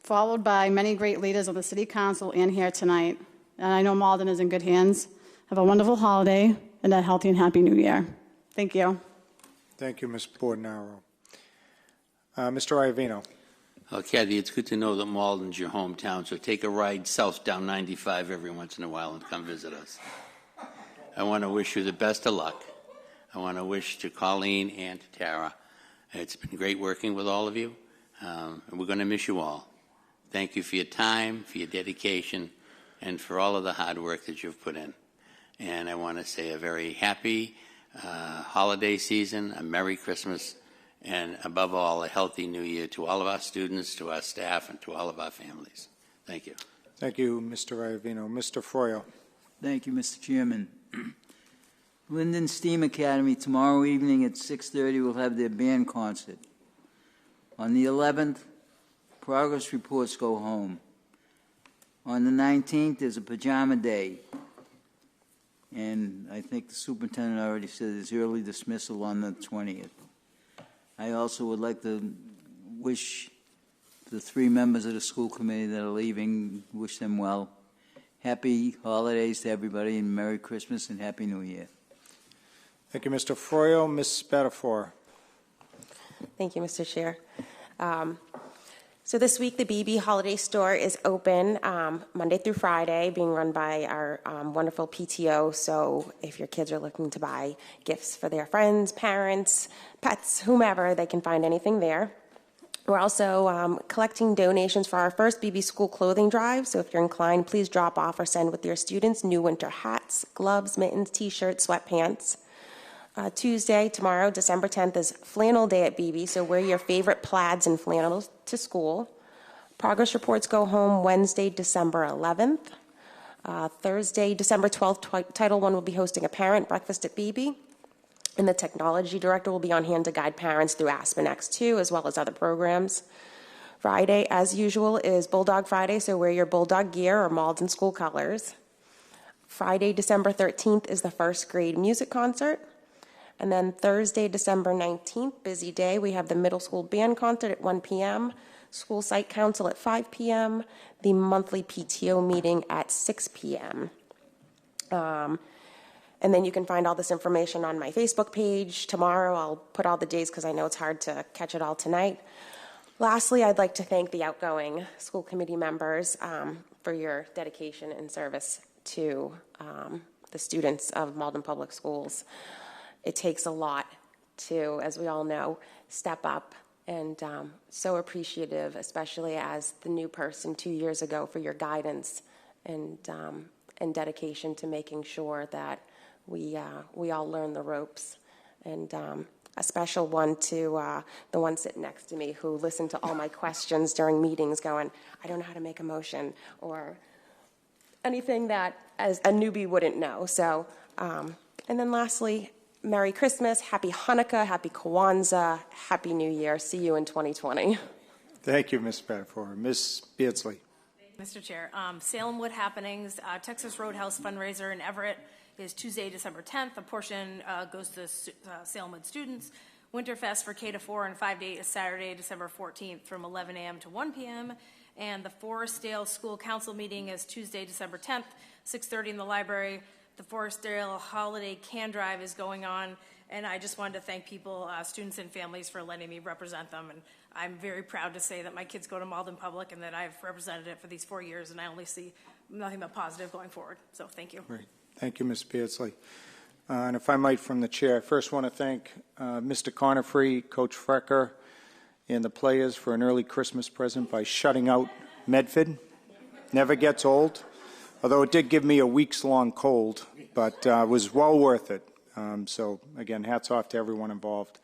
Speaker 15: followed by many great leaders on the city council and here tonight. And I know Malden is in good hands. Have a wonderful holiday and a healthy and happy New Year. Thank you.
Speaker 1: Thank you, Ms. Bordenaro. Mr. Iovino.
Speaker 14: Kathy, it's good to know that Malden's your hometown, so take a ride south down 95 every once in a while and come visit us. I want to wish you the best of luck. I want to wish to Colleen and to Tara. It's been great working with all of you, and we're going to miss you all. Thank you for your time, for your dedication, and for all of the hard work that you've put in. And I want to say a very happy holiday season, a Merry Christmas, and above all, a healthy New Year to all of our students, to our staff, and to all of our families. Thank you.
Speaker 1: Thank you, Mr. Iovino. Mr. Froyo.
Speaker 13: Thank you, Mr. Chairman. Linden STEAM Academy tomorrow evening at 6:30 will have their band concert. On the 11th, progress reports go home. On the 19th is a pajama day. And I think the superintendent already said there's early dismissal on the 20th. I also would like to wish the 3 members of the school committee that are leaving, wish them well. Happy holidays to everybody, and Merry Christmas and Happy New Year.
Speaker 1: Thank you, Mr. Froyo. Ms. Spatafor.
Speaker 12: Thank you, Mr. Chair. So this week, the BB Holiday Store is open Monday through Friday, being run by our wonderful PTO. So if your kids are looking to buy gifts for their friends, parents, pets, whomever, they can find anything there. We're also collecting donations for our first BB School clothing drive. So if you're inclined, please drop off or send with your students new winter hats, gloves, mittens, t-shirts, sweatpants. Tuesday, tomorrow, December 10th, is Flannel Day at BB, so wear your favorite plaids and flannels to school. Progress reports go home Wednesday, December 11th. Thursday, December 12th, Title I will be hosting a parent breakfast at BB, and the technology director will be on hand to guide parents through Aspen X2, as well as other programs. Friday, as usual, is Bulldog Friday, so wear your Bulldog gear or Malden school colors. Friday, December 13th, is the first grade music concert. And then Thursday, December 19th, busy day, we have the middle school band concert at 1 p.m., school site council at 5 p.m., the monthly PTO meeting at 6 p.m. And then you can find all this information on my Facebook page. Tomorrow I'll put all the days because I know it's hard to catch it all tonight. Lastly, I'd like to thank the outgoing school committee members for your dedication and service to the students of Malden Public Schools. It takes a lot to, as we all know, step up, and so appreciative, especially as the new person 2 years ago, for your guidance and dedication to making sure that we all learn the ropes. And a special one to the one sitting next to me who listened to all my questions during meetings going, I don't know how to make a motion, or anything that as a newbie wouldn't know. So, and then lastly, Merry Christmas, Happy Hanukkah, Happy Kwanzaa, Happy New Year. See you in 2020.
Speaker 1: Thank you, Ms. Spatafor. Ms. Beardsley.
Speaker 2: Mr. Chair, Salem Wood Happenings, Texas Roadhouse fundraiser in Everett is Tuesday, December 10th. A portion goes to Salem Wood students. Winterfest for K-4 and 5 to 8 is Saturday, December 14th from 11 a.m. to 1 p.m. And the Forestdale School Council meeting is Tuesday, December 10th, 6:30 in the library. The Forestdale Holiday Can Drive is going on, and I just wanted to thank people, students and families, for letting me represent them. And I'm very proud to say that my kids go to Malden Public and that I've represented it for these 4 years, and I only see nothing but positive going forward. So thank you.
Speaker 1: Great. Thank you, Ms. Beardsley. And if I might, from the chair, I first want to thank Mr. Conifrey, Coach Frecker, and the players for an early Christmas present by shutting out Medford. Never gets old. Although it did give me a weeks-long cold, but it was well worth it. So, again, hats off to everyone involved.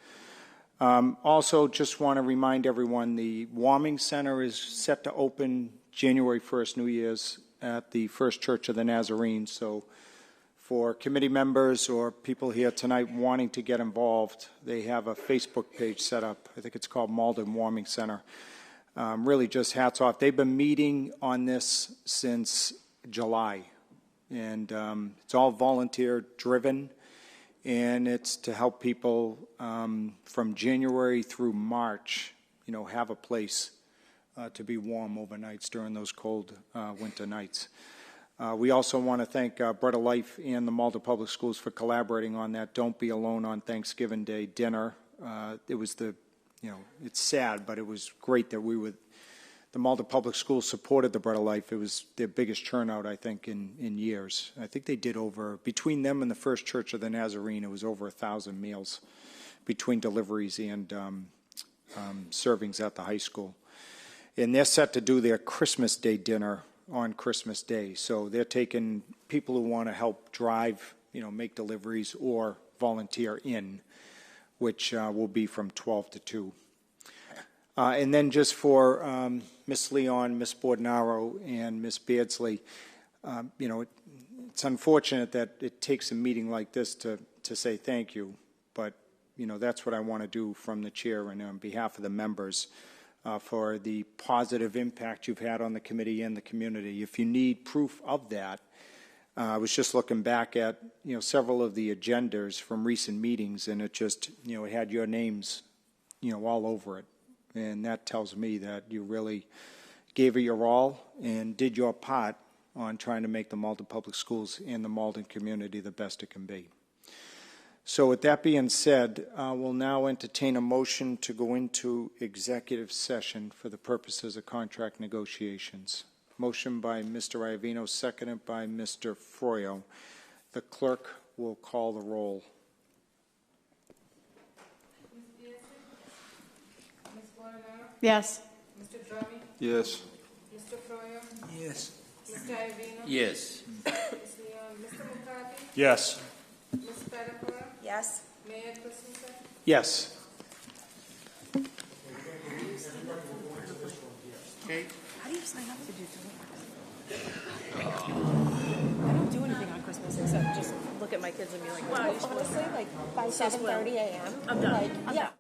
Speaker 1: Also, just want to remind everyone the Warming Center is set to open January 1st, New Year's, at the First Church of the Nazarene. So for committee members or people here tonight wanting to get involved, they have a Facebook page set up. I think it's called Malden Warming Center. Really just hats off. They've been meeting on this since July, and it's all volunteer driven, and it's to help people from January through March, have a place to be warm overnights during those cold winter nights. We also want to thank Bread of Life and the Malden Public Schools for collaborating on that Don't Be Alone on Thanksgiving Day dinner. It was it's sad, but it was great that the Malden Public Schools supported the Bread of Life. It was their biggest turnout, I think, in years. I think they did between them and the First Church of the Nazarene, it was over 1,000 meals between deliveries and servings at the high school. And they're set to do their Christmas Day dinner on Christmas Day. So they're taking people who want to help drive, make deliveries or volunteer in, which will be from 12 to 2. And then just for Ms. Leon, Ms. Bordenaro, and Ms. Beardsley, it's unfortunate that it takes a meeting like this to say thank you, but that's what I want to do from the chair and on behalf of the members. for the positive impact you've had on the committee and the community. If you need proof of that, I was just looking back at, several of the agendas from recent meetings, and it just, it had your names, all over it. And that tells me that you really gave it your all and did your part on trying to make the Malden Public Schools and the Malden community the best it can be. So with that being said, we'll now entertain a motion to go into executive session for the purposes of contract negotiations. Motion by Mr. Iavino, seconded by Mr. Froyo. The clerk will call the roll.
Speaker 15: Yes.
Speaker 16: Mr. Drummond?
Speaker 17: Yes.
Speaker 16: Mr. Froyo?
Speaker 13: Yes.
Speaker 16: Mr. Iavino?
Speaker 14: Yes.
Speaker 16: Ms. Leon? Mr. McCarthy?
Speaker 18: Yes.
Speaker 16: Ms. Pettiford?
Speaker 12: Yes.
Speaker 16: Mayor Christensen?
Speaker 1: Yes.
Speaker 14: Okay.
Speaker 5: How do you sign up to do I don't do anything on Christmas except just look at my kids and be like, wow, you should
Speaker 12: Honestly, like by
Speaker 5: So spoiled.
Speaker 12: 7:30 a.m.
Speaker 5: I'm done.
Speaker 12: Like,
Speaker 5: I'm
Speaker 12: yeah.
Speaker 5: done.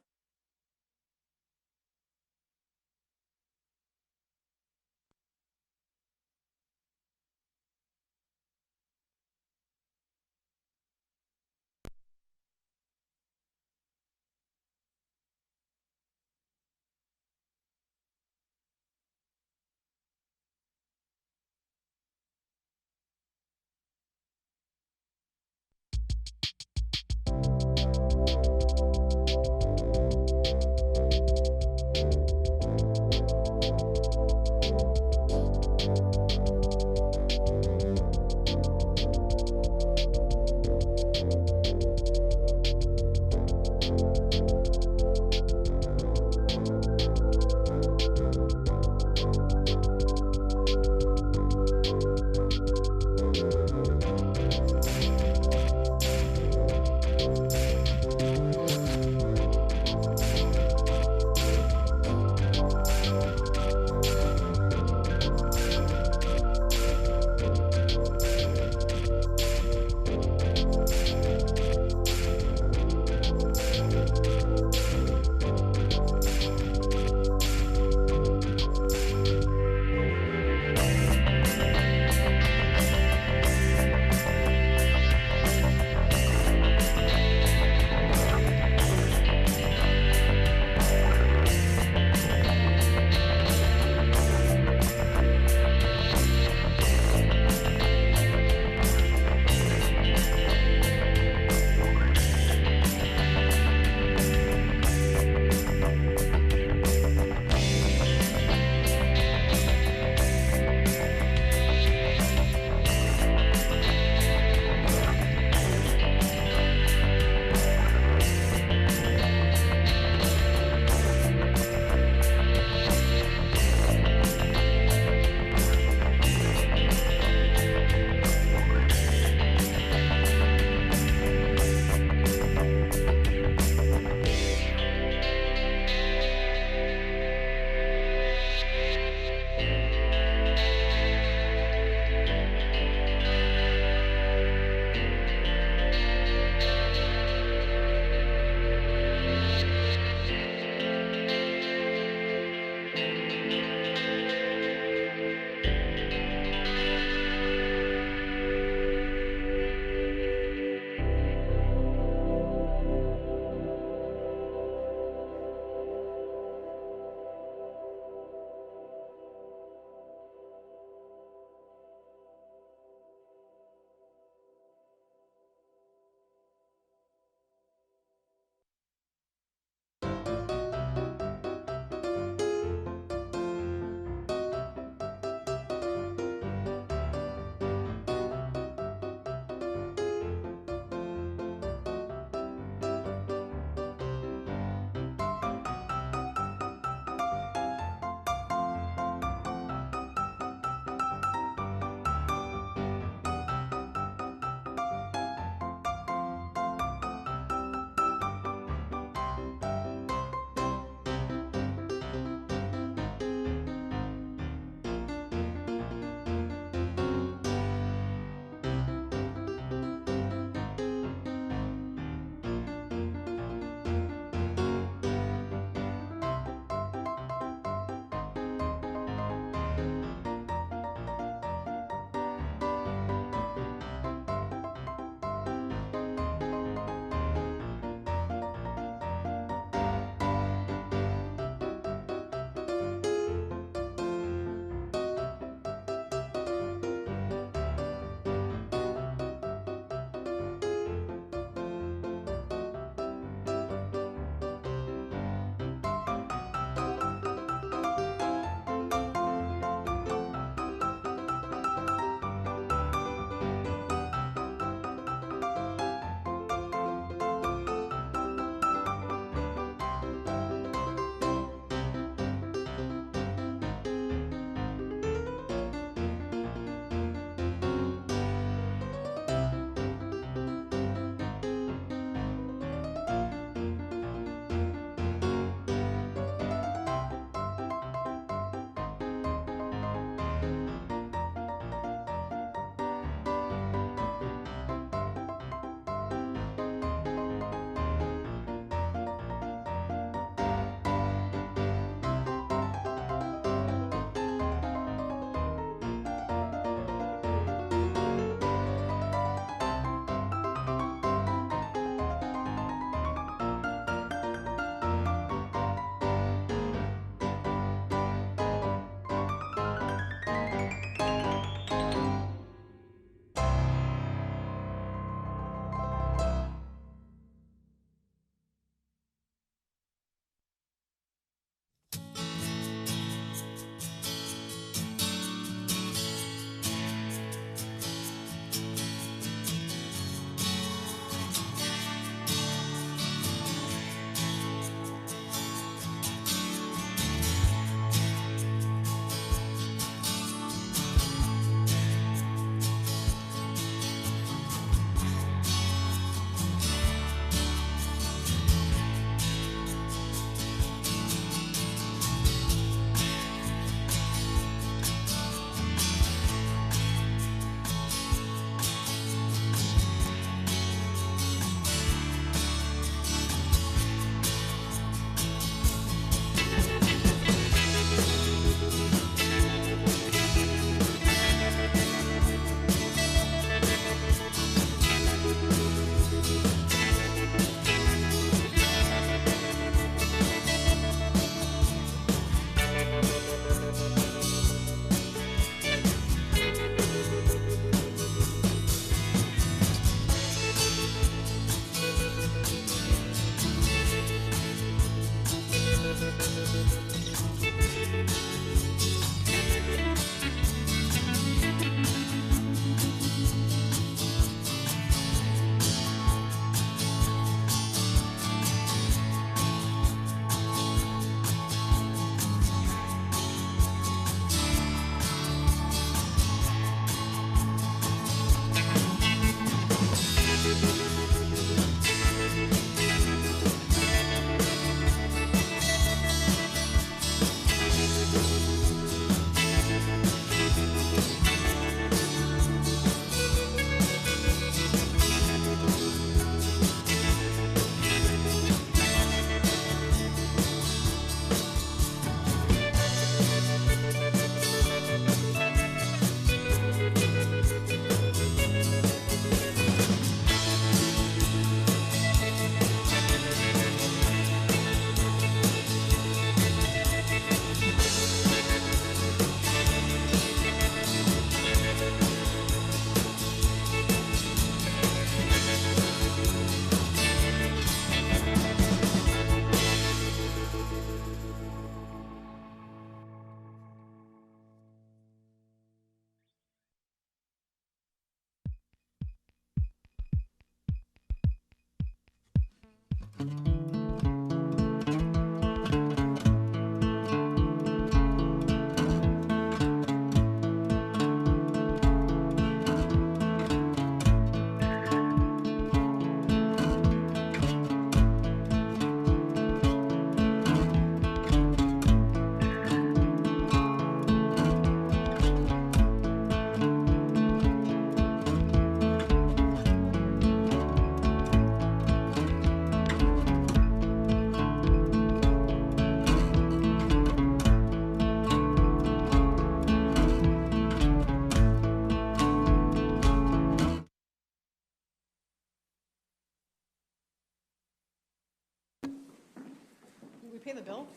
Speaker 15: pay the bill?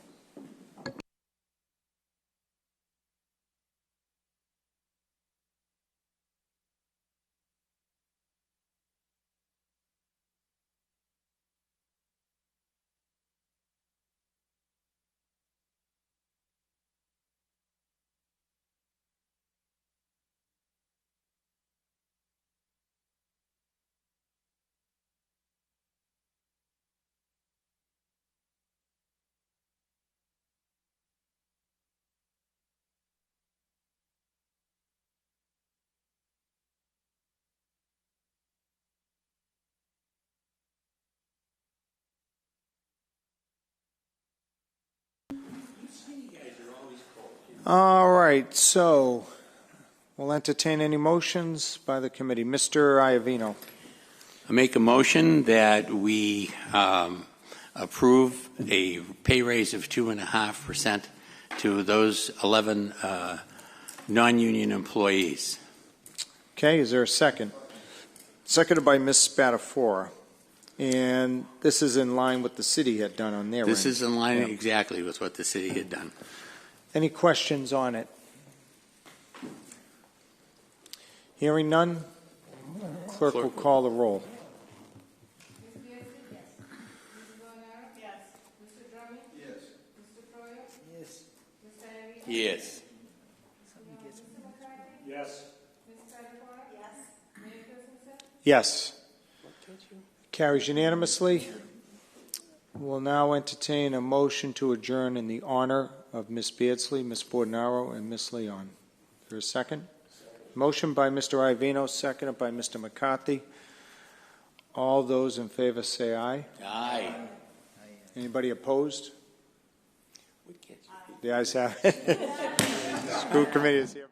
Speaker 1: All right, so we'll entertain any motions by the committee. Mr. Iavino.
Speaker 14: I make a motion that we approve a pay raise of 2.5% to those 11 non-union employees.
Speaker 1: Okay, is there a second? Seconded by Ms. Spatafora. And this is in line with the city had done on their end.
Speaker 14: This is in line exactly with what the city had done.
Speaker 1: Any questions on it? Hearing none, clerk will call the roll.
Speaker 14: Yes.
Speaker 18: Yes.
Speaker 1: Yes. Carries unanimously. We'll now entertain a motion to adjourn in the honor of Ms. Beardsley, Ms. Bordenaro, and Ms. Leon. Is there a second? Motion by Mr. Iavino, seconded by Mr. McCarthy. All those in favor say aye.
Speaker 14: Aye.
Speaker 1: Anybody opposed? The ayes have it. School committee is here.